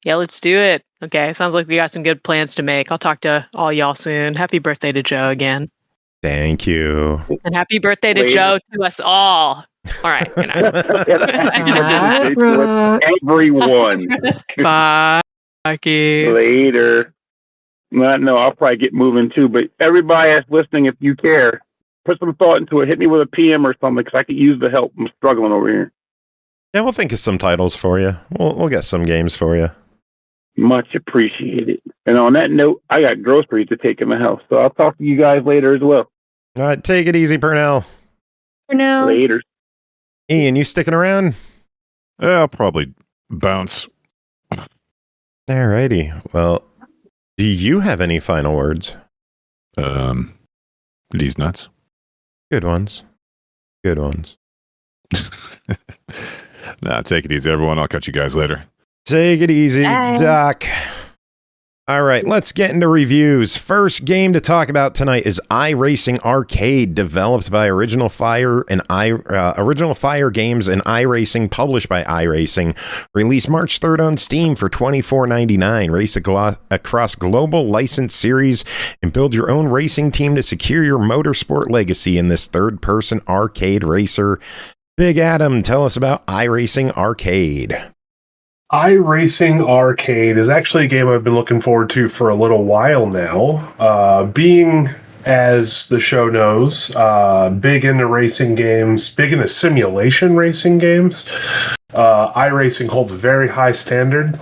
S3: Yeah, let's do it. Okay, sounds like we got some good plans to make. I'll talk to all y'all soon. Happy birthday to Joe again.
S2: Thank you.
S3: And happy birthday to
S9: Later.
S3: Joe to us all. All right. Good night.
S9: Everyone.
S3: Bye. Aki.
S9: Later. No, I'll probably get moving too. But everybody that's listening, if you care, put some thought into it. Hit me with a PM or something because I could use the help. I'm struggling over here.
S2: Yeah, we'll think of some titles for you. We'll get some games for you.
S9: Much appreciated. And on that note, I got groceries to take in the house. So I'll talk to you guys later as well.
S2: All right, take it easy, Pernell.
S4: For now.
S9: Later.
S2: Ian, you sticking around?
S7: Yeah, I'll probably bounce.
S2: Alrighty. Well, do you have any final words?
S7: These nuts.
S2: Good ones. Good ones.
S7: Nah, take it easy, everyone. I'll catch you guys later.
S2: Take it easy,
S3: Bye.
S2: Doc. All right, let's get into reviews. First game to talk about tonight is iRacing Arcade, developed by Original Fire Games and iRacing, published by iRacing. Released March 3rd on Steam for $24.99. Race across global licensed series and build your own racing team to secure your motorsport legacy in this third-person arcade racer. Big Adam, tell us about iRacing Arcade.
S6: iRacing Arcade is actually a game I've been looking forward to for a little while now. Being, as the show knows, big into racing games, big into simulation racing games. iRacing holds a very high standard.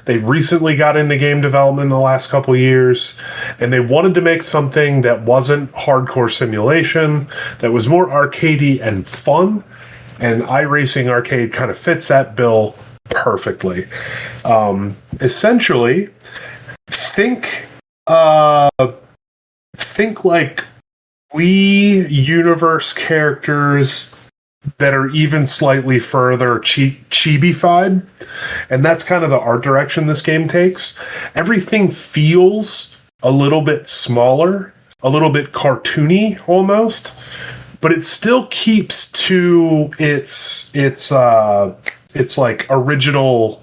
S6: They recently got into game development in the last couple years, and they wanted to make something that wasn't hardcore simulation, that was more arcadey and fun, and iRacing Arcade kind of fits that bill perfectly. Essentially, think like Wii universe characters that are even slightly further chibi-fied, and that's kind of the art direction this game takes. Everything feels a little bit smaller, a little bit cartoony almost, but it still keeps to its like original,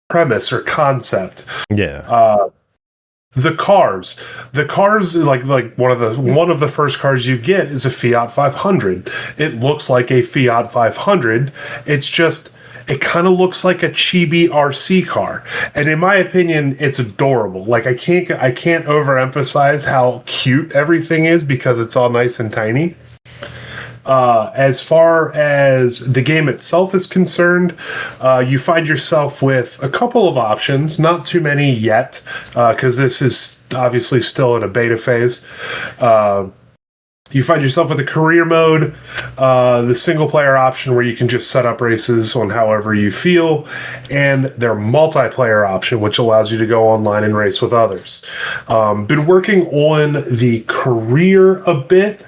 S6: premise or concept.
S2: Yeah.
S6: The cars, like one of the first cars you get is a Fiat 500. It looks like a Fiat 500. It kind of looks like a chibi RC car, and in my opinion, it's adorable. Like I can't overemphasize how cute everything is because it's all nice and tiny. As far as the game itself is concerned, you find yourself with a couple of options, not too many yet, because this is obviously still in a beta phase. You find yourself with the career mode, the single-player option where you can just set up races on however you feel, and their multiplayer option, which allows you to go online and race with others. Been working on the career a bit,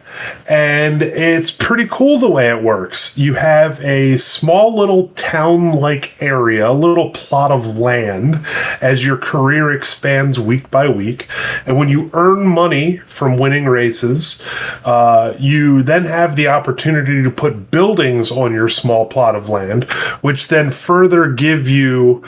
S6: and it's pretty cool the way it works. You have a small little town-like area, a little plot of land, as your career expands week by week. And when you earn money from winning races, you then have the opportunity to put buildings on your small plot of land, which then further give you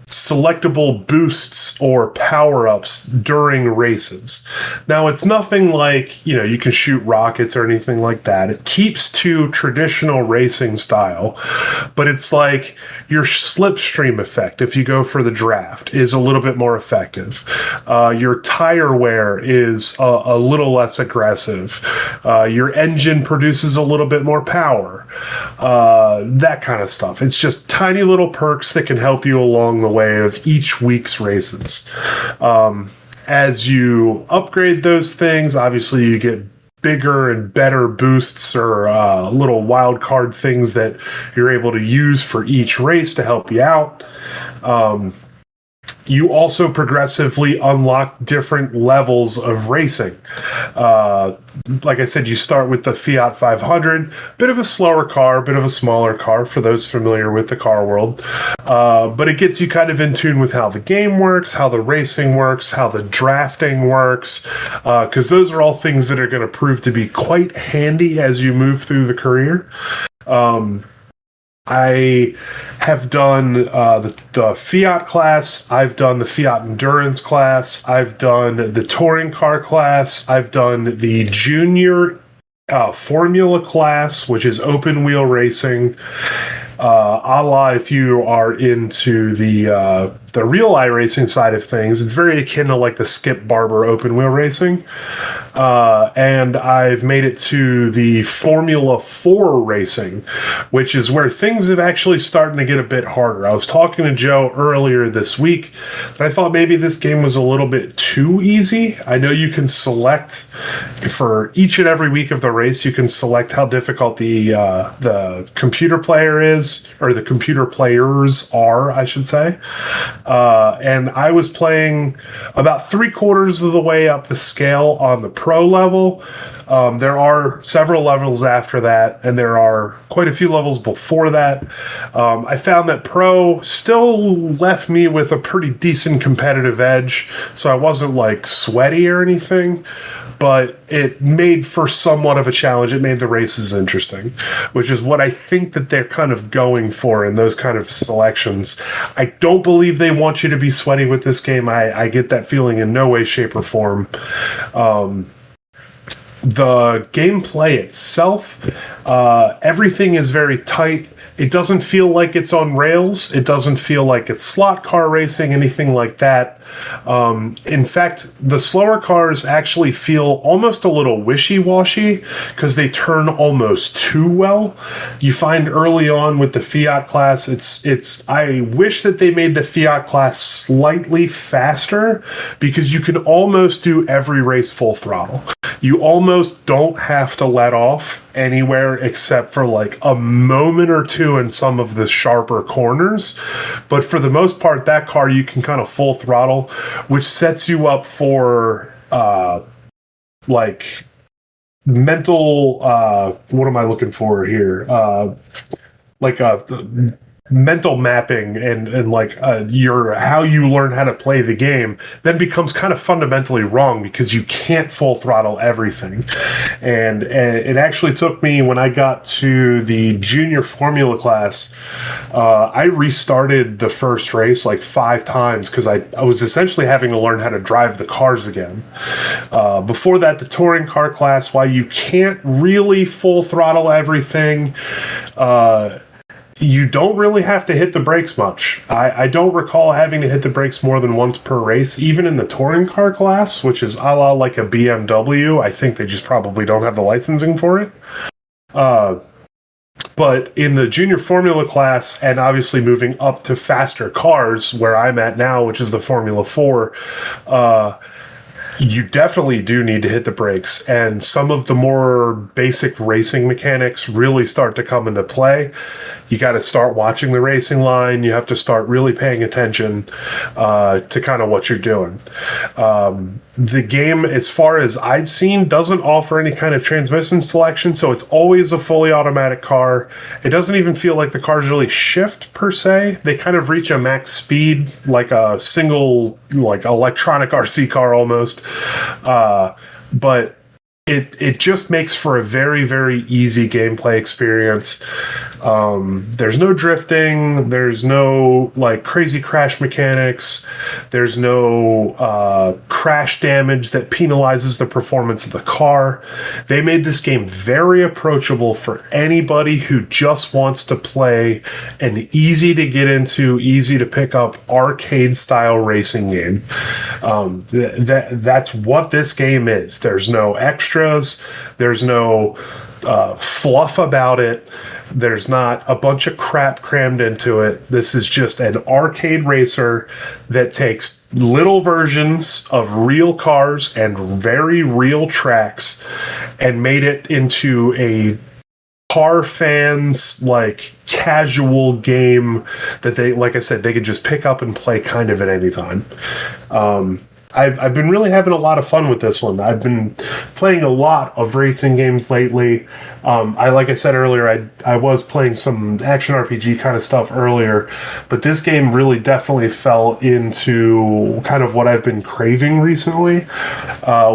S6: selectable boosts or power-ups during races. Now, it's nothing like, you can shoot rockets or anything like that. It keeps to traditional racing style, but it's like your slipstream effect, if you go for the draft, is a little bit more effective. Your tire wear is a little less aggressive. Your engine produces a little bit more power. That kind of stuff. It's just tiny little perks that can help you along the way of each week's races. As you upgrade those things, obviously you get bigger and better boosts or little wild card things that you're able to use for each race to help you out. You also progressively unlock different levels of racing. Like I said, you start with the Fiat 500, bit of a slower car, bit of a smaller car for those familiar with the car world. But it gets you kind of in tune with how the game works, how the racing works, how the drafting works, because those are all things that are going to prove to be quite handy as you move through the career. I have done the Fiat class, I've done the Fiat Endurance class, I've done the Touring Car class, I've done the Junior Formula class, which is open wheel racing. A la if you are into the real iRacing side of things, it's very akin to like the Skip Barber open wheel racing. And I've made it to the Formula 4 racing, which is where things have actually starting to get a bit harder. I was talking to Joe earlier this week, and I thought maybe this game was a little bit too easy. I know you can select for each and every week of the race, you can select how difficult the computer player is, or the computer players are, I should say. And I was playing about 3/4 of the way up the scale on the pro level. There are several levels after that, and there are quite a few levels before that. I found that pro still left me with a pretty decent competitive edge, so I wasn't like sweaty or anything, but it made for somewhat of a challenge. It made the races interesting, which is what I think that they're kind of going for in those kind of selections. I don't believe they want you to be sweaty with this game. I get that feeling in no way, shape, or form. the gameplay itself, everything is very tight. It doesn't feel like it's on rails. It doesn't feel like it's slot car racing, anything like that. In fact, the slower cars actually feel almost a little wishy-washy because they turn almost too well. You find early on with the Fiat class, I wish that they made the Fiat class slightly faster because you can almost do every race full throttle. You almost don't have to let off anywhere except for like a moment or two in some of the sharper corners. But for the most part, that car you can kind of full throttle, which sets you up for like mental what am I looking for here? Like mental mapping and like your how you learn how to play the game then becomes kind of fundamentally wrong because you can't full throttle everything. And it actually took me, when I got to the junior formula class, I restarted the first race like 5 times because I was essentially having to learn how to drive the cars again. Before that, the touring car class, while you can't really full throttle everything, you don't really have to hit the brakes much. I don't recall having to hit the brakes more than once per race, even in the touring car class, which is a la like a BMW. I think they just probably don't have the licensing for it. But in the junior formula class, and obviously moving up to faster cars, where I'm at now, which is the Formula 4, you definitely do need to hit the brakes, and some of the more basic racing mechanics really start to come into play. You got to start watching the racing line. You have to start really paying attention to kind of what you're doing. The game, as far as I've seen, doesn't offer any kind of transmission selection, so it's always a fully automatic car. It doesn't even feel like the cars really shift per se. They kind of reach a max speed like a single, like electronic RC car almost. But it just makes for a very, very easy gameplay experience. There's no drifting. There's no like crazy crash mechanics. There's no crash damage that penalizes the performance of the car. They made this game very approachable for anybody who just wants to play an easy to get into, easy to pick up arcade style racing game. That's what this game is. There's no extras. There's no fluff about it. There's not a bunch of crap crammed into it. This is just an arcade racer that takes little versions of real cars and very real tracks and made it into a car fans like casual game that they, like I said, they could just pick up and play kind of at any time. I've been really having a lot of fun with this one. I've been playing a lot of racing games lately. Like I said earlier, I was playing some action RPG kind of stuff earlier, but this game really definitely fell into kind of what I've been craving recently,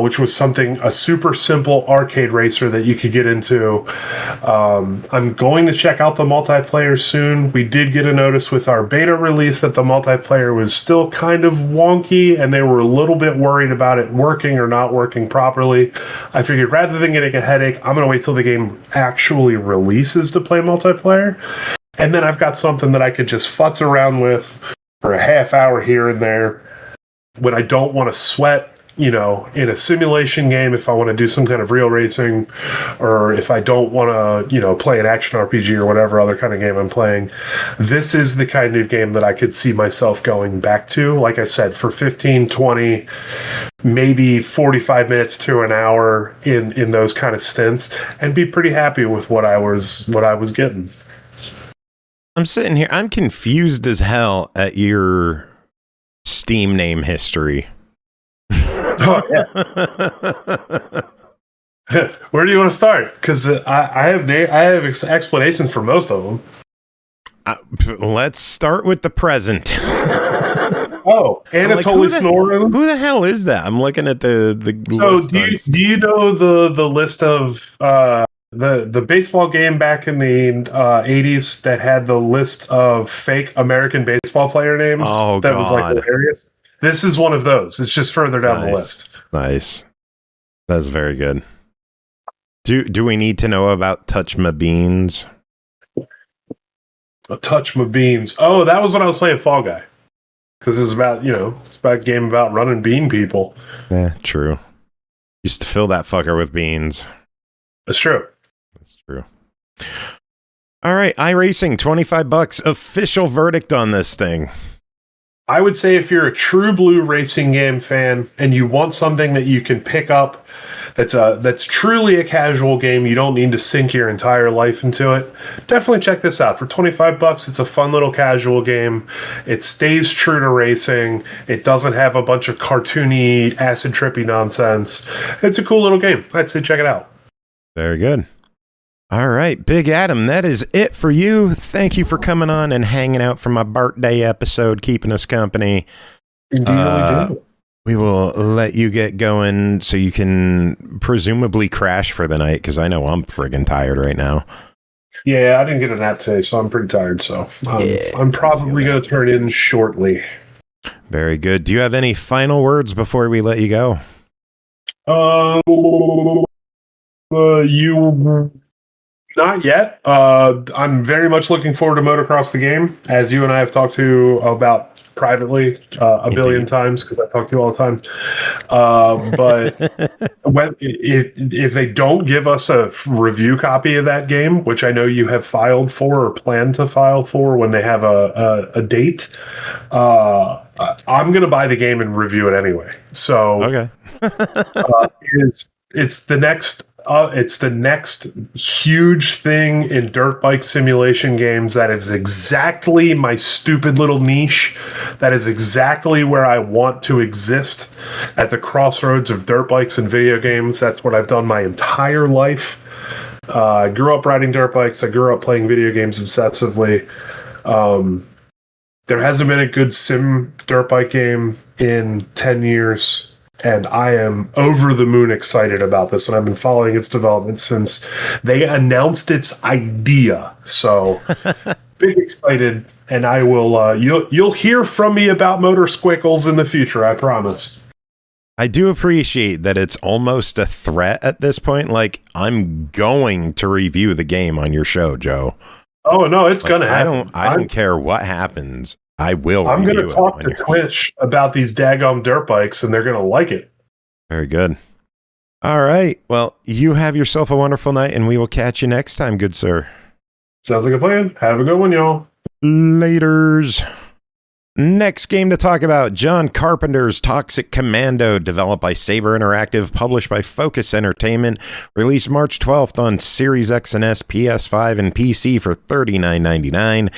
S6: which was a super simple arcade racer that you could get into. I'm going to check out the multiplayer soon. We did get a notice with our beta release that the multiplayer was still kind of wonky, and they were a little bit worried about it working or not working properly. I figured rather than getting a headache, I'm going to wait till the game actually releases to play multiplayer. And then I've got something that I could just futz around with for a half hour here and there when I don't want to sweat, in a simulation game, if I want to do some kind of real racing, or if I don't want to, play an action RPG or whatever other kind of game I'm playing. This is the kind of game that I could see myself going back to, like I said, for 15, 20, maybe 45 minutes to an hour in those kind of stints, and be pretty happy with what I was getting.
S2: I'm sitting here, I'm confused as hell at your Steam name history.
S6: Oh, yeah. Where do you want to start? Because I have explanations for most of them.
S2: Let's start with the present.
S6: Oh, Anatoly Snorin.
S2: Who the hell is that? I'm looking at the
S6: So
S2: list
S6: do you know the list of the baseball game back in the 80s that had the list of fake American baseball player names?
S2: Oh,
S6: that
S2: God.
S6: was like hilarious. This is one of those. It's just further down the list.
S2: Nice. That's very good. Do we need to know about Touch My Beans?
S6: Touch My Beans. Oh, that was when I was playing Fall Guy. Because it was about, it's about a game about running bean people.
S2: Yeah, true. Used to fill that fucker with beans.
S6: That's true.
S2: That's true. All right, iRacing, $25. Official verdict on this thing.
S6: I would say if you're a true blue racing game fan and you want something that you can pick up that's truly a casual game, you don't need to sink your entire life into it, definitely check this out. For $25, it's a fun little casual game. It stays true to racing. It doesn't have a bunch of cartoony, acid trippy nonsense. It's a cool little game. I'd say check it out.
S2: Very good. All right, Big Adam, that is it for you. Thank you for coming on and hanging out for my birthday episode, keeping us company.
S6: Indeed,
S2: we will let you get going so you can presumably crash for the night, because I know I'm friggin' tired right now.
S6: Yeah, I didn't get a nap today, so I'm pretty tired. So I'm probably going to turn in shortly.
S2: Very good. Do you have any final words before we let you go?
S6: Not yet. I'm very much looking forward to Motocross the game, as you and I have talked to about privately a billion times, because I talk to you all the time. But if they don't give us a review copy of that game, which I know you have filed for or plan to file for when they have a date, I'm going to buy the game and review it anyway. So
S2: okay.
S6: It's the next. It's the next huge thing in dirt bike simulation games. That is exactly my stupid little niche. That is exactly where I want to exist, at the crossroads of dirt bikes and video games. That's what I've done my entire life. I grew up riding dirt bikes. I grew up playing video games obsessively. There hasn't been a good sim dirt bike game in 10 years. And I am over the moon excited about this, and I've been following its development since they announced its idea. So, big excited, and I will. You'll hear from me about Motor Squickles in the future. I promise.
S2: I do appreciate that it's almost a threat at this point. Like, I'm going to review the game on your show, Joe.
S6: Oh no, it's gonna happen.
S2: I don't care what happens. I will.
S6: I'm going to talk to Twitch about these daggum dirt bikes, and they're going to like it.
S2: Very good. All right. Well, you have yourself a wonderful night, and we will catch you next time, good sir.
S6: Sounds like a plan. Have a good one, y'all.
S2: Laters. Next game to talk about, John Carpenter's Toxic Commando, developed by Saber Interactive, published by Focus Entertainment, released March 12th on Series X and S, PS5, and PC for $39.99.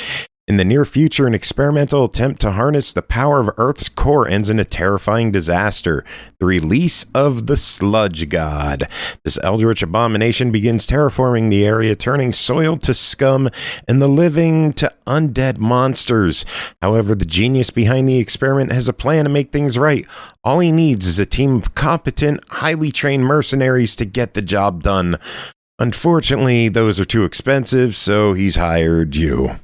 S2: In the near future, an experimental attempt to harness the power of Earth's core ends in a terrifying disaster, the release of the Sludge God. This eldritch abomination begins terraforming the area, turning soil to scum and the living to undead monsters. However, the genius behind the experiment has a plan to make things right. All he needs is a team of competent, highly trained mercenaries to get the job done. Unfortunately, those are too expensive, so he's hired you.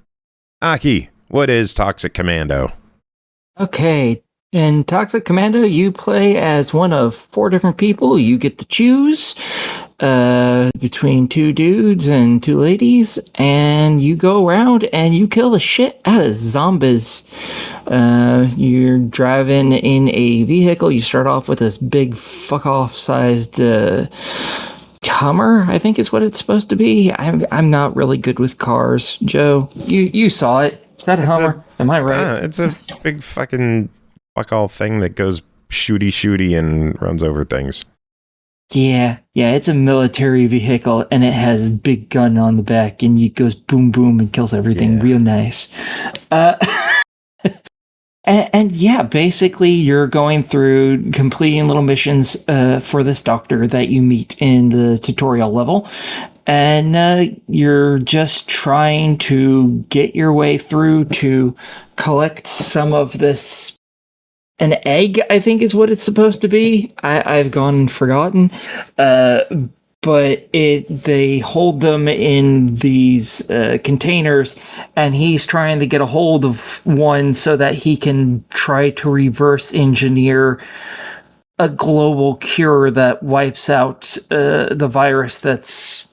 S2: Aki, what is Toxic Commando?
S5: Okay, in Toxic Commando, you play as one of 4 different people. You get to choose between 2 dudes and 2 ladies, and you go around and you kill the shit out of zombies. You're driving in a vehicle. You start off with this big fuck-off sized Hummer, I think is what it's supposed to be. I'm not really good with cars. Joe, you saw it. Is that a Hummer? Am I right?
S2: It's a big fucking fuck all thing that goes shooty and runs over things.
S5: Yeah, it's a military vehicle, and it has big gun on the back, and it goes boom boom and kills everything real nice. And yeah, basically you're going through completing little missions for this doctor that you meet in the tutorial level. And you're just trying to get your way through to collect some of this. An egg, I think, is what it's supposed to be. I've gone and forgotten. But they hold them in these containers, and he's trying to get a hold of one so that he can try to reverse engineer a global cure that wipes out the virus that's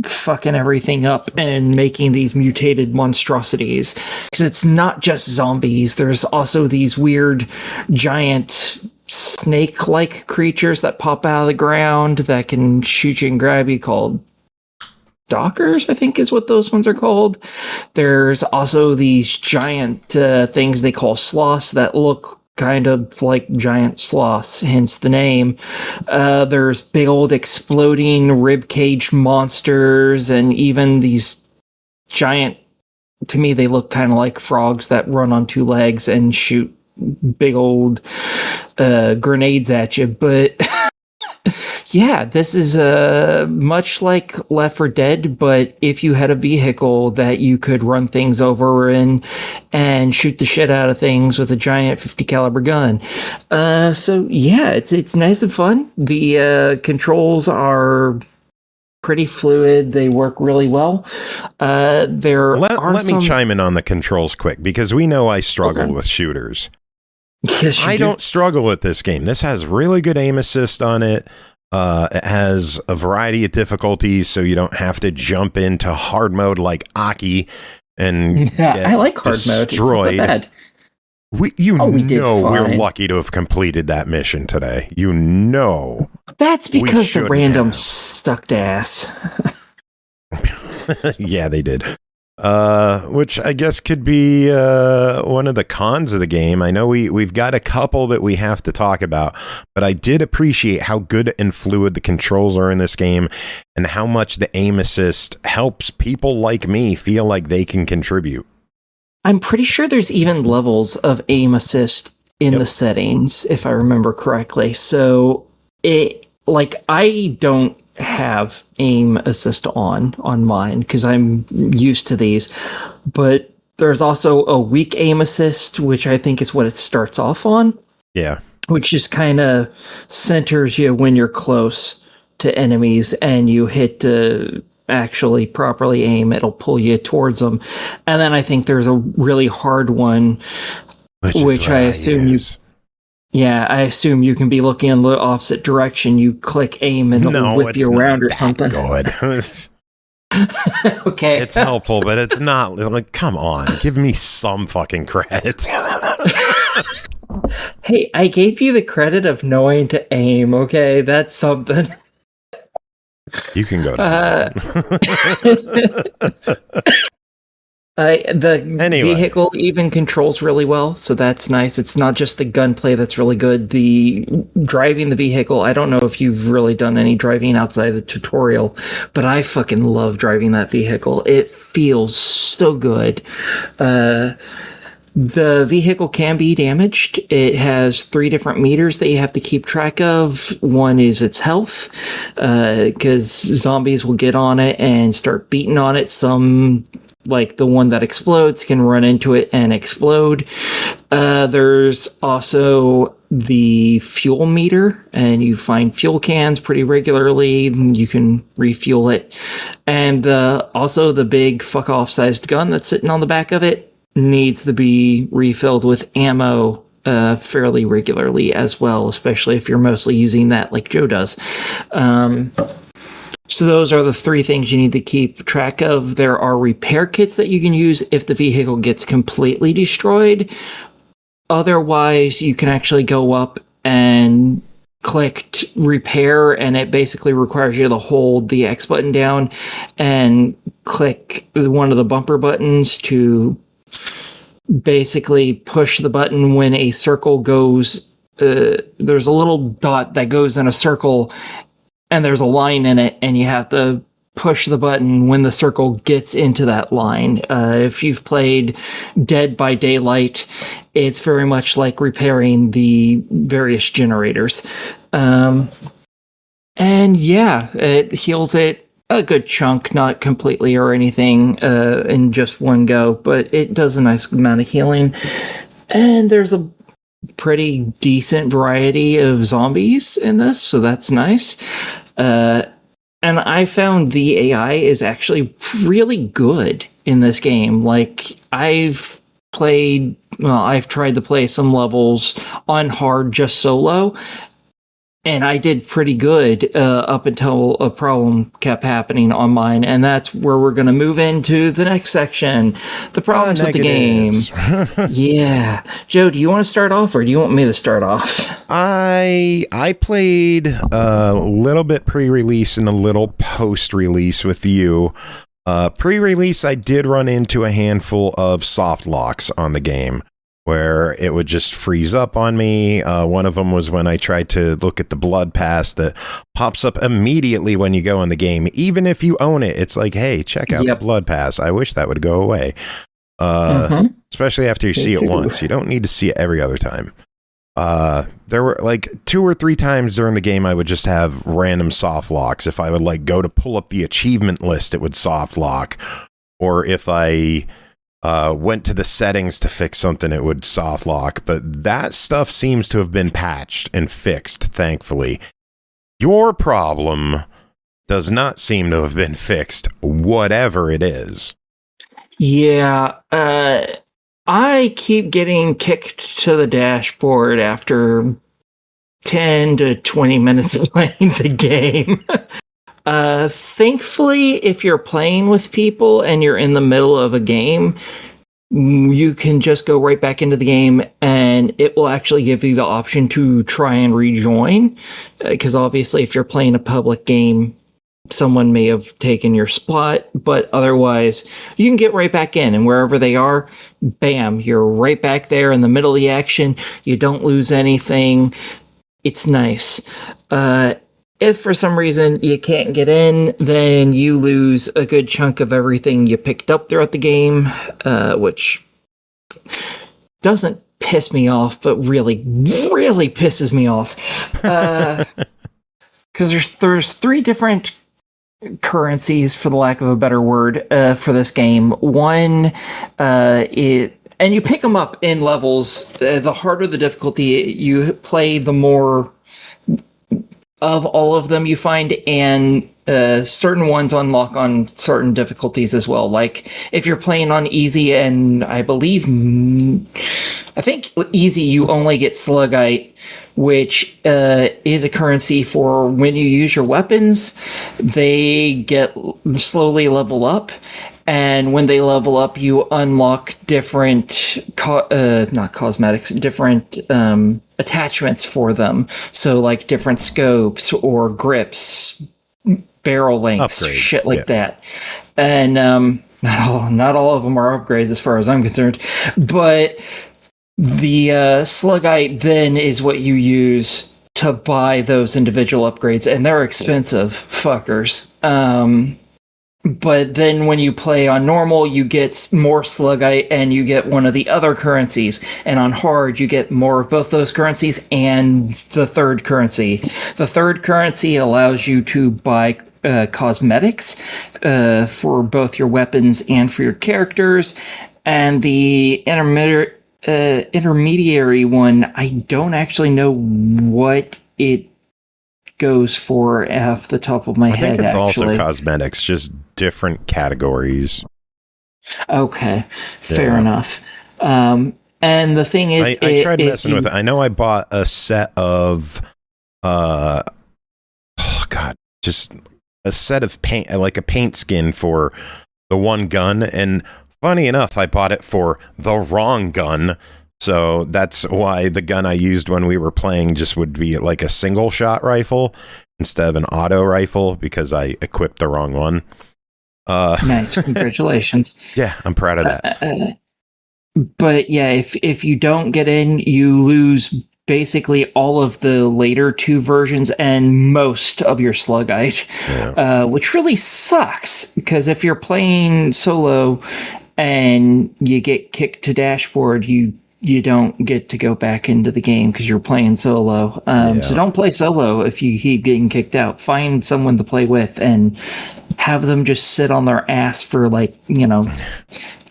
S5: fucking everything up and making these mutated monstrosities. Because it's not just zombies. There's also these weird giant snake-like creatures that pop out of the ground that can shoot you and grab you, called Dockers, I think is what those ones are called. There's also these giant things they call sloths that look kind of like giant sloths, hence the name. There's big old exploding ribcage monsters, and even these giant, to me they look kind of like frogs that run on two legs and shoot big old grenades at you. But yeah, this is much like Left 4 Dead, but if you had a vehicle that you could run things over in and shoot the shit out of things with a giant 50 caliber gun. So yeah, it's nice and fun. The controls are pretty fluid. They work really well. Let
S2: me chime in on the controls quick, because we know I struggle with shooters.
S5: Yes,
S2: I don't struggle with this game. This has really good aim assist on it. It has a variety of difficulties, so you don't have to jump into hard mode like Aki and
S5: I like hard mode. It's not bad.
S2: We we're lucky to have completed that mission today. You know,
S5: that's because the randoms sucked ass.
S2: Yeah, they did. Which I guess could be one of the cons of the game. I know we've got a couple that we have to talk about, but I did appreciate how good and fluid the controls are in this game, and how much the aim assist helps people like me feel like they can contribute.
S5: I'm pretty sure there's even levels of aim assist in the settings, if I remember correctly. So I don't have aim assist on mine because I'm used to these, but there's also a weak aim assist, which I think is what it starts off on.
S2: Yeah,
S5: which just kind of centers you when you're close to enemies and you hit to actually properly aim. It'll pull you towards them. And then I think there's a really hard one, which I assume I assume you can be looking in the opposite direction. You click aim and it'll whip you around or something.
S2: Good.
S5: Okay.
S2: It's helpful, but it's not like, come on, give me some fucking credit.
S5: Hey, I gave you the credit of knowing to aim, okay? That's something.
S2: You can go
S5: Vehicle even controls really well, so that's nice. It's not just the gunplay that's really good. The driving the vehicle, I don't know if you've really done any driving outside the tutorial, but I fucking love driving that vehicle. It feels so good. The vehicle can be damaged. It has 3 different meters that you have to keep track of. One is its health, because zombies will get on it and start beating on it. Some, like the one that explodes, can run into it and explode. There's also the fuel meter, and you find fuel cans pretty regularly. You can refuel it. And also the big fuck-off sized gun that's sitting on the back of it needs to be refilled with ammo fairly regularly as well, especially if you're mostly using that like Joe does. So those are the 3 things you need to keep track of. There are repair kits that you can use if the vehicle gets completely destroyed. Otherwise, you can actually go up and click repair, and it basically requires you to hold the X button down and click one of the bumper buttons to basically push the button when a circle goes. There's a little dot that goes in a circle, and there's a line in it, and you have to push the button when the circle gets into that line. If you've played Dead by Daylight, it's very much like repairing the various generators. And yeah, it heals it a good chunk, not completely or anything in just one go, but it does a nice amount of healing. And there's a pretty decent variety of zombies in this, so that's nice. And I found the AI is actually really good in this game. Like, I've tried to play some levels on hard just solo, and I did pretty good up until a problem kept happening on mine, and that's where we're going to move into the next section, the problems with the game. Yeah. Joe, do you want to start off, or do you want me to start off?
S2: I played a little bit pre-release and a little post-release with you. Pre-release, I did run into a handful of soft locks on the game, where it would just freeze up on me. One of them was when I tried to look at the blood pass that pops up immediately when you go in the game. Even if you own it, it's like, hey, check out the blood pass. I wish that would go away. Especially after you see it once. You don't need to see it every other time. There were like 2 or 3 times during the game I would just have random soft locks. If I would like go to pull up the achievement list, it would soft lock. Or if I went to the settings to fix something, it would soft lock, but that stuff seems to have been patched and fixed, thankfully. Your problem does not seem to have been fixed, whatever it is.
S5: Yeah, I keep getting kicked to the dashboard after 10 to 20 minutes of playing the game. Thankfully, if you're playing with people and you're in the middle of a game, you can just go right back into the game and it will actually give you the option to try and rejoin. Because obviously, if you're playing a public game, someone may have taken your spot, but otherwise, you can get right back in, and wherever they are, bam, you're right back there in the middle of the action. You don't lose anything. It's nice. If for some reason you can't get in, then you lose a good chunk of everything you picked up throughout the game, which doesn't piss me off, but really, really pisses me off. Because there's 3 different currencies, for the lack of a better word, for this game. One, and you pick them up in levels. The harder the difficulty you play, the more of all of them you find, and certain ones unlock on certain difficulties as well. Like if you're playing on easy, and I think easy, you only get Slugite, which is a currency for when you use your weapons. They slowly level up, and when they level up, you unlock different not cosmetics, different attachments for them. So like different scopes or grips, barrel lengths, upgrades, shit like that. And not all of them are upgrades as far as I'm concerned, but the Slugite then is what you use to buy those individual upgrades, and they're expensive fuckers. But then when you play on normal, you get more Slugite and you get one of the other currencies. And on hard, you get more of both those currencies and the third currency. The third currency allows you to buy cosmetics for both your weapons and for your characters. And the intermediary one, I don't actually know what it goes for off the top of my head. I think it's
S2: also cosmetics, just different categories.
S5: Okay, fair enough. And the thing is,
S2: I tried messing with it. I know I bought a set of just a set of paint, like a paint skin for the one gun, and funny enough, I bought it for the wrong gun. So that's why the gun I used when we were playing just would be like a single shot rifle instead of an auto rifle, because I equipped the wrong one.
S5: Nice, congratulations.
S2: Yeah, I'm proud of that.
S5: But yeah, if you don't get in, you lose basically all of the later 2 versions and most of your Slugite, which really sucks, because if you're playing solo and you get kicked to dashboard, you don't get to go back into the game because you're playing solo. So don't play solo if you keep getting kicked out. Find someone to play with and have them just sit on their ass for 3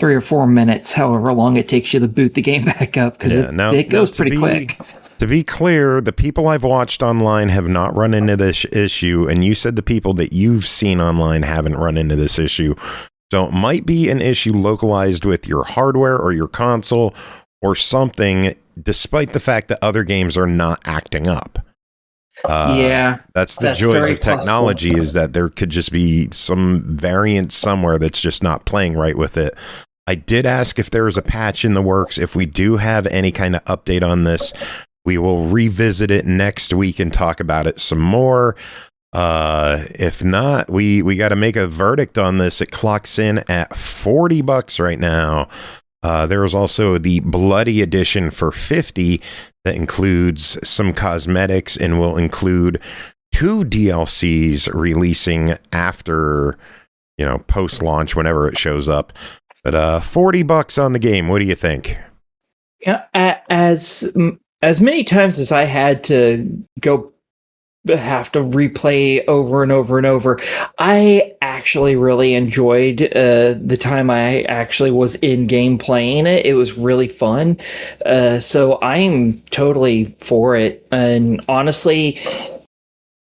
S5: or 4 minutes, however long it takes you to boot the game back up, because it goes pretty quick.
S2: To be clear, the people I've watched online have not run into this issue, and you said the people that you've seen online haven't run into this issue. So it might be an issue localized with your hardware or your console or something, despite the fact that other games are not acting up. That's the joys of technology, is that there could just be some variant somewhere that's just not playing right with it. I did ask if there was a patch in the works. If we do have any kind of update on this, we will revisit it next week and talk about it some more. If not, we got to make a verdict on this. It clocks in at $40 right now. There is also the Bloody Edition for $50 that includes some cosmetics and will include 2 DLCs releasing after, post-launch, whenever it shows up. But $40 on the game. What do you think?
S5: Yeah, as many times as I had to have to replay over and over and over, I actually really enjoyed the time I actually was in game playing it. It was really fun. So I'm totally for it. And honestly,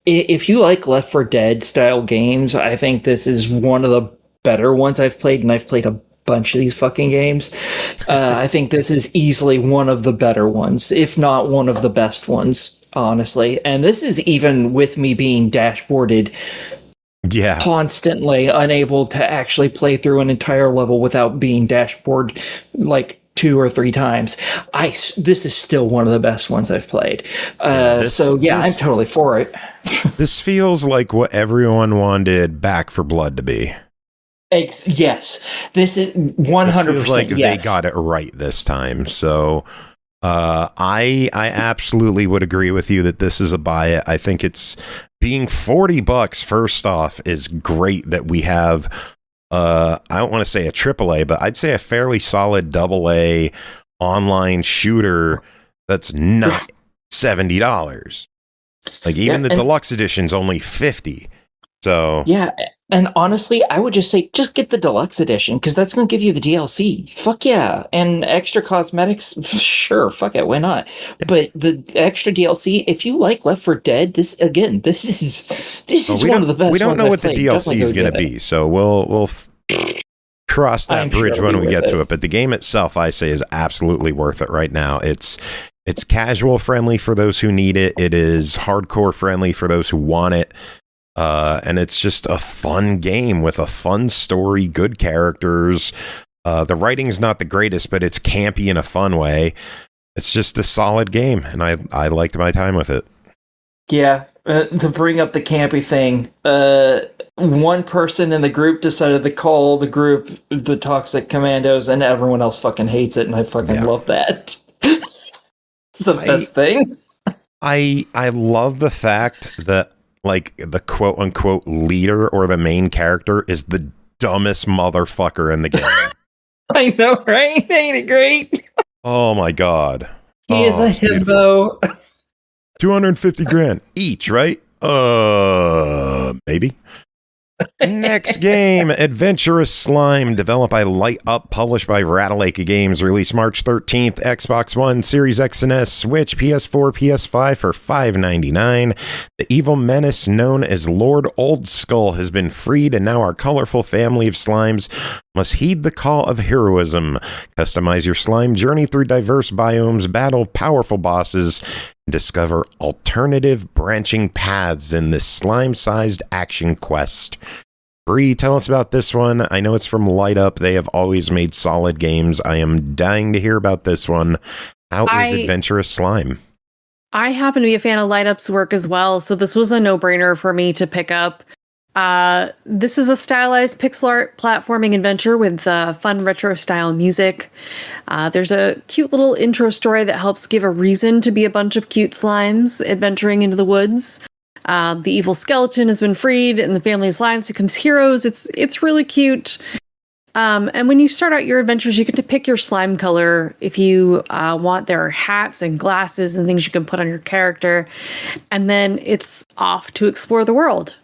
S5: if you like Left 4 Dead style games, I think this is one of the better ones I've played, and I've played a bunch of these fucking games. I think this is easily one of the better ones, if not one of the best ones, honestly. And this is even with me being dashboarded constantly, unable to actually play through an entire level without being dashboard like 2 or 3 times. This is still one of the best ones I've played. I'm totally for it.
S2: This feels like what everyone wanted Back 4 Blood to be.
S5: Yes, this is 100%.
S2: Feels like they got it right this time. So I absolutely would agree with you that this is a buy it. I think it's being $40. First off, is great that we have. I don't want to say a AAA, but I'd say a fairly solid AA online shooter that's not $70. Like even the deluxe edition's only $50. So
S5: yeah, and honestly, I would just say just get the deluxe edition, because that's going to give you the DLC. Fuck yeah, and extra cosmetics. Sure, fuck it, why not? Yeah. But the extra DLC, if you like Left 4 Dead, this is one of the best.
S2: We don't know what the DLC is going to be, so we'll cross that bridge when we get to it. But the game itself, I say, is absolutely worth it right now. It's casual friendly for those who need it. It is hardcore friendly for those who want it. And it's just a fun game with a fun story, good characters. The writing's not the greatest, but it's campy in a fun way. It's just a solid game, and I liked my time with it.
S5: Yeah, to bring up the campy thing, one person in the group decided to call the group the Toxic Commandos, and everyone else fucking hates it, and I fucking love that. It's the best thing.
S2: I love the fact that, like, the quote-unquote leader or the main character is the dumbest motherfucker in the game.
S5: I know, right? Ain't it great?
S2: Oh, my God.
S5: He is a himbo.
S2: $250,000 each, right? Maybe. Next game, Adventurous Slime, developed by lightUP, published by Ratalaika Games, released March 13th, Xbox One, Series X and S, Switch, PS4, PS5 for $5.99. The evil menace known as Lord Old Skull has been freed, and now our colorful family of slimes must heed the call of heroism. Customize your slime journey through diverse biomes, battle powerful bosses, and discover alternative branching paths in this slime-sized action quest. Bri, tell us about this one. I know it's from lightUP. They have always made solid games. I am dying to hear about this one. How is Adventurous Slime?
S4: I happen to be a fan of lightUP's work as well, so this was a no-brainer for me to pick up. This is a stylized pixel art platforming adventure with fun retro-style music. There's a cute little intro story that helps give a reason to be a bunch of cute slimes adventuring into the woods. The evil skeleton has been freed, and the family of slimes becomes heroes. It's really cute. And when you start out your adventures, you get to pick your slime color if you want their hats and glasses and things you can put on your character. And then it's off to explore the world.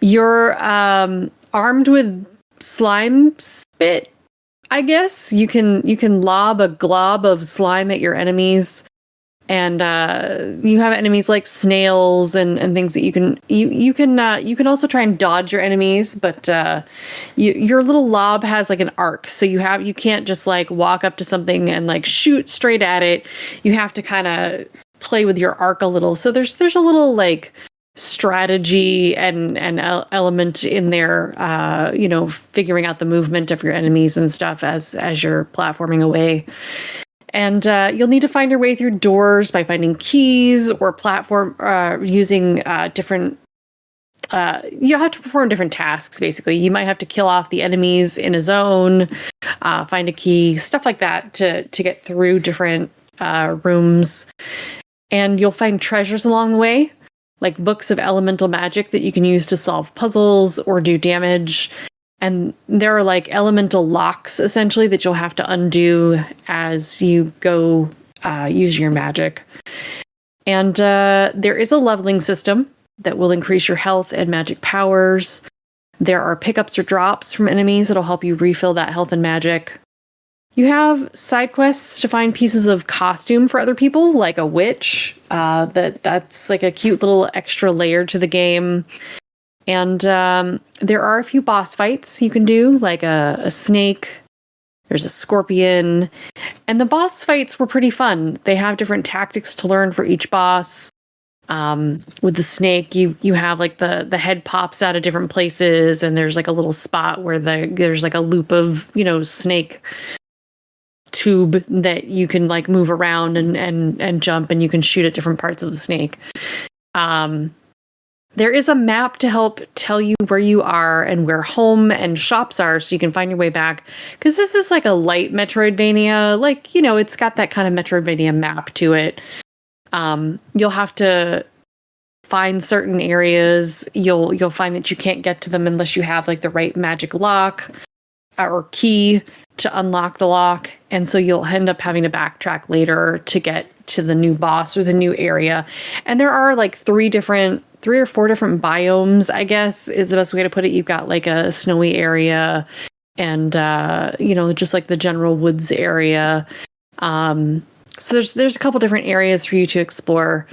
S4: You're armed with slime spit, I guess. You can lob a glob of slime at your enemies. And you have enemies like snails and things that you can also try and dodge your enemies, but your little lob has like an arc, so you can't just like walk up to something and like shoot straight at it. You have to kind of play with your arc a little. So there's a little like strategy and element in there, figuring out the movement of your enemies and stuff as you're platforming away. And you'll need to find your way through doors by finding keys or platform using different. You have to perform different tasks. Basically, you might have to kill off the enemies in a zone, find a key, stuff like that to get through different rooms. And you'll find treasures along the way, like books of elemental magic that you can use to solve puzzles or do damage. And there are like elemental locks, essentially, that you'll have to undo as you go use your magic. And there is a leveling system that will increase your health and magic powers. There are pickups or drops from enemies that'll help you refill that health and magic. You have side quests to find pieces of costume for other people, like a witch. That's like a cute little extra layer to the game. And there are a few boss fights you can do, like a snake. There's a scorpion. And the boss fights were pretty fun. They have different tactics to learn for each boss. With the snake, you have like the head pops out of different places, and there's like a little spot where there's like a loop of, snake tube that you can like move around and jump, and you can shoot at different parts of the snake. There is a map to help tell you where you are and where home and shops are, so you can find your way back. Because this is like a light Metroidvania, like, it's got that kind of Metroidvania map to it. You'll have to find certain areas. You'll find that you can't get to them unless you have like the right magic lock or key to unlock the lock. And so you'll end up having to backtrack later to get to the new boss or the new area. And there are like 3 or 4 different biomes, I guess is the best way to put it. You've got like a snowy area and, just like the general woods area. So there's a couple different areas for you to explore.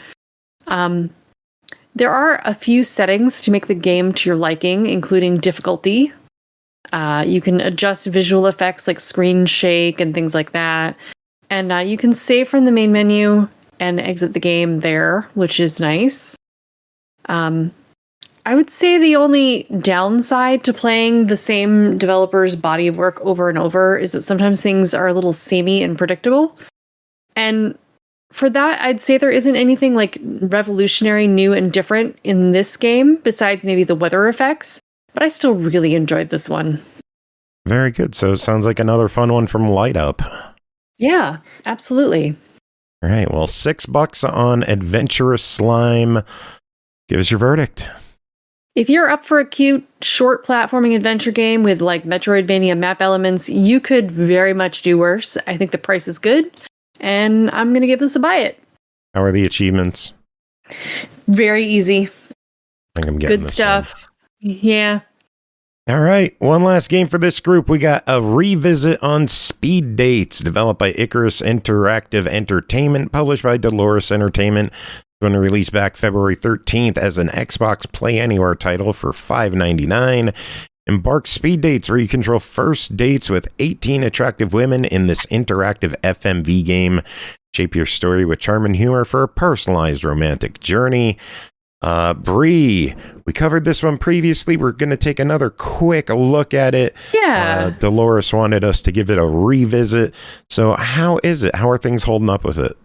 S4: There are a few settings to make the game to your liking, including difficulty. You can adjust visual effects like screen shake and things like that. And you can save from the main menu and exit the game there, which is nice. I would say the only downside to playing the same developer's body of work over and over is that sometimes things are a little samey and predictable. And for that, I'd say there isn't anything like revolutionary, new, and different in this game, besides maybe the weather effects. But I still really enjoyed this one.
S2: Very good. So it sounds like another fun one from lightUP.
S4: Yeah, absolutely.
S2: All right. Well, $6 on Adventurous Slime. Give us your verdict.
S4: If you're up for a cute, short platforming adventure game with like Metroidvania map elements, you could very much do worse. I think the price is good, and I'm going to give this a buy it.
S2: How are the achievements?
S4: Very easy.
S2: I think I'm getting
S4: good stuff. Yeah.
S2: All right. One last game for this group. We got a revisit on Speed Dates, developed by Icarus Interactive Entertainment, published by Dolores Entertainment. Going to release back February 13th as an Xbox Play Anywhere title for $5.99. Embark Speed Dates, where you control first dates with 18 attractive women in this interactive FMV game. Shape your story with charm and humor for a personalized romantic journey. Bri, we covered this one previously. We're going to take another quick look at it.
S4: Yeah.
S2: Dolores wanted us to give it a revisit. So how is it? How are things holding up with it?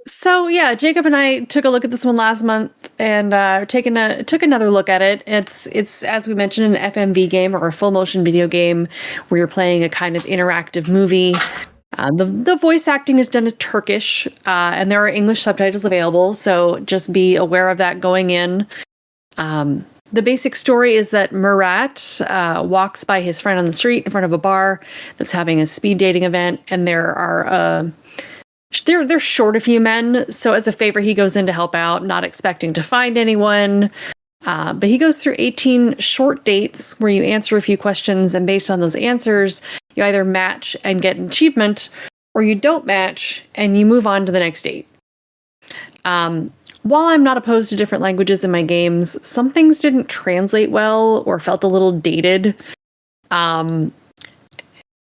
S4: So yeah, Jacob and I took a look at this one last month and took another look at it. It's as we mentioned, an FMV game or a full motion video game where you're playing a kind of interactive movie. The voice acting is done in Turkish, and there are English subtitles available, so just be aware of that going in. The basic story is that Murat walks by his friend on the street in front of a bar that's having a speed dating event, and there are they're short a few men, so as a favor he goes in to help out, not expecting to find anyone. But he goes through 18 short dates where you answer a few questions, and based on those answers, you either match and get an achievement, or you don't match and you move on to the next date. While I'm not opposed to different languages in my games, some things didn't translate well or felt a little dated.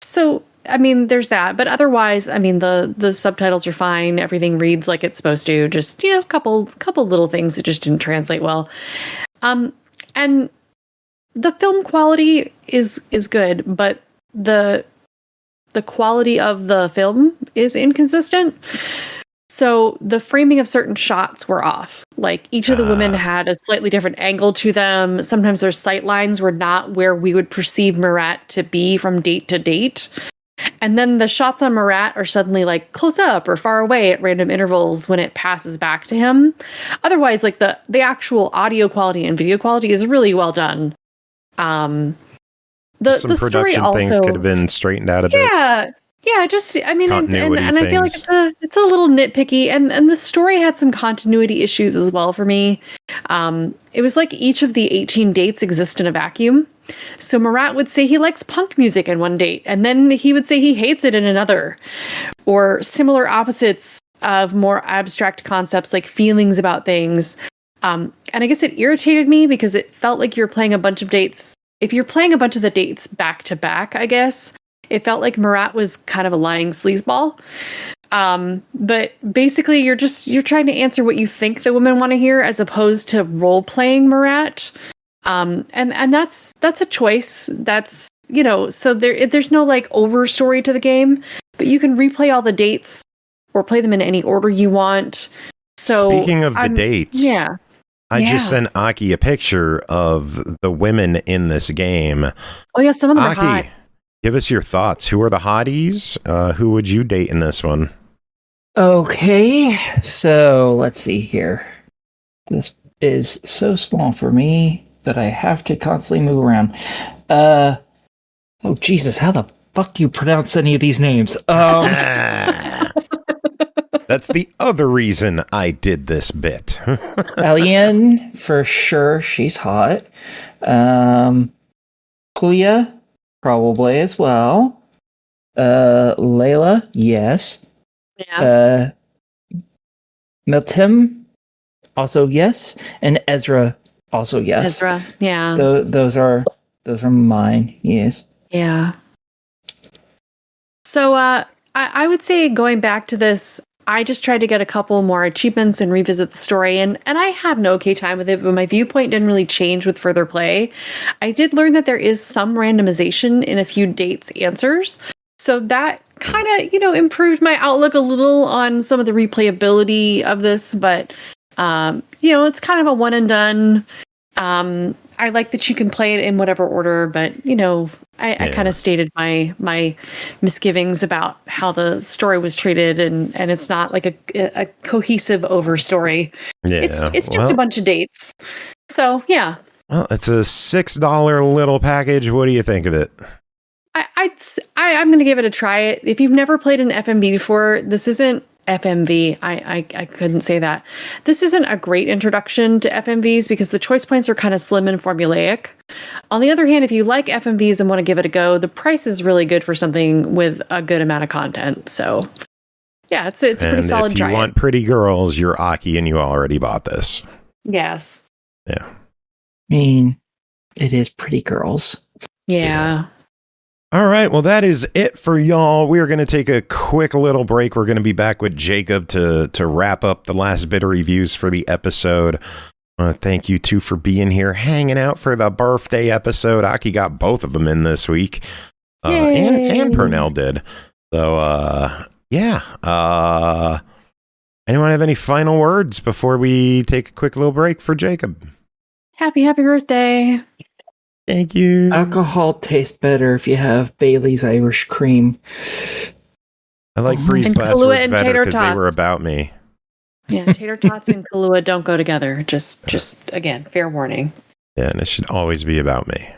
S4: So I mean, there's that, but otherwise, I mean, the subtitles are fine. Everything reads like it's supposed to. Just, you know, a couple little things that just didn't translate well. And the film quality is good, but the quality of the film is inconsistent. So the framing of certain shots were off. Like each of the women had a slightly different angle to them. Sometimes their sight lines were not where we would perceive Murat to be from date to date. And then the shots on Murat are suddenly like close up or far away at random intervals when it passes back to him. Otherwise, like the actual audio quality and video quality is really well done.
S2: Some
S4: The
S2: production
S4: story also
S2: things could have been straightened out a bit.
S4: Yeah, just I mean, and I feel like
S2: things.
S4: it's a little nitpicky, and the story had some continuity issues as well for me. It was like each of the 18 dates exist in a vacuum. So Murat would say he likes punk music in one date, and then he would say he hates it in another, or similar opposites of more abstract concepts like feelings about things. And I guess it irritated me because it felt like you're playing a bunch of dates. If you're playing a bunch of the dates back to back, I guess, it felt like Murat was kind of a lying sleazeball. But basically you're trying to answer what you think the women want to hear as opposed to role playing Murat. And that's a choice. That's, you know, so there's no like over story to the game, but you can replay all the dates or play them in any order you want. So
S2: speaking of the dates, I just sent Aki a picture of the women in this game.
S4: Oh yeah, some of them are hot.
S2: Aki, give us your thoughts. Who are the hotties? Who would you date in this one?
S5: Okay, so let's see here. This is so small for me that I have to constantly move around. Oh Jesus, how the fuck do you pronounce any of these names?
S2: That's the other reason I did this bit.
S5: Alien, for sure, she's hot. Kuya, probably as well. Layla, yes.
S4: Yeah.
S5: Miltim, also yes. And Ezra, also yes.
S4: Ezra, yeah.
S5: Those are mine, yes.
S4: Yeah. So I would say going back to this, I just tried to get a couple more achievements and revisit the story, and I had an okay time with it, but my viewpoint didn't really change with further play. I did learn that there is some randomization in a few dates answers, so that kind of, you know, improved my outlook a little on some of the replayability of this, but, you know, it's kind of a one and done. I like that you can play it in whatever order, but, you know, I kind of stated my misgivings about how the story was treated, and it's not like a cohesive over story.
S2: Yeah,
S4: it's just a bunch of dates. So yeah.
S2: Well, it's a $6 little package. What do you think of it?
S4: I'm going to give it a try. If you've never played an FMV before, this isn't FMV. I couldn't say that. This isn't a great introduction to FMVs because the choice points are kind of slim and formulaic. On the other hand, if you like FMVs and want to give it a go, the price is really good for something with a good amount of content. So yeah, it's a pretty solid
S2: if
S4: try.
S2: you want pretty girls, you're Aki and you already bought this.
S4: Yes.
S2: Yeah.
S5: I mean, it is pretty girls.
S4: Yeah.
S2: All right, well, that is it for y'all. We're going to take a quick little break. We're going to be back with Jacob to wrap up the last bit of reviews for the episode. Thank you, two, for being here, hanging out for the birthday episode. Aki got both of them in this week, and Pernell did. So, yeah. Anyone have any final words before we take a quick little break for Jacob?
S4: Happy birthday.
S2: Thank you.
S5: Alcohol tastes better if you have Bailey's Irish Cream.
S2: I like Bri's last
S4: Kahlua
S2: words
S4: and
S2: better
S4: tater
S2: because they were
S4: tots.
S2: about me.
S4: Yeah, tater tots and Kahlua don't go together. Just again, fair warning.
S2: Yeah, and it should always be about me.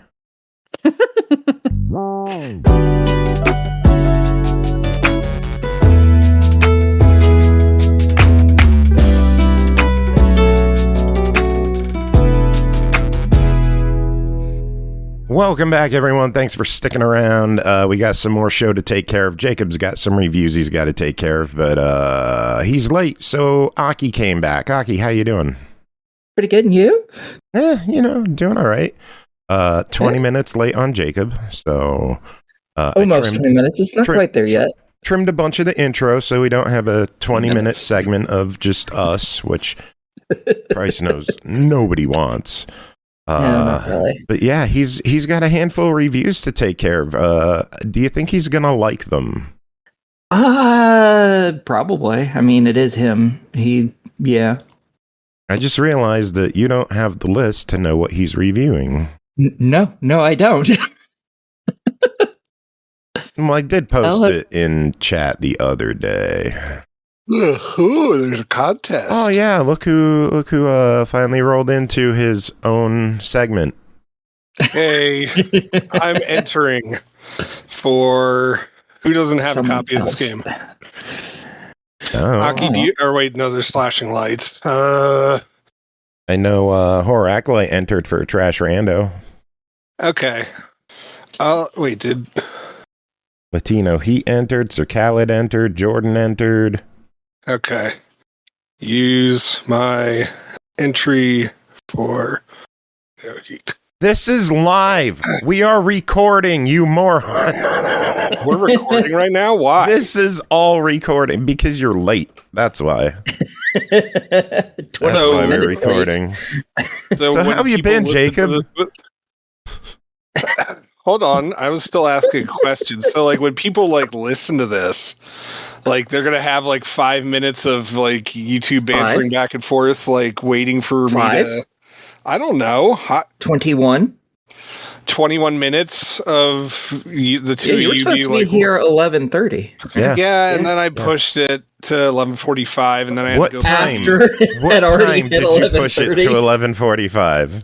S2: Welcome back, everyone. Thanks for sticking around. We got some more show to take care of. Jacob's got some reviews he's got to take care of, but he's late, so Aki came back. Aki, how you doing?
S5: Pretty good, and you?
S2: You know, doing all right. 20 minutes late on Jacob, so
S5: Almost 20 minutes. It's not quite there yet.
S2: Trimmed a bunch of the intro so we don't have a 20-minute segment of just us, which Christ knows nobody wants.
S5: No, not really.
S2: But yeah, he's got a handful of reviews to take care of. Do you think he's gonna like them?
S5: Probably. I mean, it is him. Yeah.
S2: I just realized that you don't have the list to know what he's reviewing.
S5: No, I don't.
S2: Well, I did post it in chat the other day.
S10: Ooh, there's a contest.
S2: Oh yeah, look who finally rolled into his own segment.
S10: Hey, I'm entering for who doesn't have a copy of this game. Aki, there's flashing lights.
S2: I know Horror Acolyte entered for Trash Rando.
S10: Okay. Wait, did
S2: Latino Heat entered, Sir Khaled entered, Jordan entered.
S10: Okay. Use my entry for Heat.
S2: This is live. We are recording, you moron.
S10: We're recording right now? Why?
S2: This is all recording because you're late. That's why. That's why we're recording. So how have you been, Jacob?
S10: Hold on. I was still asking questions. So like when people like listen to this, like they're going to have like 5 minutes of like YouTube bantering back and forth, like waiting for me to, I don't know.
S5: 21
S10: minutes of the two of
S5: you.
S10: You
S5: supposed to be here 11:30.
S10: Yeah, and then I pushed it to 11:45, and then I had to go
S5: after
S2: what time did you push it to 11:45?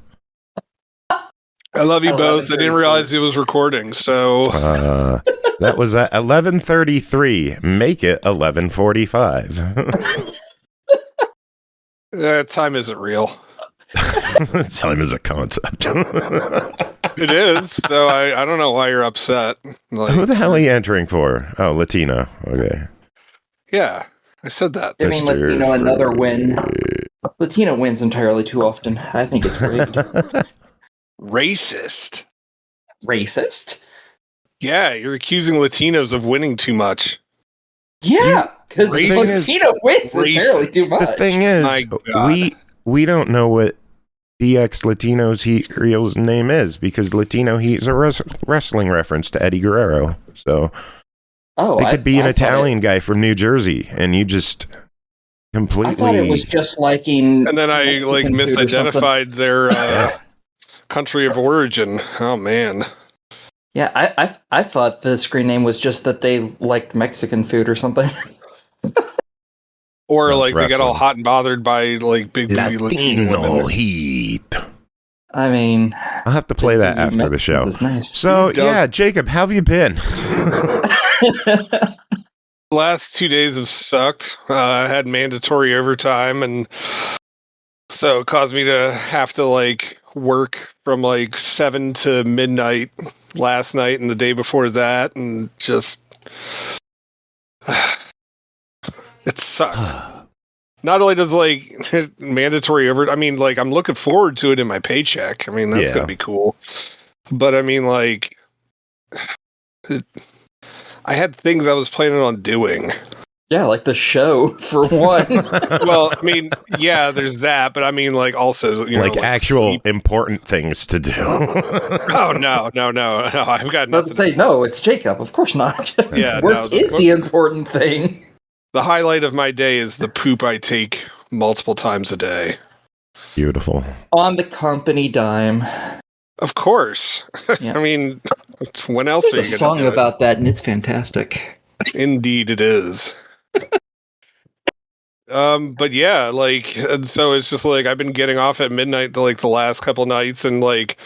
S10: I love you both. I didn't realize it was recording, so
S2: that was at 11:33. Make it 11:45.
S10: Time isn't real.
S2: Time is a concept.
S10: It is. So I don't know why you're upset. Like,
S2: who the hell are you entering for? Oh, Latino. Okay.
S10: Yeah, I said that.
S5: Giving Latino another win. Latino wins entirely too often. I think it's rigged.
S10: Racist.
S5: Yeah,
S10: you're accusing Latinos of winning too much.
S5: Yeah, because Latino wins entirely too much.
S2: The thing is, we don't know what DX Latino's real name is because Latino Heat's a wrestling reference to Eddie Guerrero. So it could be an Italian guy from New Jersey, and you just completely.
S5: I thought it was just liking.
S10: And then I Mexican misidentified their country of origin. Oh man.
S5: Yeah, I thought the screen name was just that they liked Mexican food or something.
S10: Or that's like wrestling. They got all hot and bothered by like big movie Latino
S2: Heat.
S5: I mean,
S2: I'll have to play that after the show.
S5: Nice.
S2: So yeah, Jacob, how have you been?
S10: Last 2 days have sucked. I had mandatory overtime, and so it caused me to have to like work from like 7 to midnight last night and the day before that, and just it sucked. Not only does like mandatory I mean, like I'm looking forward to it in my paycheck. I mean, that's gonna be cool. But I mean, like, I had things I was planning on doing.
S5: Yeah, like the show for one.
S10: Well, I mean, yeah, there's that, but I mean, like, also, you know,
S2: like actual important things to do.
S10: Oh no! I've got nothing.
S5: Let's say no. It's Jacob. Of course not.
S10: Yeah,
S5: work is the important thing.
S10: The highlight of my day is the poop I take multiple times a day.
S2: Beautiful.
S5: On the company dime.
S10: Of course. Yeah. I mean, when else
S5: There's
S10: are you
S5: a song about that, and it's fantastic.
S10: Indeed, it is. But yeah, like, and so it's just like I've been getting off at midnight like the last couple nights, and like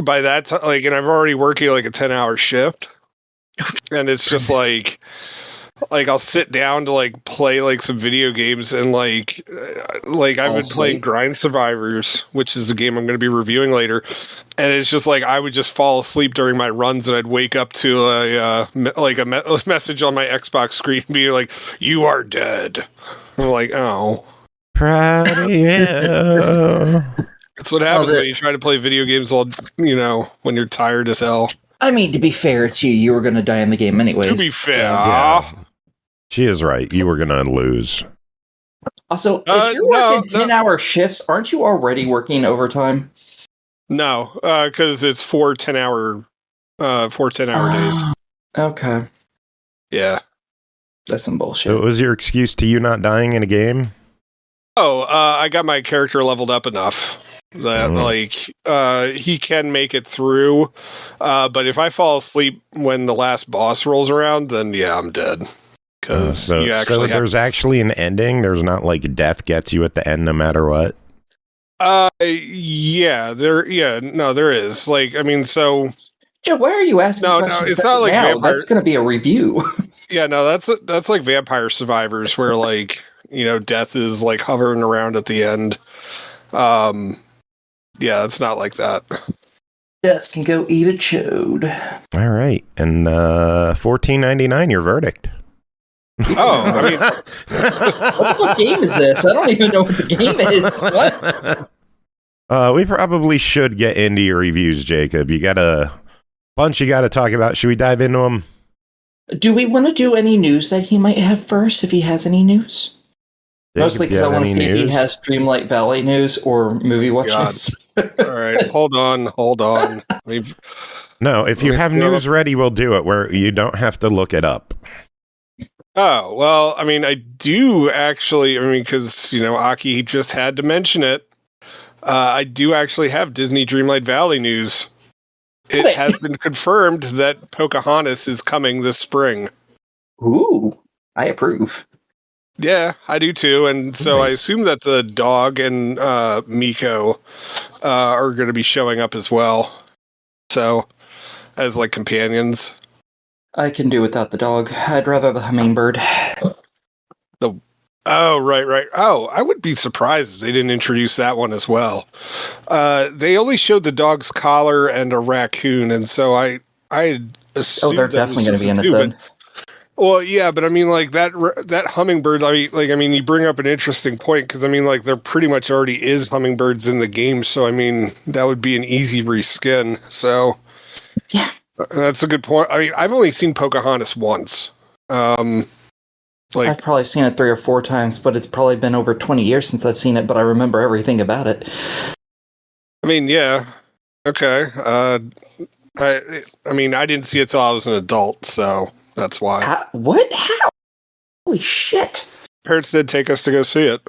S10: by that time, like, and I'm already working like a 10-hour shift, and it's just like I'll sit down to like play like some video games, and like I've been playing Grind Survivors, which is a game I'm going to be reviewing later, and it's just like I would just fall asleep during my runs, and I'd wake up to a message on my Xbox screen being like, "You are dead." I'm like, oh,
S2: proud of you.
S10: That's what happens when you try to play video games while when you're tired as hell.
S5: I mean, to be fair to you, you were going to die in the game anyways.
S10: To be fair.
S2: Yeah. She is right. You were going to lose.
S5: Also, if you're working 10-hour shifts, aren't you already working overtime?
S10: No, because it's 4 10-hour days.
S5: Okay.
S10: Yeah.
S5: That's some bullshit.
S2: So what was your excuse to you not dying in a game?
S10: Oh, I got my character leveled up enough that he can make it through. But if I fall asleep when the last boss rolls around, then yeah, I'm dead. Because
S2: there's actually an ending. There's not like death gets you at the end no matter what.
S10: There is. Like, I mean, so
S5: Joe, why are you asking?
S10: No, it's not like Vampire.
S5: That's going to be a review.
S10: Yeah, no, that's like Vampire Survivors, where like death is like hovering around at the end. Yeah, it's not like that.
S5: Death can go eat a chode.
S2: All right, and $14.99. Your verdict.
S10: Oh, I mean,
S5: what the fuck game is this? I don't even know what the game is. What?
S2: We probably should get into your reviews, Jacob. You got a bunch you got to talk about. Should we dive into them?
S5: Do we want to do any news that he might have first, if he has any news? Mostly because I want to see if he has Dreamlight Valley news or movie watch news.
S10: All right, hold on.
S2: No, if you have news ready, we'll do it where you don't have to look it up.
S10: Oh, well, I mean, I do actually, because, Aki just had to mention it. I do actually have Disney Dreamlight Valley news. It has been confirmed that Pocahontas is coming this spring.
S5: Ooh, I approve.
S10: Yeah, I do too. And so I assume that the dog and Miko are going to be showing up as well. So, as like companions.
S5: I can do without the dog. I'd rather the hummingbird.
S10: Oh, right. Oh, I would be surprised if they didn't introduce that one as well. They only showed the dog's collar and a raccoon, and so I assumed
S5: they're definitely going to be in it then.
S10: Well, yeah, but I mean, like that hummingbird. You bring up an interesting point because there pretty much already is hummingbirds in the game, so that would be an easy reskin. So
S5: yeah,
S10: that's a good point. I've only seen Pocahontas once.
S5: I've probably seen it 3 or 4 times, but it's probably been over 20 years since I've seen it, but I remember everything about it.
S10: Yeah. Okay. I didn't see it till I was an adult, so that's why.
S5: What? How? Holy shit.
S10: Parents did take us to go see it.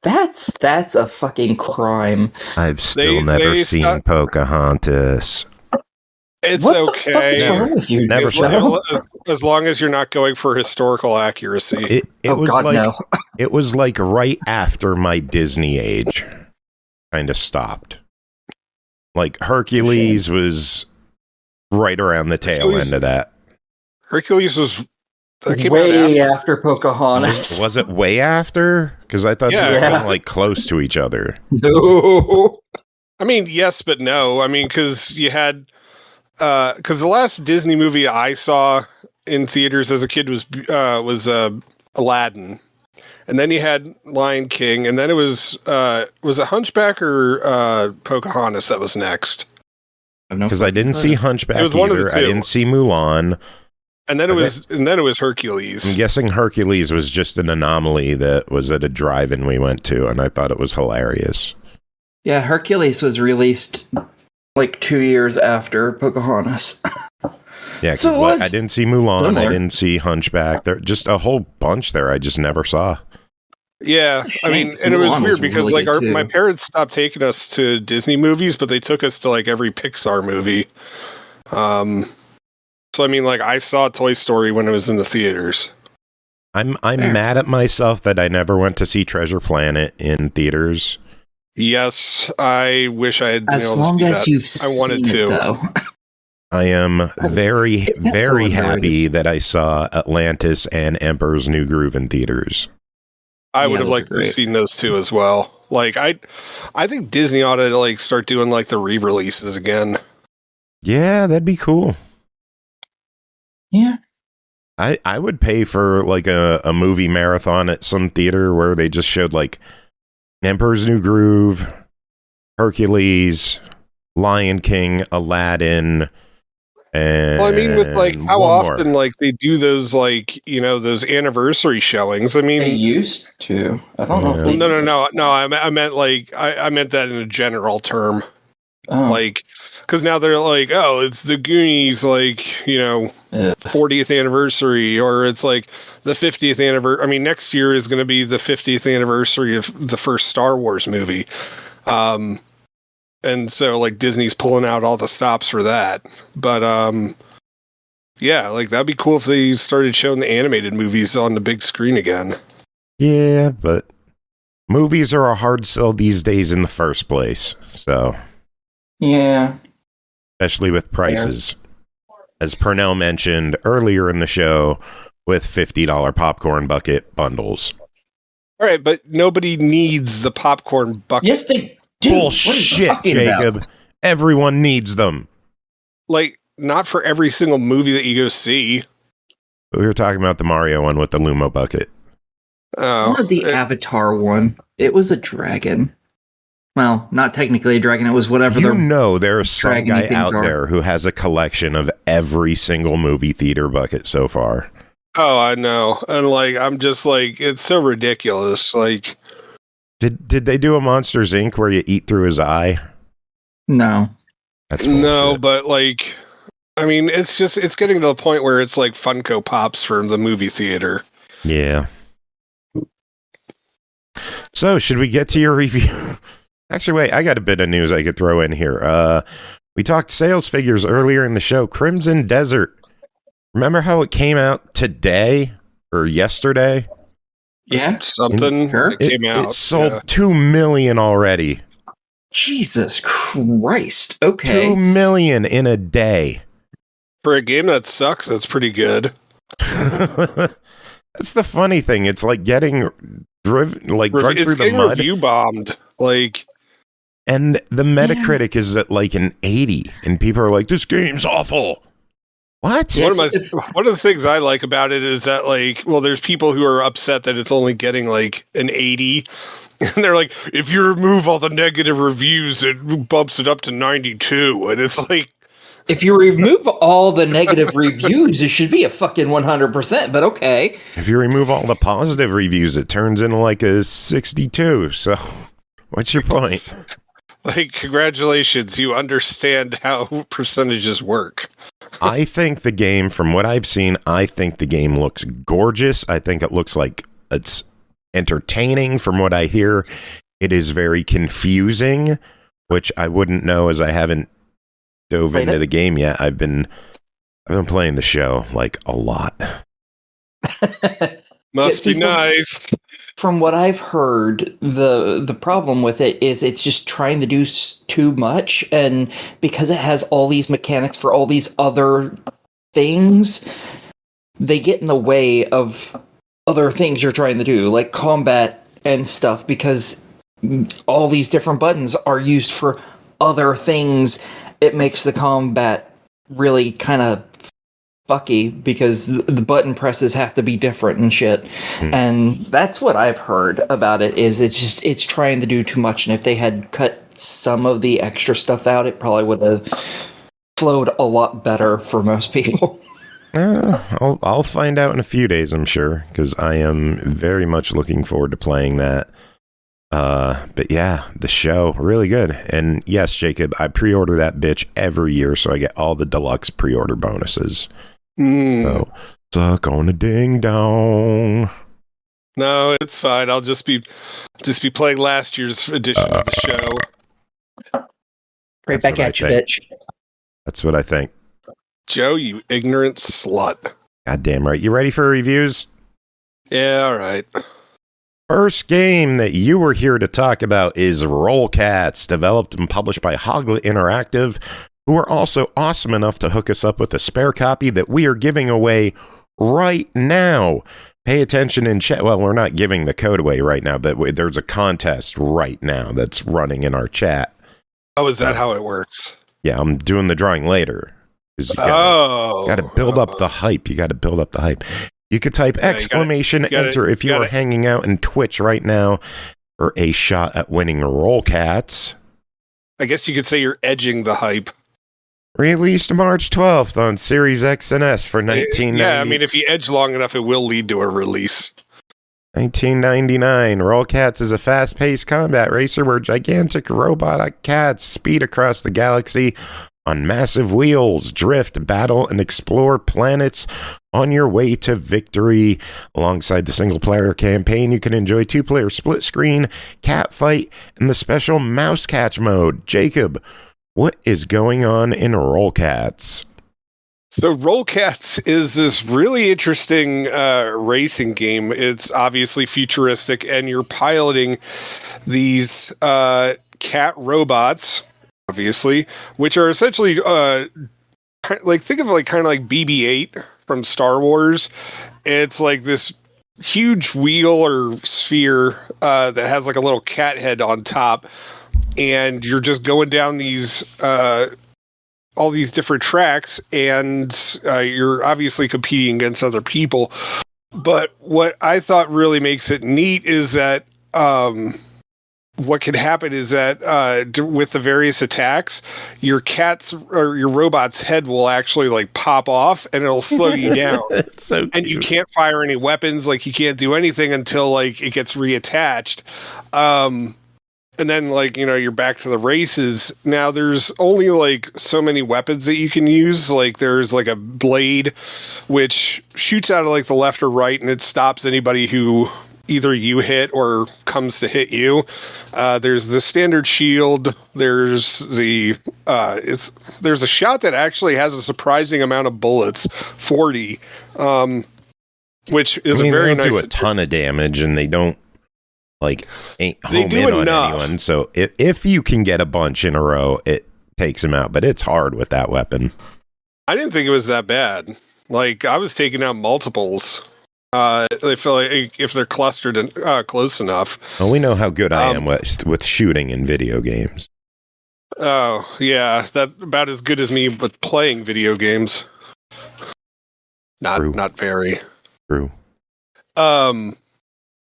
S5: That's a fucking crime.
S2: I've still never seen Pocahontas.
S10: It's
S5: what
S10: okay.
S5: The fuck is wrong with you?
S2: Never
S10: as long as you're not going for historical accuracy.
S2: It was like right after my Disney age kind of stopped. Like Hercules was right around the tail end of that.
S10: Hercules was
S5: way after Pocahontas.
S2: Was it way after? Because I thought they were like close to each other.
S5: No.
S10: Yes, but no. Because you had. Because the last Disney movie I saw in theaters as a kid was Aladdin, and then you had Lion King, and then it was it Hunchback or Pocahontas that was next?
S2: Because I didn't see Hunchback.
S10: It was one of the two.
S2: I didn't see Mulan,
S10: and then it was Hercules.
S2: I'm guessing Hercules was just an anomaly that was at a drive-in we went to, and I thought it was hilarious.
S5: Yeah, Hercules was released like 2 years after Pocahontas.
S2: Yeah, because I didn't see Mulan, I didn't see Hunchback. There just a whole bunch there I just never saw.
S10: Yeah, and it was weird because really my parents stopped taking us to Disney movies, but they took us to like every Pixar movie. So I saw Toy Story when it was in the theaters.
S2: I'm mad at myself that I never went to see Treasure Planet in theaters.
S10: Yes, I wish I had been
S5: as
S10: able
S5: long
S10: to see
S5: as
S10: that.
S5: You've
S10: I wanted
S5: seen
S10: to.
S5: It, though.
S2: I am very, very happy that I saw Atlantis and Emperor's New Groove in theaters.
S10: I would have liked to have seen those two as well. I think Disney ought to start doing the re-releases again.
S2: Yeah, that'd be cool.
S5: Yeah.
S2: I would pay for a movie marathon at some theater where they just showed Emperor's New Groove, Hercules, Lion King, Aladdin, And
S10: well, I mean, with like how
S2: one
S10: often
S2: more.
S10: like they do those like those anniversary showings. I
S5: They
S10: mean,
S5: used to. I don't know if they.
S10: no. I meant like I meant that in a general term.
S5: Oh.
S10: Like, because now they're like, oh, it's the Goonies, like 40th anniversary, or it's like the 50th anniversary. I mean, next year is going to be the 50th anniversary of the first Star Wars movie. And so like Disney's pulling out all the stops for that. But yeah, like that'd be cool if they started showing the animated movies on the big screen again.
S2: Yeah, but movies are a hard sell these days in the first place. So
S5: Yeah.
S2: especially with prices. As Pernell mentioned earlier in the show, with $50 popcorn bucket bundles.
S10: All right, but nobody needs the popcorn bucket.
S5: Yes, they do.
S2: Bullshit, Jacob.
S5: About?
S2: Everyone needs them.
S10: Like, not for every single movie that you go see.
S2: We were talking about the Mario one with the Lumo bucket.
S10: Oh,
S5: Or the Avatar one. It was a dragon. Well, not technically a dragon. It was whatever.
S2: You know there's some
S5: dragony
S2: guy
S5: things
S2: out
S5: are.
S2: there who has a collection of every single movie theater bucket so far.
S10: Oh, I know. And like, I'm just like, it's so ridiculous. Like,
S2: Did they do a Monsters Inc. where you eat through his eye?
S5: No.
S2: That's
S10: no,
S2: bullshit.
S10: but like, I mean, it's getting to the point where it's like Funko Pops from the movie theater.
S2: Yeah. So, should we get to your review? Actually, wait, I got a bit of news I could throw in here. We talked sales figures earlier in the show. Crimson Desert. Remember how it came out today or yesterday?
S5: Yeah.
S10: Something
S5: Sure.
S10: it came out.
S2: It sold
S10: yeah.
S2: 2 million already.
S5: Jesus Christ. Okay.
S2: 2 million in a day.
S10: For a game that sucks, that's pretty good.
S2: That's the funny thing. It's like getting driven, like drugged
S10: It's
S2: through the
S10: getting
S2: mud.
S10: review bombed. Like,
S2: And the Metacritic is at like an 80, and people are like, "This game's awful." What?
S5: Yeah.
S10: one of the things I like about it is that like, well, there's people who are upset that it's only getting like an 80. And they're like, if you remove all the negative reviews, it bumps it up to 92. And it's like,
S5: If you remove all the negative reviews, it should be a fucking 100%, but okay.
S2: If you remove all the positive reviews, it turns into like a 62. So, what's your point?
S10: like, congratulations, you understand how percentages work.
S2: I think the game, from what I've seen, I think the game looks gorgeous. I think it looks like it's entertaining. From what I hear, it is very confusing, which I wouldn't know as I haven't dove into the game yet. I've been playing the show like a lot.
S10: Must be nice.
S5: From what I've heard, the problem with it is it's just trying to do too much, and because it has all these mechanics for all these other things, they get in the way of other things you're trying to do, like combat and stuff, because all these different buttons are used for other things. It makes the combat really kind of fucky because the button presses have to be different and shit. And that's what I've heard about it, is it's trying to do too much, and if they had cut some of the extra stuff out, it probably would have flowed a lot better for most people.
S2: I'll find out in a few days, I'm sure, because I am very much looking forward to playing that. But yeah, the show, really good. And yes, Jacob, I pre-order that bitch every year, so I get all the deluxe pre-order bonuses. So, suck on a ding dong.
S10: No, it's fine. I'll just be playing last year's edition of the show.
S5: Right back at you, bitch.
S2: That's what I think.
S10: Joe, you ignorant slut.
S2: Goddamn right. You ready for reviews?
S10: Yeah, all right.
S2: First game that you were here to talk about is RollCats, developed and published by Hoglet Interactive, who are also awesome enough to hook us up with a spare copy that we are giving away right now. Pay attention in chat. Well, we're not giving the code away right now, but there's a contest right now that's running in our chat.
S10: Oh, is that how it works?
S2: Yeah, I'm doing the drawing later. You gotta build up the hype. You gotta build up the hype. You could type exclamation enter if you are hanging out in Twitch right now for a shot at winning RollCats.
S10: I guess you could say you're edging the hype.
S2: Released March 12th on Series X and S for $19.99.
S10: Yeah, I mean, if you edge long enough, it will lead to a release.
S2: $19.99. RollCats is a fast-paced combat racer where gigantic robotic cats speed across the galaxy on massive wheels, drift, battle, and explore planets on your way to victory. Alongside the single-player campaign, you can enjoy two-player split-screen, cat fight, and the special mouse catch mode. Jacob, what is going on in RollCats?
S10: So RollCats is this really interesting racing game. It's obviously futuristic, and you're piloting these cat robots, obviously, which are essentially like, think of like kind of like BB-8 from Star Wars. It's like this huge wheel or sphere that has like a little cat head on top, and you're just going down these all these different tracks, and you're obviously competing against other people. But what I thought really makes it neat is that what can happen is that with the various attacks, your cat's or your robot's head will actually like pop off, and it'll slow you down.
S2: So cute.
S10: And you can't fire any weapons, like you can't do anything until like it gets reattached. And then, like, you know, you're back to the races. Now, there's only, like, so many weapons that you can use. Like, there's, like, a blade, which shoots out of, like, the left or right, and it stops anybody who either you hit or comes to hit you. There's the standard shield. There's the, there's a shot that actually has a surprising amount of bullets, 40, which is a very nice...
S2: They do a ton of damage, and they don't, like, ain't
S10: they
S2: home
S10: do
S2: in
S10: enough.
S2: on anyone. So if you can get a bunch in a row, it takes them out. But it's hard with that weapon.
S10: I didn't think it was that bad. Like, I was taking out multiples. I feel like if they're clustered and close enough.
S2: Well, we know how good I am with shooting in video games.
S10: Oh, yeah. That's about as good as me with playing video games. Not very.
S2: True.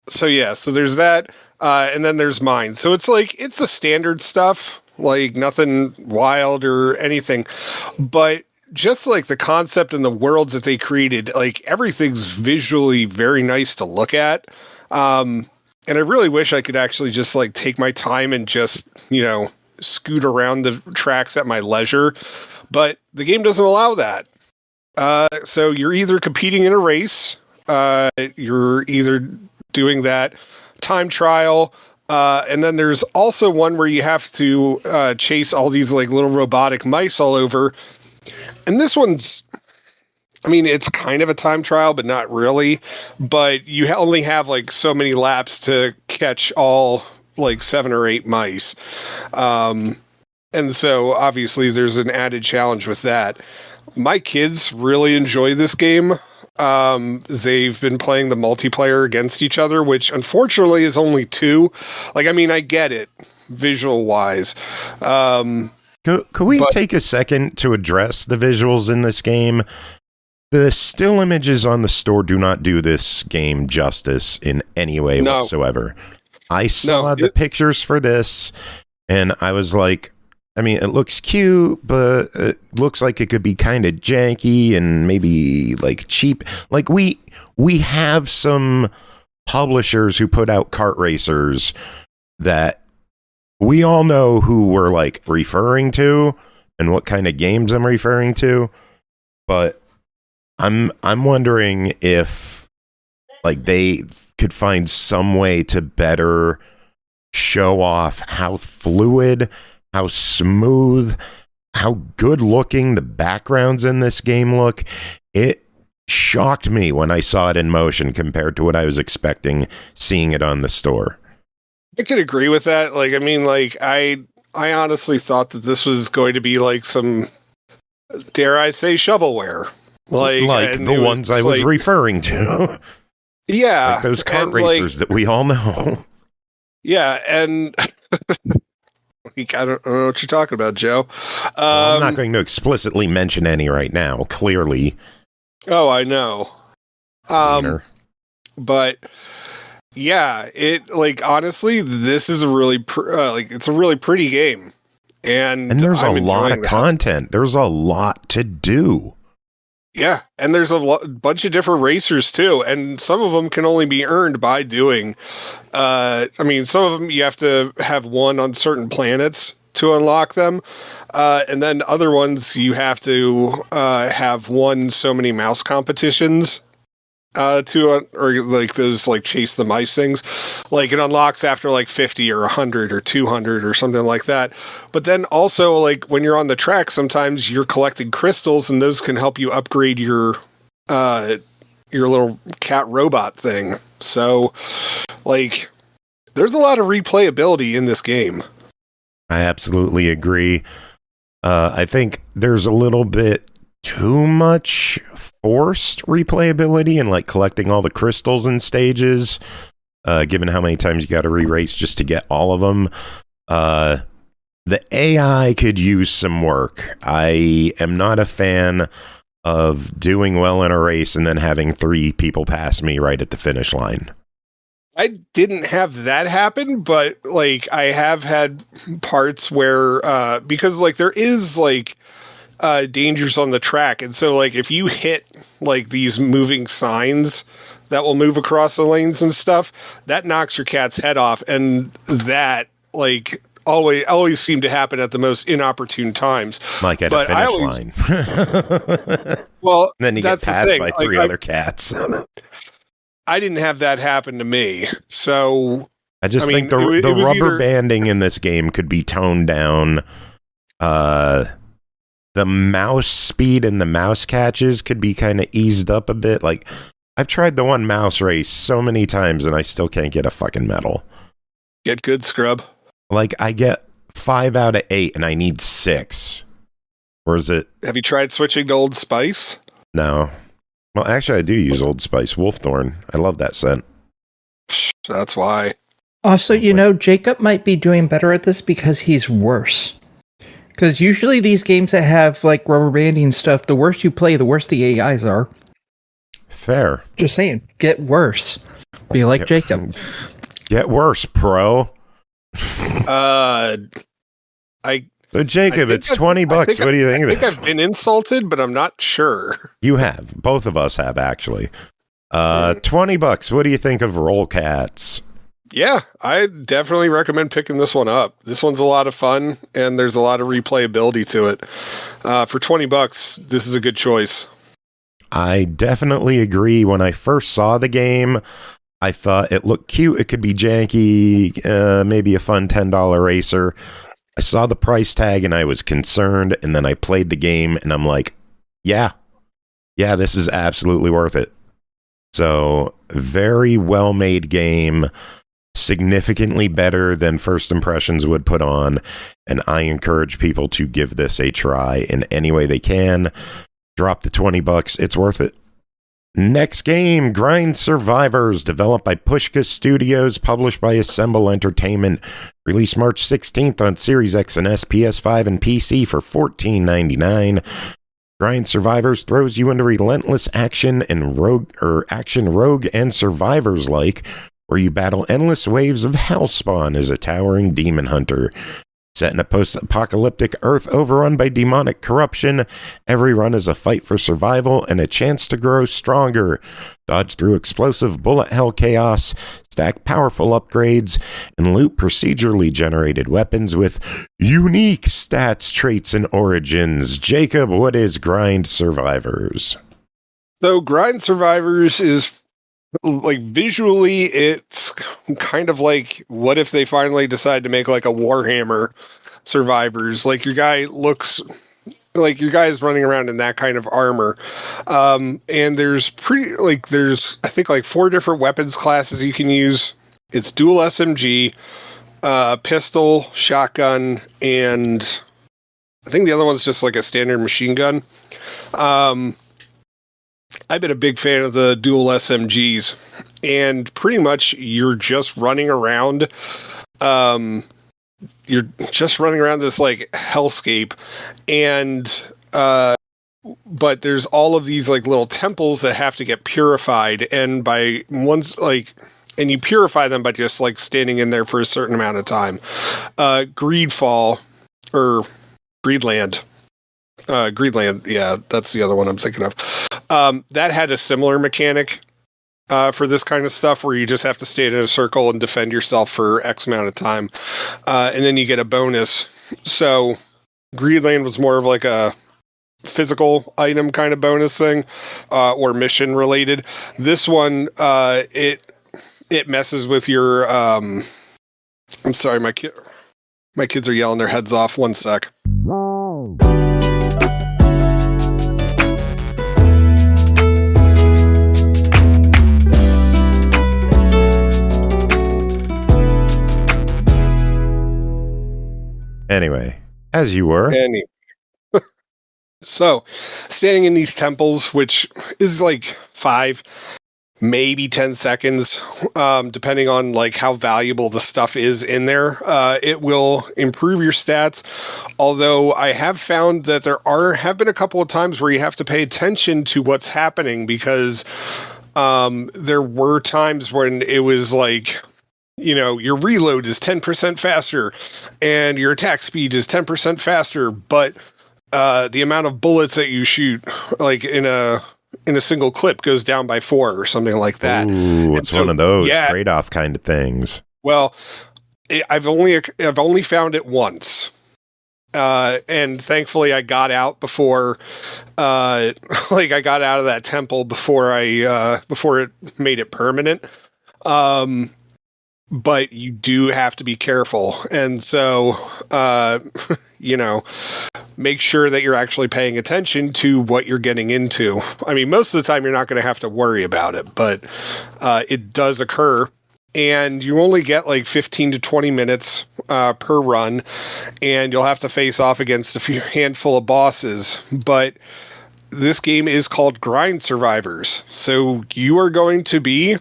S10: So yeah, so there's that, and then there's mine. So it's like, it's the standard stuff, like nothing wild or anything, but just like the concept and the worlds that they created, like everything's visually very nice to look at. And I really wish I could actually just like take my time and just, you know, scoot around the tracks at my leisure, but the game doesn't allow that. So you're either competing in a race, you're either doing that time trial, and then there's also one where you have to chase all these like little robotic mice all over. And this one's, I mean, it's kind of a time trial, but not really. But you only have like so many laps to catch all like 7 or 8 mice. And so obviously there's an added challenge with that. My kids really enjoy this game. They've been playing the multiplayer against each other, which unfortunately is only 2. Like, I mean, I get it visual wise.
S2: Could we take a second to address the visuals in this game? The still images on the store do not do this game justice in any way whatsoever. I saw the pictures for this, and I was like, I mean, it looks cute, but it looks like it could be kind of janky and maybe like cheap. Like we have some publishers who put out kart racers that we all know who we're like referring to and what kind of games I'm referring to. But I'm wondering if like they could find some way to better show off how fluid, how smooth, how good looking the backgrounds in this game look. It shocked me when I saw it in motion compared to what I was expecting seeing it on the store.
S10: I could agree with that. Like, I mean, like I honestly thought that this was going to be like some, dare I say, shovelware. Like
S2: the ones I was referring to.
S10: Yeah.
S2: Like those kart racers that we all know.
S10: Yeah, and I don't know what you're talking about, Joe.
S2: I'm not going to explicitly mention any right now, clearly.
S10: Oh, I know. But yeah, it like honestly, this is a really it's a really pretty game.
S2: And there's a lot of content. There's a lot to do.
S10: Yeah, and there's a bunch of different racers too, and some of them can only be earned by doing. Some of them you have to have one on certain planets to unlock them, and then other ones you have to have won so many mouse competitions or like those like chase the mice things. Like it unlocks after like 50 or 100 or 200 or something like that. But then also like when you're on the track, sometimes you're collecting crystals, and those can help you upgrade your little cat robot thing. So like there's a lot of replayability in this game.
S2: I absolutely agree. I think there's a little bit too much forced replayability and like collecting all the crystals in stages, given how many times you got to re-race just to get all of them. The AI could use some work. I am not a fan of doing well in a race and then having 3 people pass me right at the finish line.
S10: I didn't have that happen, but like I have had parts where because like there is like dangers on the track, and so like if you hit like these moving signs that will move across the lanes and stuff, that knocks your cat's head off, and that like always seem to happen at the most inopportune times.
S2: Like at a finish line.
S10: Well,
S2: and then you get passed by 3 other cats.
S10: I didn't have that happen to me, so
S2: I think the rubber banding in this game could be toned down. The mouse speed and the mouse catches could be kind of eased up a bit. Like I've tried the one mouse race so many times and I still can't get a fucking medal.
S10: Get good, scrub.
S2: Like I get 5 out of 8 and I need 6. Or is it?
S10: Have you tried switching to Old Spice?
S2: No. Well, actually, I do use Old Spice Wolfthorn. I love that scent.
S10: That's why.
S5: Also, Jacob might be doing better at this because he's worse. Because usually these games that have like rubber banding stuff, the worse you play, the worse the AIs are.
S2: Fair.
S5: Just saying, get worse. Be like Jacob.
S2: Get worse, pro. So Jacob, it's $20. What do you think of this?
S10: I think I've been insulted, but I'm not sure.
S2: You have. Both of us have, actually. $20. What do you think of RollCats?
S10: Yeah, I definitely recommend picking this one up. This one's a lot of fun, and there's a lot of replayability to it. For $20, this is a good choice.
S2: I definitely agree. When I first saw the game, I thought it looked cute. It could be janky, maybe a fun $10 racer. I saw the price tag and I was concerned, and then I played the game and I'm like, yeah, this is absolutely worth it. So, very well-made game, significantly better than first impressions would put on, and I encourage people to give this a try in any way they can. Drop the $20, it's worth it. Next game, Grind Survivors, developed by Pushka Studios, published by Assemble Entertainment, released March 16th on Series X and S, PS5, and PC for $14.99. Grind Survivors throws you into relentless action rogue and survivors-like, where you battle endless waves of hellspawn as a towering demon hunter. Set in a post-apocalyptic Earth overrun by demonic corruption, every run is a fight for survival and a chance to grow stronger. Dodge through explosive bullet hell chaos, stack powerful upgrades, and loot procedurally generated weapons with unique stats, traits, and origins. Jacob, what is Grind Survivors?
S10: So Grind Survivors is like visually it's kind of like what if they finally decide to make like a Warhammer Survivors. Like your guy looks like your guy is running around in that kind of armor, and there's I think like 4 different weapons classes you can use. It's dual SMG, pistol, shotgun, and I think the other one's just like a standard machine gun. I've been a big fan of the dual SMGs, and pretty much you're just running around. You're just running around this like hellscape, and but there's all of these like little temples that have to get purified, and and you purify them by just like standing in there for a certain amount of time. Greedfall or Greenland. Greenland, yeah, that's the other one I'm thinking of. That had a similar mechanic for this kind of stuff where you just have to stay in a circle and defend yourself for X amount of time. And then you get a bonus. So Greenland was more of like a physical item kind of bonus thing, or mission related. This one, it messes with your, I'm sorry, my kids are yelling their heads off. One sec.
S2: Anyway, as you were.
S10: So, standing in these temples, which is like 5, maybe 10 seconds, depending on like how valuable the stuff is in there, it will improve your stats. Although I have found that have been a couple of times where you have to pay attention to what's happening, because there were times when it was like, you know, your reload is 10% faster and your attack speed is 10% faster, but the amount of bullets that you shoot, like in a single clip, goes down by 4 or something like that.
S2: Ooh, it's one of those trade-off kind of things.
S10: Well, I've only found it once, and thankfully I got out before, I got out of that temple before it made it permanent. But you do have to be careful, and so you know, make sure that you're actually paying attention to what you're getting into. I mean, most of the time you're not going to have to worry about it, but it does occur, and you only get like 15 to 20 minutes per run, and you'll have to face off against a handful of bosses. But this game is called Grind Survivors, so you are going to be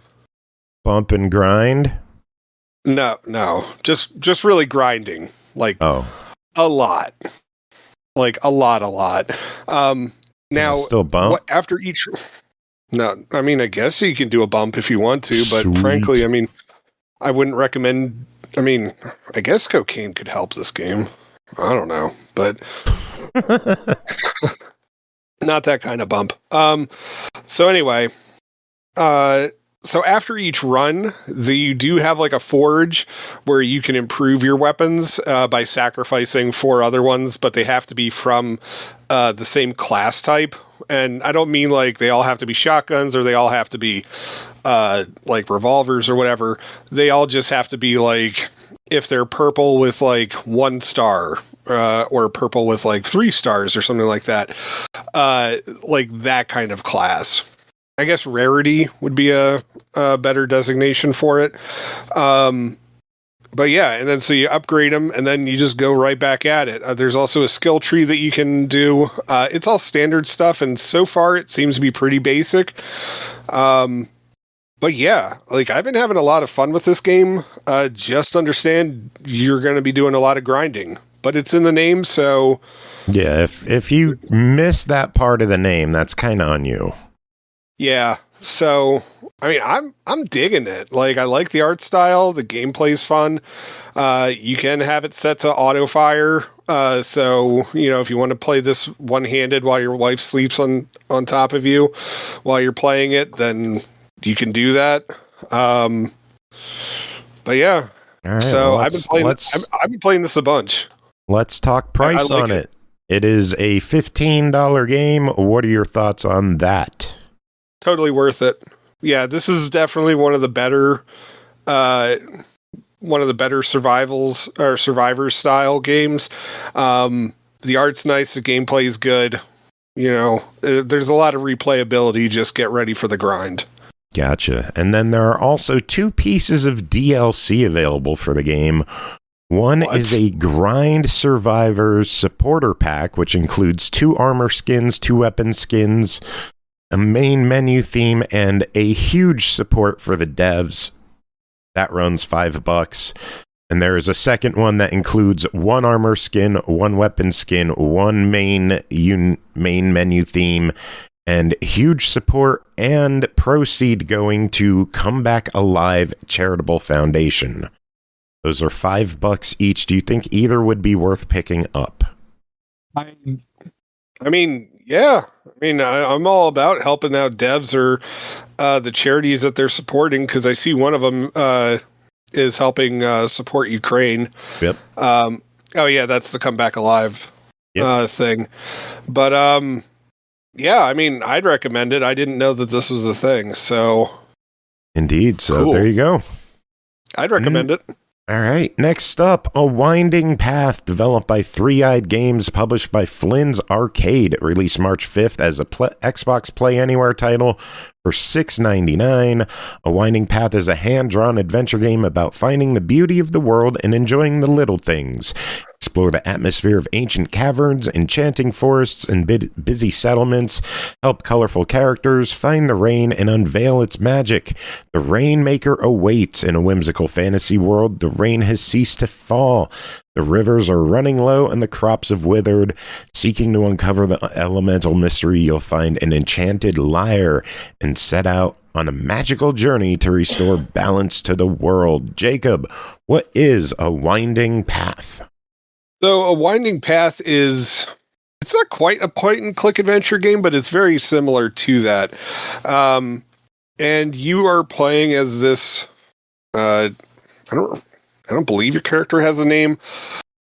S2: bump and grind.
S10: No, just really grinding, like a lot, like a lot. Now,
S2: still bump
S10: after each. No, I mean, I guess you can do a bump if you want to, but
S2: Sweet.
S10: Frankly, I mean, I wouldn't recommend. I mean, I guess cocaine could help this game. I don't know, but not that kind of bump. So anyway, so after each run, you do have like a forge where you can improve your weapons by sacrificing 4 other ones, but they have to be from the same class type. And I don't mean like they all have to be shotguns or they all have to be like revolvers or whatever. They all just have to be like, if they're purple with like 1 star or purple with like 3 stars or something like that, like that kind of class. I guess rarity would be a better designation for it. But yeah, and then so you upgrade them and then you just go right back at it. There's also a skill tree that you can do. It's all standard stuff, and so far it seems to be pretty basic. But yeah, like I've been having a lot of fun with this game. Just understand you're going to be doing a lot of grinding, but it's in the name, so
S2: yeah. If you miss that part of the name, that's kind of on you.
S10: Yeah, so I mean, I'm digging it. Like, I like the art style. The gameplay's fun. You can have it set to auto fire. So you know, if you want to play this one-handed while your wife sleeps on top of you while you're playing it, then you can do that. But yeah, all right, so I've been playing this a bunch.
S2: Let's talk price on it. It is a $15 game. What are your thoughts on that?
S10: Totally worth it. Yeah, this is definitely one of the better survivals or survivor style games. The art's nice, the gameplay is good. You know, there's a lot of replayability. Just get ready for the grind.
S2: Gotcha. And then there are also 2 pieces of DLC available for the game. One is a Grind Survivors supporter pack, which includes 2 armor skins, 2 weapon skins, a main menu theme, and a huge support for the devs. That runs $5. And there is a second one that includes 1 armor skin, 1 weapon skin, 1 main menu theme, and huge support and proceed going to Come Back Alive Charitable Foundation. Those are $5 each. Do you think either would be worth picking up?
S10: I mean, yeah. I mean, I'm all about helping out devs or the charities that they're supporting, because I see one of them is helping support Ukraine.
S2: Yep.
S10: Oh, yeah, that's the Come Back Alive thing. But, yeah, I mean, I'd recommend it. I didn't know that this was a thing, so...
S2: Indeed, so
S10: cool.
S2: There you go.
S10: I'd recommend it.
S2: All right, next up, A Winding Path, developed by Three Eyed Games, published by Flynn's Arcade, released March 5th as a Xbox Play Anywhere title for $6.99. A Winding Path is a hand-drawn adventure game about finding the beauty of the world and enjoying the little things. Explore the atmosphere of ancient caverns, enchanting forests, and busy settlements. Help colorful characters find the rain and unveil its magic. The Rainmaker awaits in a whimsical fantasy world. The rain has ceased to fall. The rivers are running low and the crops have withered. Seeking to uncover the elemental mystery, you'll find an enchanted lyre and set out on a magical journey to restore balance to the world. Jacob, what is A Winding Path?
S10: So A Winding Path it's not quite a point-and-click adventure game, but it's very similar to that. And you are playing as this, I don't believe your character has a name,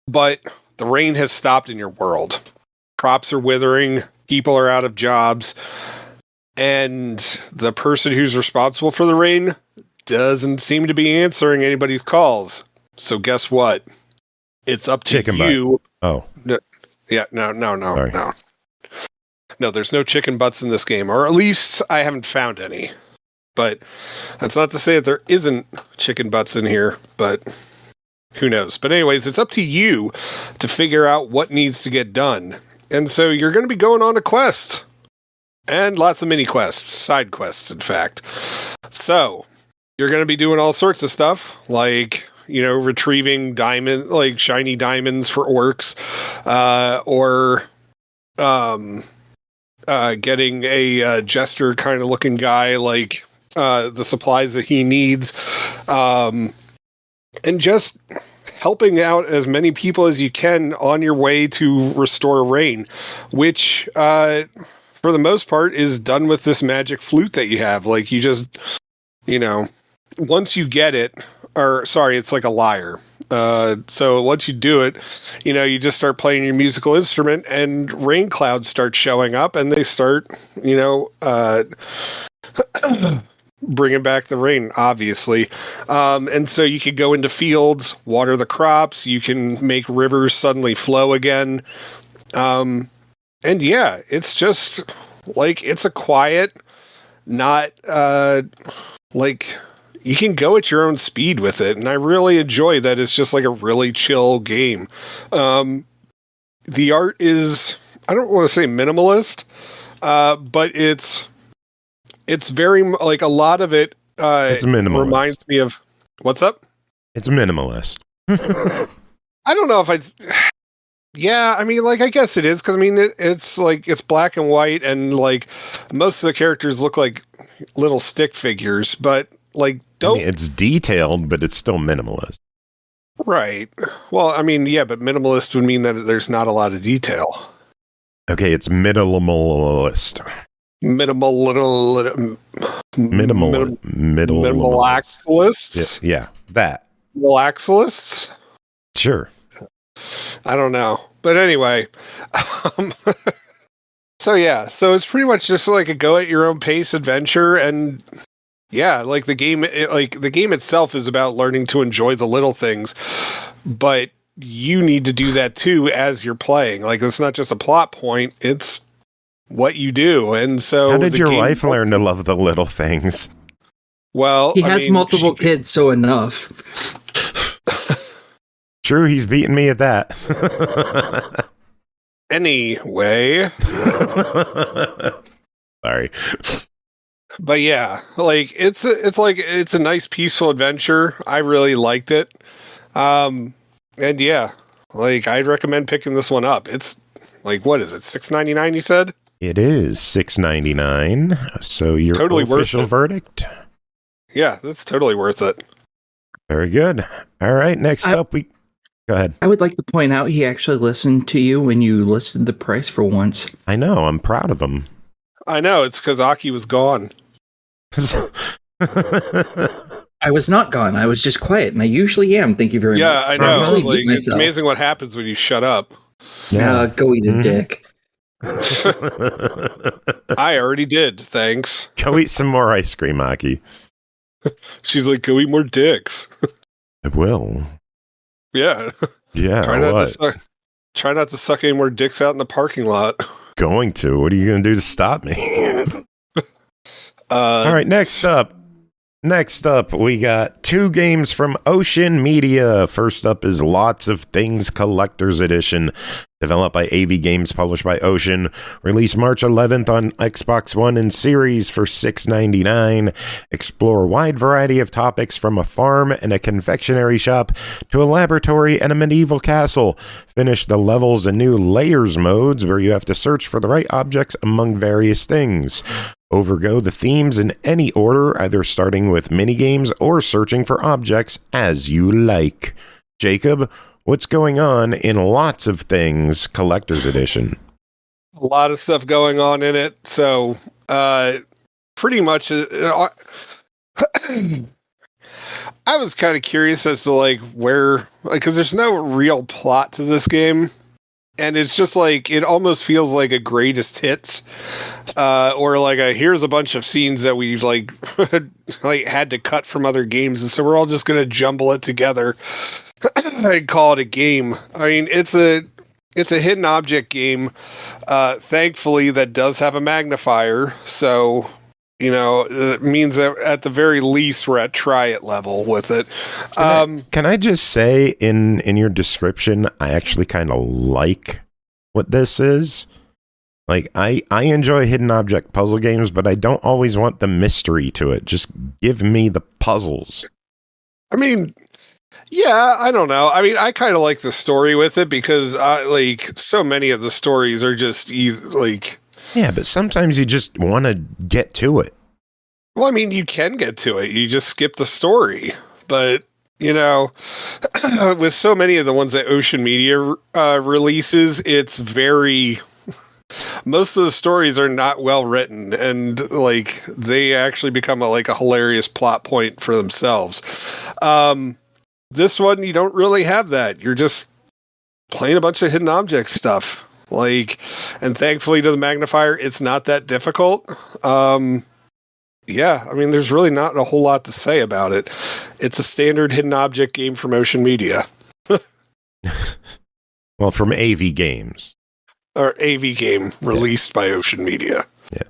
S10: but the rain has stopped in your world. Crops are withering, people are out of jobs, and the person who's responsible for the rain doesn't seem to be answering anybody's calls. So guess what? It's up to
S2: chicken
S10: you.
S2: Butt. Oh.
S10: No,
S2: Sorry.
S10: no. No, there's no chicken butts in this game, or at least I haven't found any. But that's not to say that there isn't chicken butts in here, but who knows? But anyways, it's up to you to figure out what needs to get done. And so you're going to be going on a quest. And lots of mini quests, side quests, in fact. So you're going to be doing all sorts of stuff, like... retrieving shiny diamonds for orcs, or getting a jester kind of looking guy, like the supplies that he needs, and just helping out as many people as you can on your way to restore rain, which for the most part is done with this magic flute that you have. Like, you just, once you get it, it's like a lyre. So once you do it, you just start playing your musical instrument and rain clouds start showing up and they start, bringing back the rain, obviously. And so you can go into fields, water the crops, you can make rivers suddenly flow again. And yeah, it's just like, it's a quiet, not, you can go at your own speed with it, and I really enjoy that. It's just like a really chill game. The art is, I don't want to say minimalist, but it's very, like, a lot of it
S2: it's minimalist.
S10: Reminds me of... What's up?
S2: It's minimalist.
S10: I don't know if I'd... Yeah, I mean, like, I guess it is, because, I mean, it's, like, it's black and white, and, like, most of the characters look like little stick figures, but... Like,
S2: it's detailed, but it's still minimalist.
S10: Right. Well, I mean, yeah, but minimalist would mean that there's not a lot of detail.
S2: Okay, it's minimalist.
S10: Minimalaxalists?
S2: Yeah, that.
S10: Relaxalists?
S2: Sure.
S10: I don't know. But anyway. So yeah, so it's pretty much just like a go at your own pace adventure, and yeah, like the game itself is about learning to enjoy the little things, but you need to do that too as you're playing. Like, it's not just a plot point, it's what you do. And so
S2: how did your wife learn to love the little things?
S10: Well,
S5: he has multiple kids, so enough.
S2: True, he's beating me at that.
S10: Anyway.
S2: Sorry.
S10: But yeah, like it's a nice peaceful adventure. I really liked it. And yeah, like I'd recommend picking this one up. It's like, what is it? $6.99 you said?
S2: It is $6.99. So your
S10: totally
S2: official verdict?
S10: Yeah, that's totally worth it.
S2: Very good. All right, next up, we go ahead.
S5: I would like to point out he actually listened to you when you listed the price for once.
S2: I know. I'm proud of him.
S10: I know. It's because Aki was gone.
S5: I was not gone. I was just quiet, and I usually am. Thank you very much.
S10: Yeah, I know. Like, it's amazing what happens when you shut up.
S5: Yeah, go eat a dick.
S10: I already did. Thanks.
S2: Go eat some more ice cream, Aki.
S10: She's like, go eat more dicks.
S2: I will.
S10: Yeah.
S2: Yeah.
S10: Try not to suck any more dicks out in the parking lot.
S2: Going to. What are you going to do to stop me? All right. Next up, we got 2 games from Ocean Media. First up is Lots of Things Collector's Edition, developed by AV Games, published by Ocean, released March 11th on Xbox One and Series for $6.99. Explore a wide variety of topics from a farm and a confectionery shop to a laboratory and a medieval castle. Finish the levels and new layers modes where you have to search for the right objects among various things. Overgo the themes in any order, either starting with minigames or searching for objects as you like. Jacob, what's going on in Lots of Things Collector's Edition?
S10: A lot of stuff going on in it. So, pretty much, I was kind of curious as to where, because there's no real plot to this game. And it's just it almost feels like a greatest hits, or here's a bunch of scenes that we've had to cut from other games, and so we're all just gonna jumble it together and call it a game. I mean, it's a hidden object game. Thankfully, that does have a magnifier, so it means that at the very least we're at try it level with it.
S2: Can I just say in your description, I actually kind of like what this is. I enjoy hidden object puzzle games, but I don't always want the mystery to it. Just give me the puzzles.
S10: I mean, yeah, I don't know. I mean, I kind of like the story with it because so many of the stories are just
S2: yeah, but sometimes you just want to get to it.
S10: Well, I mean, you can get to it. You just skip the story. But, with so many of the ones that Ocean Media releases, it's very... Most of the stories are not well written, and, they actually become a hilarious plot point for themselves. This one, you don't really have that. You're just playing a bunch of hidden object stuff. And thankfully to the magnifier, it's not that difficult. Yeah, I mean, there's really not a whole lot to say about it. It's a standard hidden object game from Ocean Media.
S2: Well, from AV Games.
S10: Or AV game released by Ocean Media.
S2: Yeah.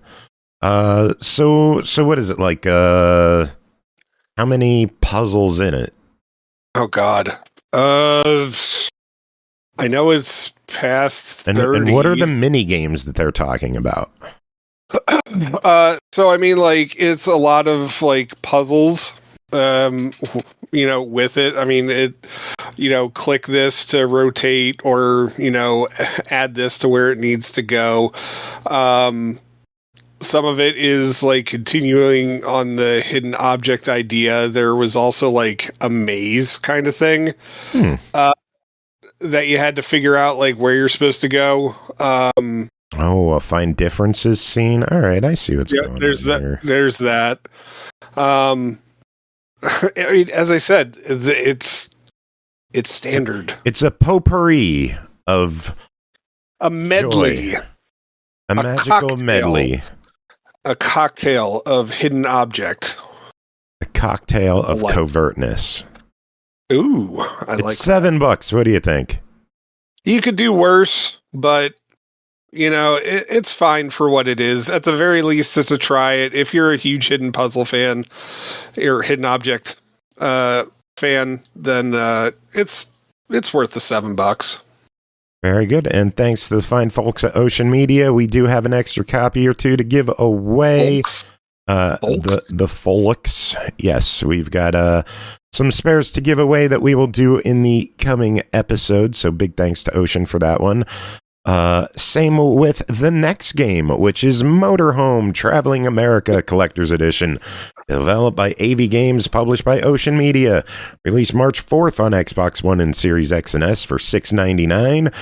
S2: So what is it how many puzzles in it?
S10: Oh God. I know it's past 30.
S2: And what are the mini games that they're talking about?
S10: So I mean, it's a lot of puzzles. With it. I mean, it. Click this to rotate, or add this to where it needs to go. Some of it is continuing on the hidden object idea. There was also a maze kind of thing. That you had to figure out where you're supposed to go.
S2: A find differences scene. All right, I see what's going on.
S10: There's that. I mean, as I said, it's standard.
S2: It's a potpourri of
S10: a medley,
S2: a magical cocktail, medley,
S10: a cocktail of hidden object,
S2: a cocktail of covertness.
S10: Ooh,
S2: it's $7. What do you think?
S10: You could do worse, but it's fine for what it is. At the very least, it's a try it. If you're a huge hidden puzzle fan or hidden object fan, then it's worth the $7.
S2: Very good. And thanks to the fine folks at Ocean Media, we do have an extra copy or two to give away. The folks. Yes, we've got some spares to give away that we will do in the coming episode. So big thanks to Ocean for that one. Same with the next game, which is Motorhome Traveling America Collector's Edition. Developed by AV Games, published by Ocean Media. Released March 4th on Xbox One and Series X and S for $6.99.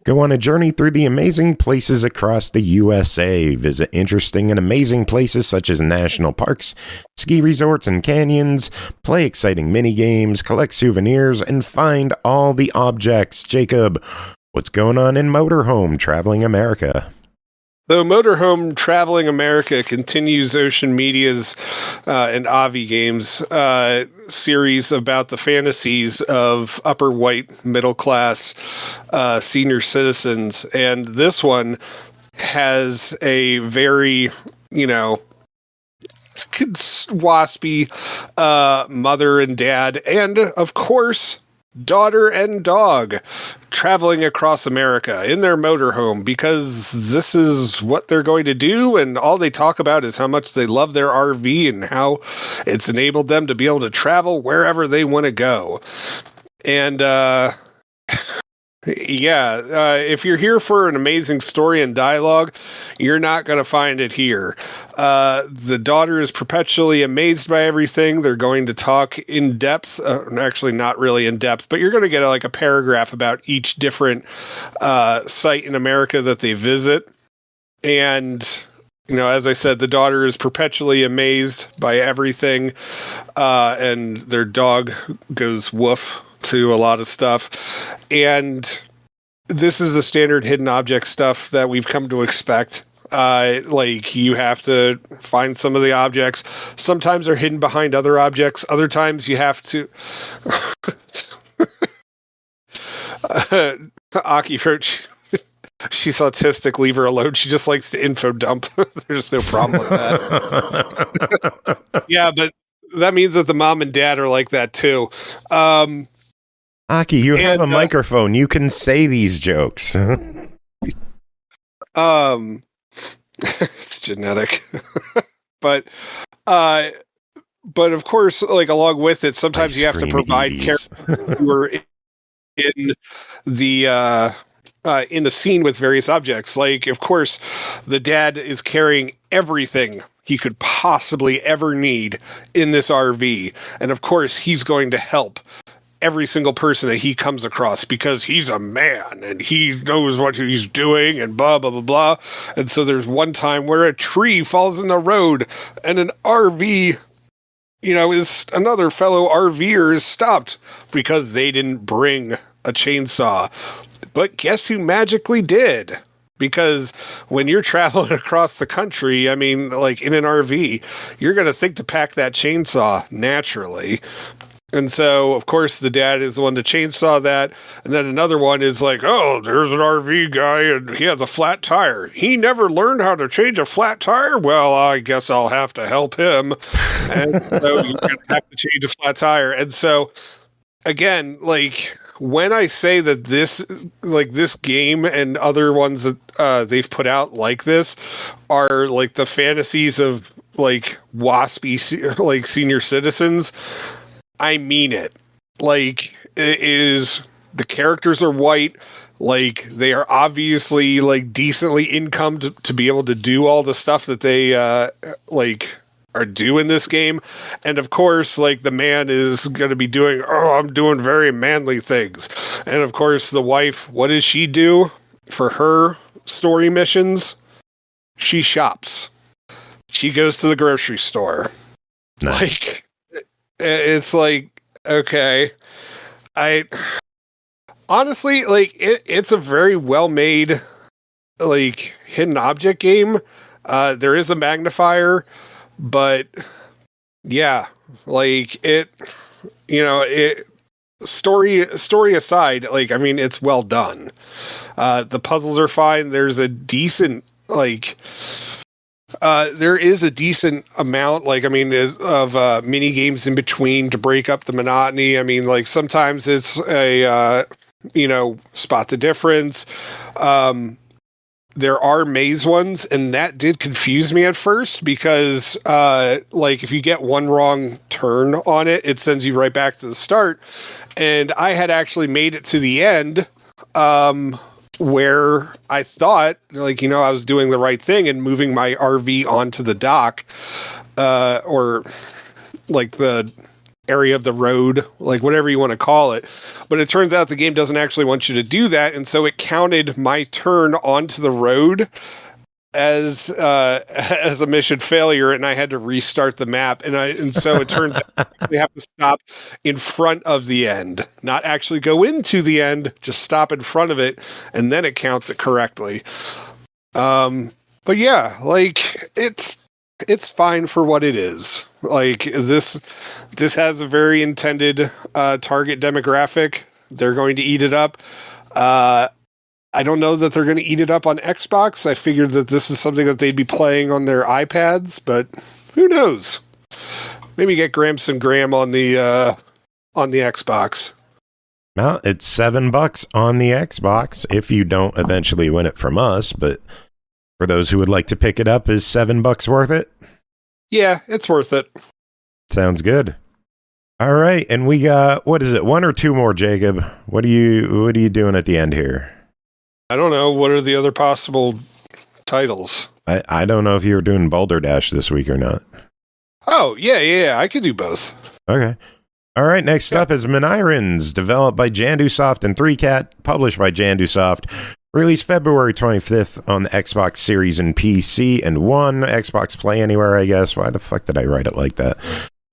S2: Go on a journey through the amazing places across the USA. Visit interesting and amazing places such as national parks, ski resorts, and canyons. Play exciting mini games, collect souvenirs, and find all the objects. Jacob, what's going on in Motorhome Traveling America?
S10: So Motorhome Traveling America continues Ocean Media's and Avi Games series about the fantasies of upper white middle class senior citizens. And this one has a very, waspy mother and dad, and of course, daughter and dog traveling across America in their motorhome, because this is what they're going to do, and all they talk about is how much they love their RV and how it's enabled them to be able to travel wherever they want to go. And if you're here for an amazing story and dialogue, you're not going to find it here. The daughter is perpetually amazed by everything. They're going to talk in depth, actually not really in depth, but you're going to get a paragraph about each different site in America that they visit. And, as I said, the daughter is perpetually amazed by everything, and their dog goes woof to a lot of stuff. And this is the standard hidden object stuff that we've come to expect. You have to find some of the objects. Sometimes they're hidden behind other objects. Other times you have to... Aki wrote, she's autistic, leave her alone. She just likes to info dump. There's no problem with that. Yeah, but that means that the mom and dad are like that too.
S2: Aki, you have a microphone. You can say these jokes.
S10: It's genetic. But of course, along with it, sometimes you have to provide characters who are in the scene with various objects. Of course, the dad is carrying everything he could possibly ever need in this RV. And of course, he's going to help every single person that he comes across because he's a man and he knows what he's doing and blah, blah, blah, blah. And so there's one time where a tree falls in the road and an RV, is another fellow RVer is stopped because they didn't bring a chainsaw. But guess who magically did? Because when you're traveling across the country, in an RV, you're going to think to pack that chainsaw naturally. And so, of course, the dad is the one to chainsaw that. And then another one is there's an RV guy and he has a flat tire. He never learned how to change a flat tire? Well, I guess I'll have to help him. And so you're going to have to change a flat tire. And so, again, when I say that this game and other ones that they've put out like this are the fantasies of waspy senior citizens, I mean it. It is, the characters are white. They are obviously decently incomed to be able to do all the stuff that they are doing this game. And of course, the man is going to be doing, I'm doing very manly things. And of course, the wife, what does she do for her story missions? She shops. She goes to the grocery store.
S2: Nice.
S10: It's okay. I honestly, it's a very well-made, hidden object game. There is a magnifier, but yeah, story aside, it's well done. The puzzles are fine. There's a decent, there is a decent amount, of mini games in between to break up the monotony. Sometimes it's a, spot the difference. There are maze ones, and that did confuse me at first because, if you get one wrong turn on it, it sends you right back to the start. And I had actually made it to the end, where I thought, like, I was doing the right thing and moving my RV onto the dock, or like the area of the road, like whatever you want to call it. But it turns out the game doesn't actually want you to do that. And so it counted my turn onto the road as a mission failure, and I had to restart the map. And so it turns out we have to stop in front of the end, not actually go into the end, just stop in front of it, and then it counts it correctly. But yeah, like it's fine for what it is. Like this has a very intended target demographic. They're going to eat it up. I don't know that they're going to eat it up on Xbox. I figured that this is something that they'd be playing on their iPads, but who knows? Maybe get Gramps and Graham on the Xbox.
S2: Well, it's $7 on the Xbox if you don't eventually win it from us, but for those who would like to pick it up, is $7 worth it?
S10: Yeah, it's worth it.
S2: Sounds good. All right, and we got, what is it, one or two more, Jacob? What are you doing at the end here?
S10: I don't know. What are the other possible titles?
S2: I don't know if you were doing Boulder Dash this week or not.
S10: Oh, yeah. I could do both.
S2: Okay. All right, next up is Manairons, developed by JanduSoft and 3Cat, published by JanduSoft. Released February 25th on the Xbox Series and PC and One. Xbox Play Anywhere, I guess. Why the fuck did I write it like that?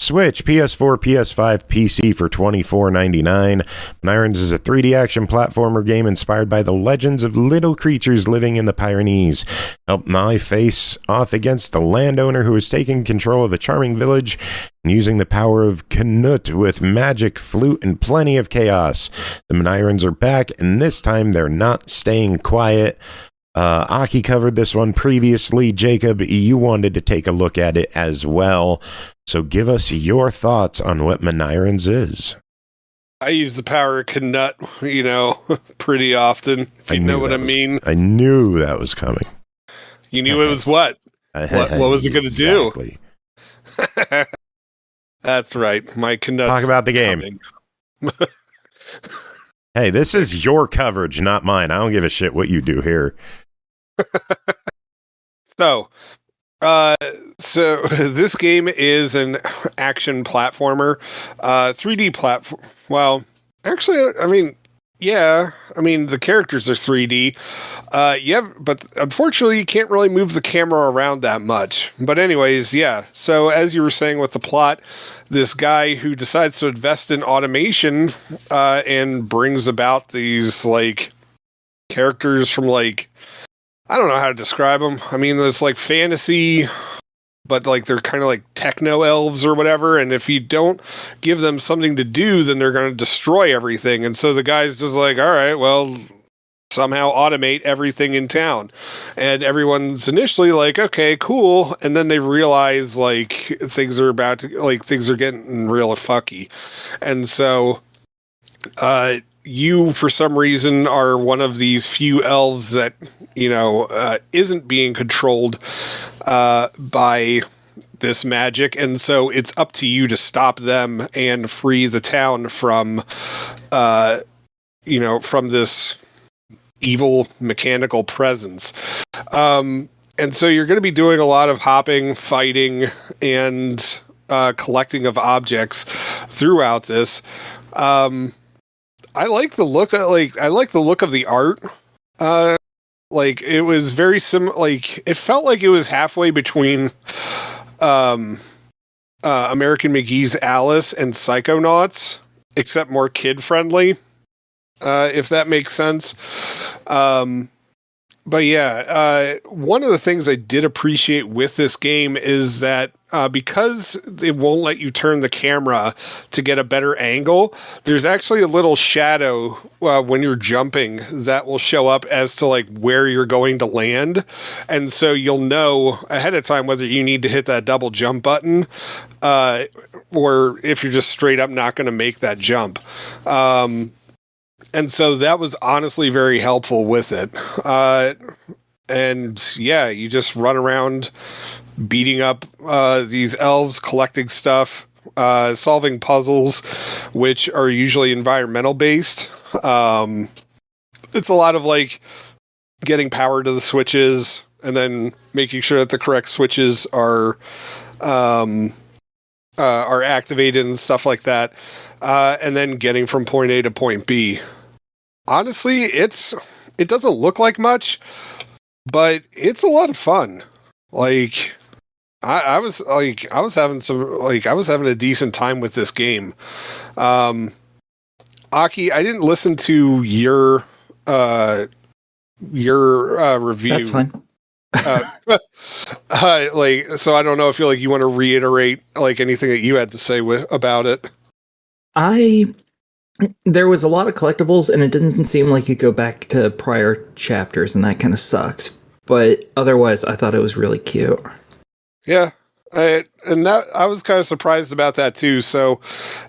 S2: Switch, PS4, PS5, PC for $24.99. Manairons is a 3D action platformer game inspired by the legends of little creatures living in the Pyrenees. Help Mai face off against the landowner who is taking control of a charming village and using the power of Knut with magic, flute, and plenty of chaos. The Manairons are back, and this time they're not staying quiet. Aki covered this one previously. Jacob, you wanted to take a look at it as well. So give us your thoughts on what Manairons is.
S10: I use the power of Knut, pretty often, if you know what I mean.
S2: I knew that was coming.
S10: You knew it was what? What was it going to do? That's right. My Knut.
S2: Talk about the game. Hey, this is your coverage, not mine. I don't give a shit what you do here.
S10: So this game is an action platformer, 3D platform. Well, actually, the characters are 3D. But unfortunately, you can't really move the camera around that much. But anyways, yeah. So as you were saying with the plot, this guy who decides to invest in automation and brings about these like characters from like, I don't know how to describe them. I mean, it's like fantasy, but like they're kind of like techno elves or whatever. And if you don't give them something to do, then they're going to destroy everything. And so the guy's just like, all right, well, somehow automate everything in town. And everyone's initially like, okay, cool. And then they realize like things are getting real fucky. And so, you, for some reason, are one of these few elves that, isn't being controlled by this magic. And so it's up to you to stop them and free the town from this evil mechanical presence. And so you're going to be doing a lot of hopping, fighting, and collecting of objects throughout this. I like the look of the art. It was very it felt like it was halfway between American McGee's Alice and Psychonauts, except more kid friendly, if that makes sense. But yeah, one of the things I did appreciate with this game is that because it won't let you turn the camera to get a better angle, there's actually a little shadow when you're jumping that will show up as to like where you're going to land. And so you'll know ahead of time whether you need to hit that double jump button or if you're just straight up not going to make that jump. And so that was honestly very helpful with it. And yeah, you just run around beating up these elves, collecting stuff, solving puzzles, which are usually environmental based. it's a lot of like getting power to the switches and then making sure that the correct switches are activated and stuff like that, and then getting from point A to point B. Honestly, it doesn't look like much, but it's a lot of fun. Like I was having a decent time with this game. Aki, I didn't listen to your review.
S5: That's fine.
S10: So I don't know if you want to reiterate like anything that you had to say about it.
S5: There was a lot of collectibles, and it didn't seem like you go back to prior chapters, and that kind of sucks. But otherwise, I thought it was really cute. Yeah,
S10: I was kind of surprised about that too. So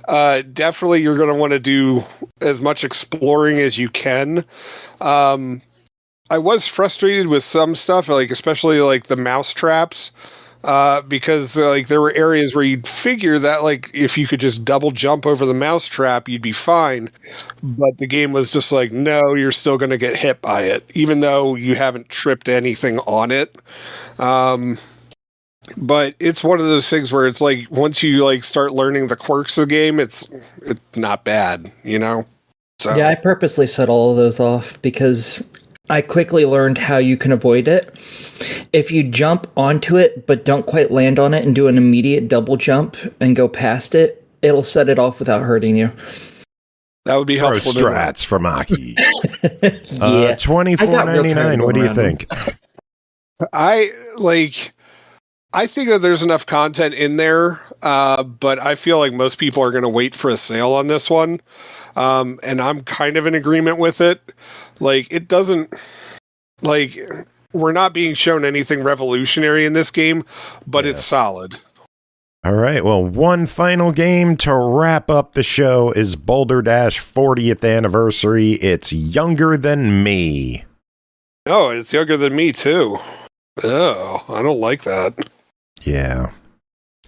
S10: definitely, you're going to want to do as much exploring as you can. I was frustrated with some stuff, like especially like the mouse traps, because like there were areas where you'd figure that like if you could just double jump over the mouse trap, you'd be fine. But the game was just like, no, you're still going to get hit by it, even though you haven't tripped anything on it. But it's one of those things where it's like once you like start learning the quirks of the game, it's not bad, you know? So.
S5: Yeah, I purposely set all of those off because I quickly learned how you can avoid it. If you jump onto it, but don't quite land on it and do an immediate double jump and go past it, it'll set it off without hurting you.
S10: That would be helpful.
S2: Strats from Aki.
S5: Yeah.
S2: $24.99. What do you think?
S10: I think that there's enough content in there, but I feel like most people are going to wait for a sale on this one. And I'm kind of in agreement with it. Like, it doesn't, like, we're not being shown anything revolutionary in this game, but it's solid.
S2: All right. Well, one final game to wrap up the show is Boulder Dash 40th anniversary. It's Younger Than Me.
S10: Oh, it's Younger Than Me, too. Oh, I don't like that.
S2: Yeah.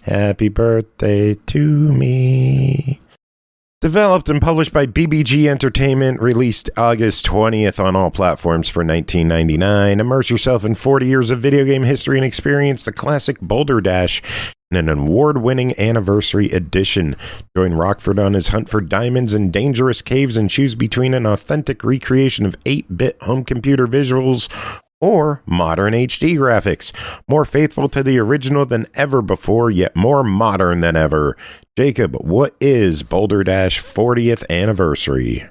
S2: Happy birthday to me. Developed and published by BBG Entertainment, released August 20th on all platforms for $19.99. Immerse yourself in 40 years of video game history and experience the classic Boulder Dash in an award-winning anniversary edition. Join Rockford on his hunt for diamonds in dangerous caves and choose between an authentic recreation of 8-bit home computer visuals or modern HD graphics, more faithful to the original than ever before, yet more modern than ever. Jacob, what is Boulder Dash 40th anniversary?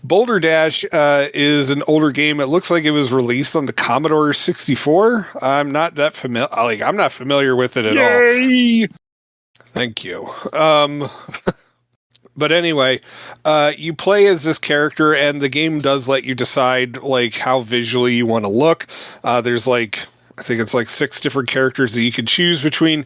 S10: Boulder Dash is an older game. It looks like it was released on the Commodore 64. I'm not that familiar. I'm not familiar with it at all. Thank you. But anyway, you play as this character, and the game does let you decide like how visually you want to look. There's like, I think it's like 6 different characters that you can choose between.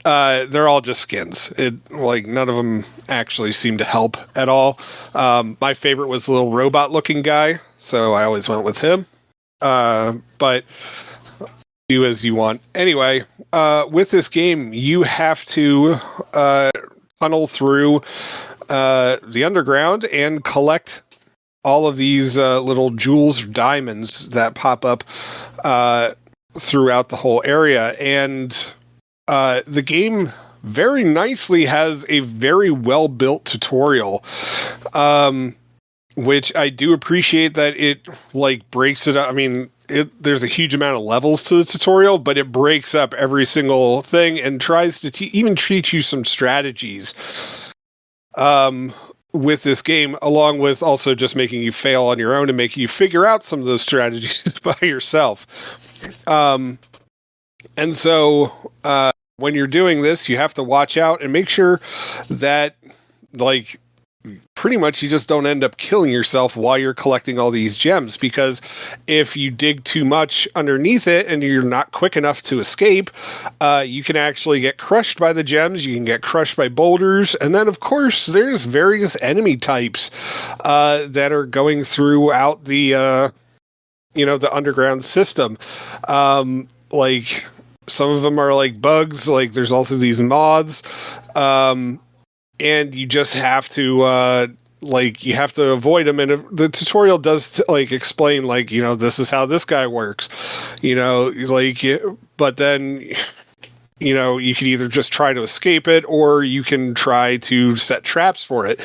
S10: They're all just skins. None of them actually seem to help at all. My favorite was the little robot looking guy, so I always went with him. But do as you want. Anyway, with this game, you have to tunnel through the underground and collect all of these little jewels or diamonds that pop up throughout the whole area. And the game very nicely has a very well-built tutorial, which I do appreciate that it breaks it up. I mean, there's a huge amount of levels to the tutorial, but it breaks up every single thing and tries to even teach you some strategies with this game, along with also just making you fail on your own and making you figure out some of those strategies by yourself. And so when you're doing this, you have to watch out and make sure that pretty much you just don't end up killing yourself while you're collecting all these gems, because if you dig too much underneath it and you're not quick enough to escape, you can actually get crushed by the gems. You can get crushed by boulders. And then, of course, there's various enemy types that are going throughout the underground system. Some of them are like bugs. Like there's also these moths. And you just have to Like, you have to avoid them, and the tutorial does like explain, like, this is how this guy works, but then, you can either just try to escape it, or you can try to set traps for it.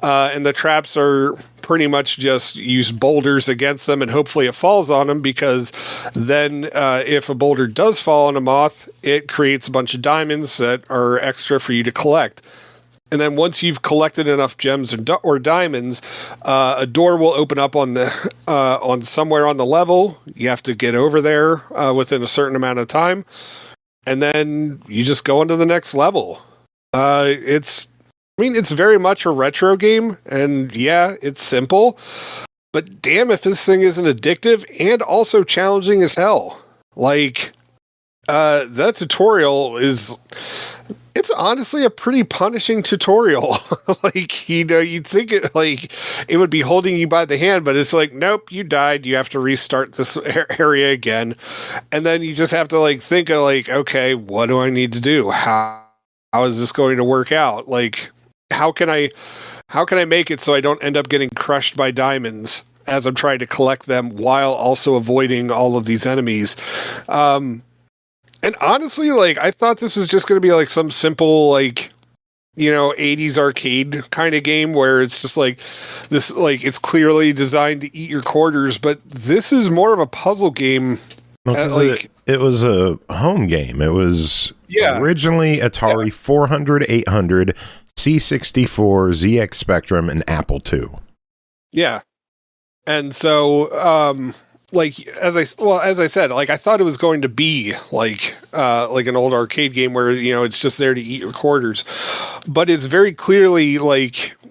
S10: And the traps are pretty much just use boulders against them, and hopefully it falls on them, because then if a boulder does fall on a moth, it creates a bunch of diamonds that are extra for you to collect. And then once you've collected enough gems or diamonds, a door will open up on somewhere on the level. You have to get over there within a certain amount of time, and then you just go into the next level. It's very much a retro game, and yeah, it's simple, but damn if this thing isn't addictive and also challenging as hell. Like, that tutorial it's honestly a pretty punishing tutorial. Like, you'd think it would be holding you by the hand, but it's like, nope, you died. You have to restart this area again. And then you just have to think of okay, what do I need to do? How is this going to work out? Like, how can I make it so I don't end up getting crushed by diamonds as I'm trying to collect them while also avoiding all of these enemies? And honestly, I thought this was just going to be some simple, 80s arcade kind of game where it's just this, it's clearly designed to eat your quarters, but this is more of a puzzle game.
S2: It was a home game. It was originally Atari 400, 800, C64, ZX Spectrum, and Apple II. Yeah.
S10: And so, as I said, I thought it was going to be like an old arcade game where, it's just there to eat your quarters, but it's very clearly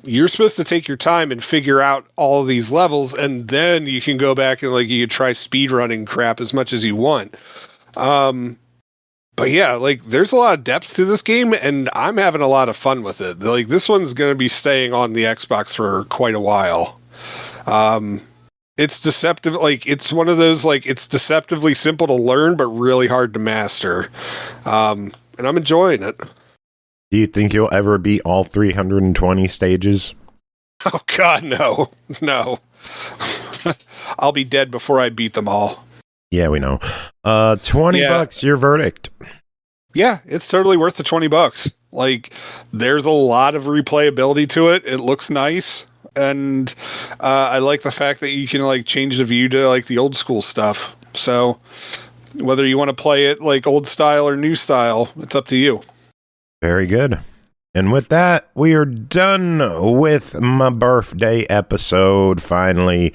S10: you're supposed to take your time and figure out all of these levels, and then you can go back and you can try speed running crap as much as you want. But yeah, there's a lot of depth to this game, and I'm having a lot of fun with it. This one's going to be staying on the Xbox for quite a while. It's deceptive. It's one of those, it's deceptively simple to learn, but really hard to master. And I'm enjoying it.
S2: Do you think you'll ever beat all 320 stages?
S10: Oh, God, no. No. I'll be dead before I beat them all.
S2: Yeah, we know. $20, your verdict.
S10: Yeah, it's totally worth the $20. There's a lot of replayability to it. It looks nice. And I like the fact that you can change the view to the old school stuff. So whether you want to play it old style or new style, it's up to you.
S2: Very good. And with that, we are done with my birthday episode. Finally,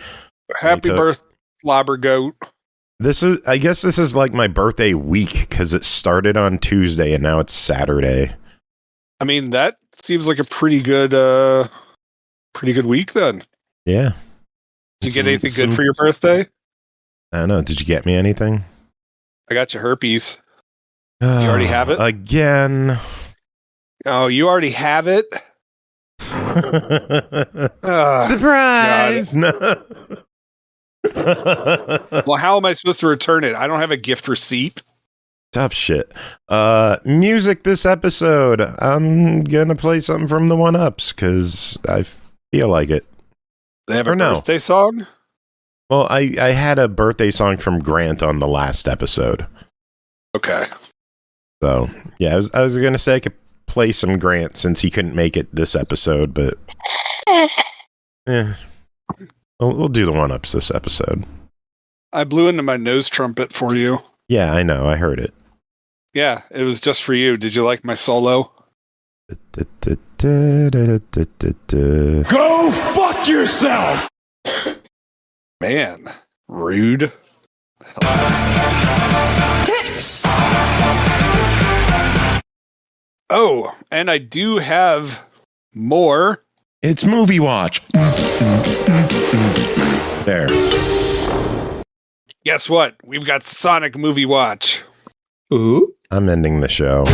S10: happy birthday, Slobber Goat.
S2: I guess this is my birthday week because it started on Tuesday and now it's Saturday.
S10: I mean, that seems like a pretty good week then.
S2: Yeah.
S10: Did you get anything good for your birthday?
S2: I don't know. Did you get me anything?
S10: I got you herpes. You already have it?
S2: Again.
S10: Oh, you already have it?
S2: Surprise! No.
S10: Well, how am I supposed to return it? I don't have a gift receipt.
S2: Tough shit. Music this episode. I'm gonna play something from the OneUps because I feel like it.
S10: They have a birthday song?
S2: Well, I had a birthday song from Grant on the last episode.
S10: Okay.
S2: So, yeah, I was gonna say I could play some Grant since he couldn't make it this episode, but we'll do the OneUps this episode.
S10: I blew into my nose trumpet for you.
S2: Yeah, I know. I heard it.
S10: Yeah, it was just for you. Did you like my solo?
S11: Go fuck yourself!
S10: Man, rude.
S11: Tits!
S10: Oh, and I do have more.
S2: It's Movie Watch. There.
S10: Guess what? We've got Sonic Movie Watch.
S5: Ooh.
S2: I'm ending the show.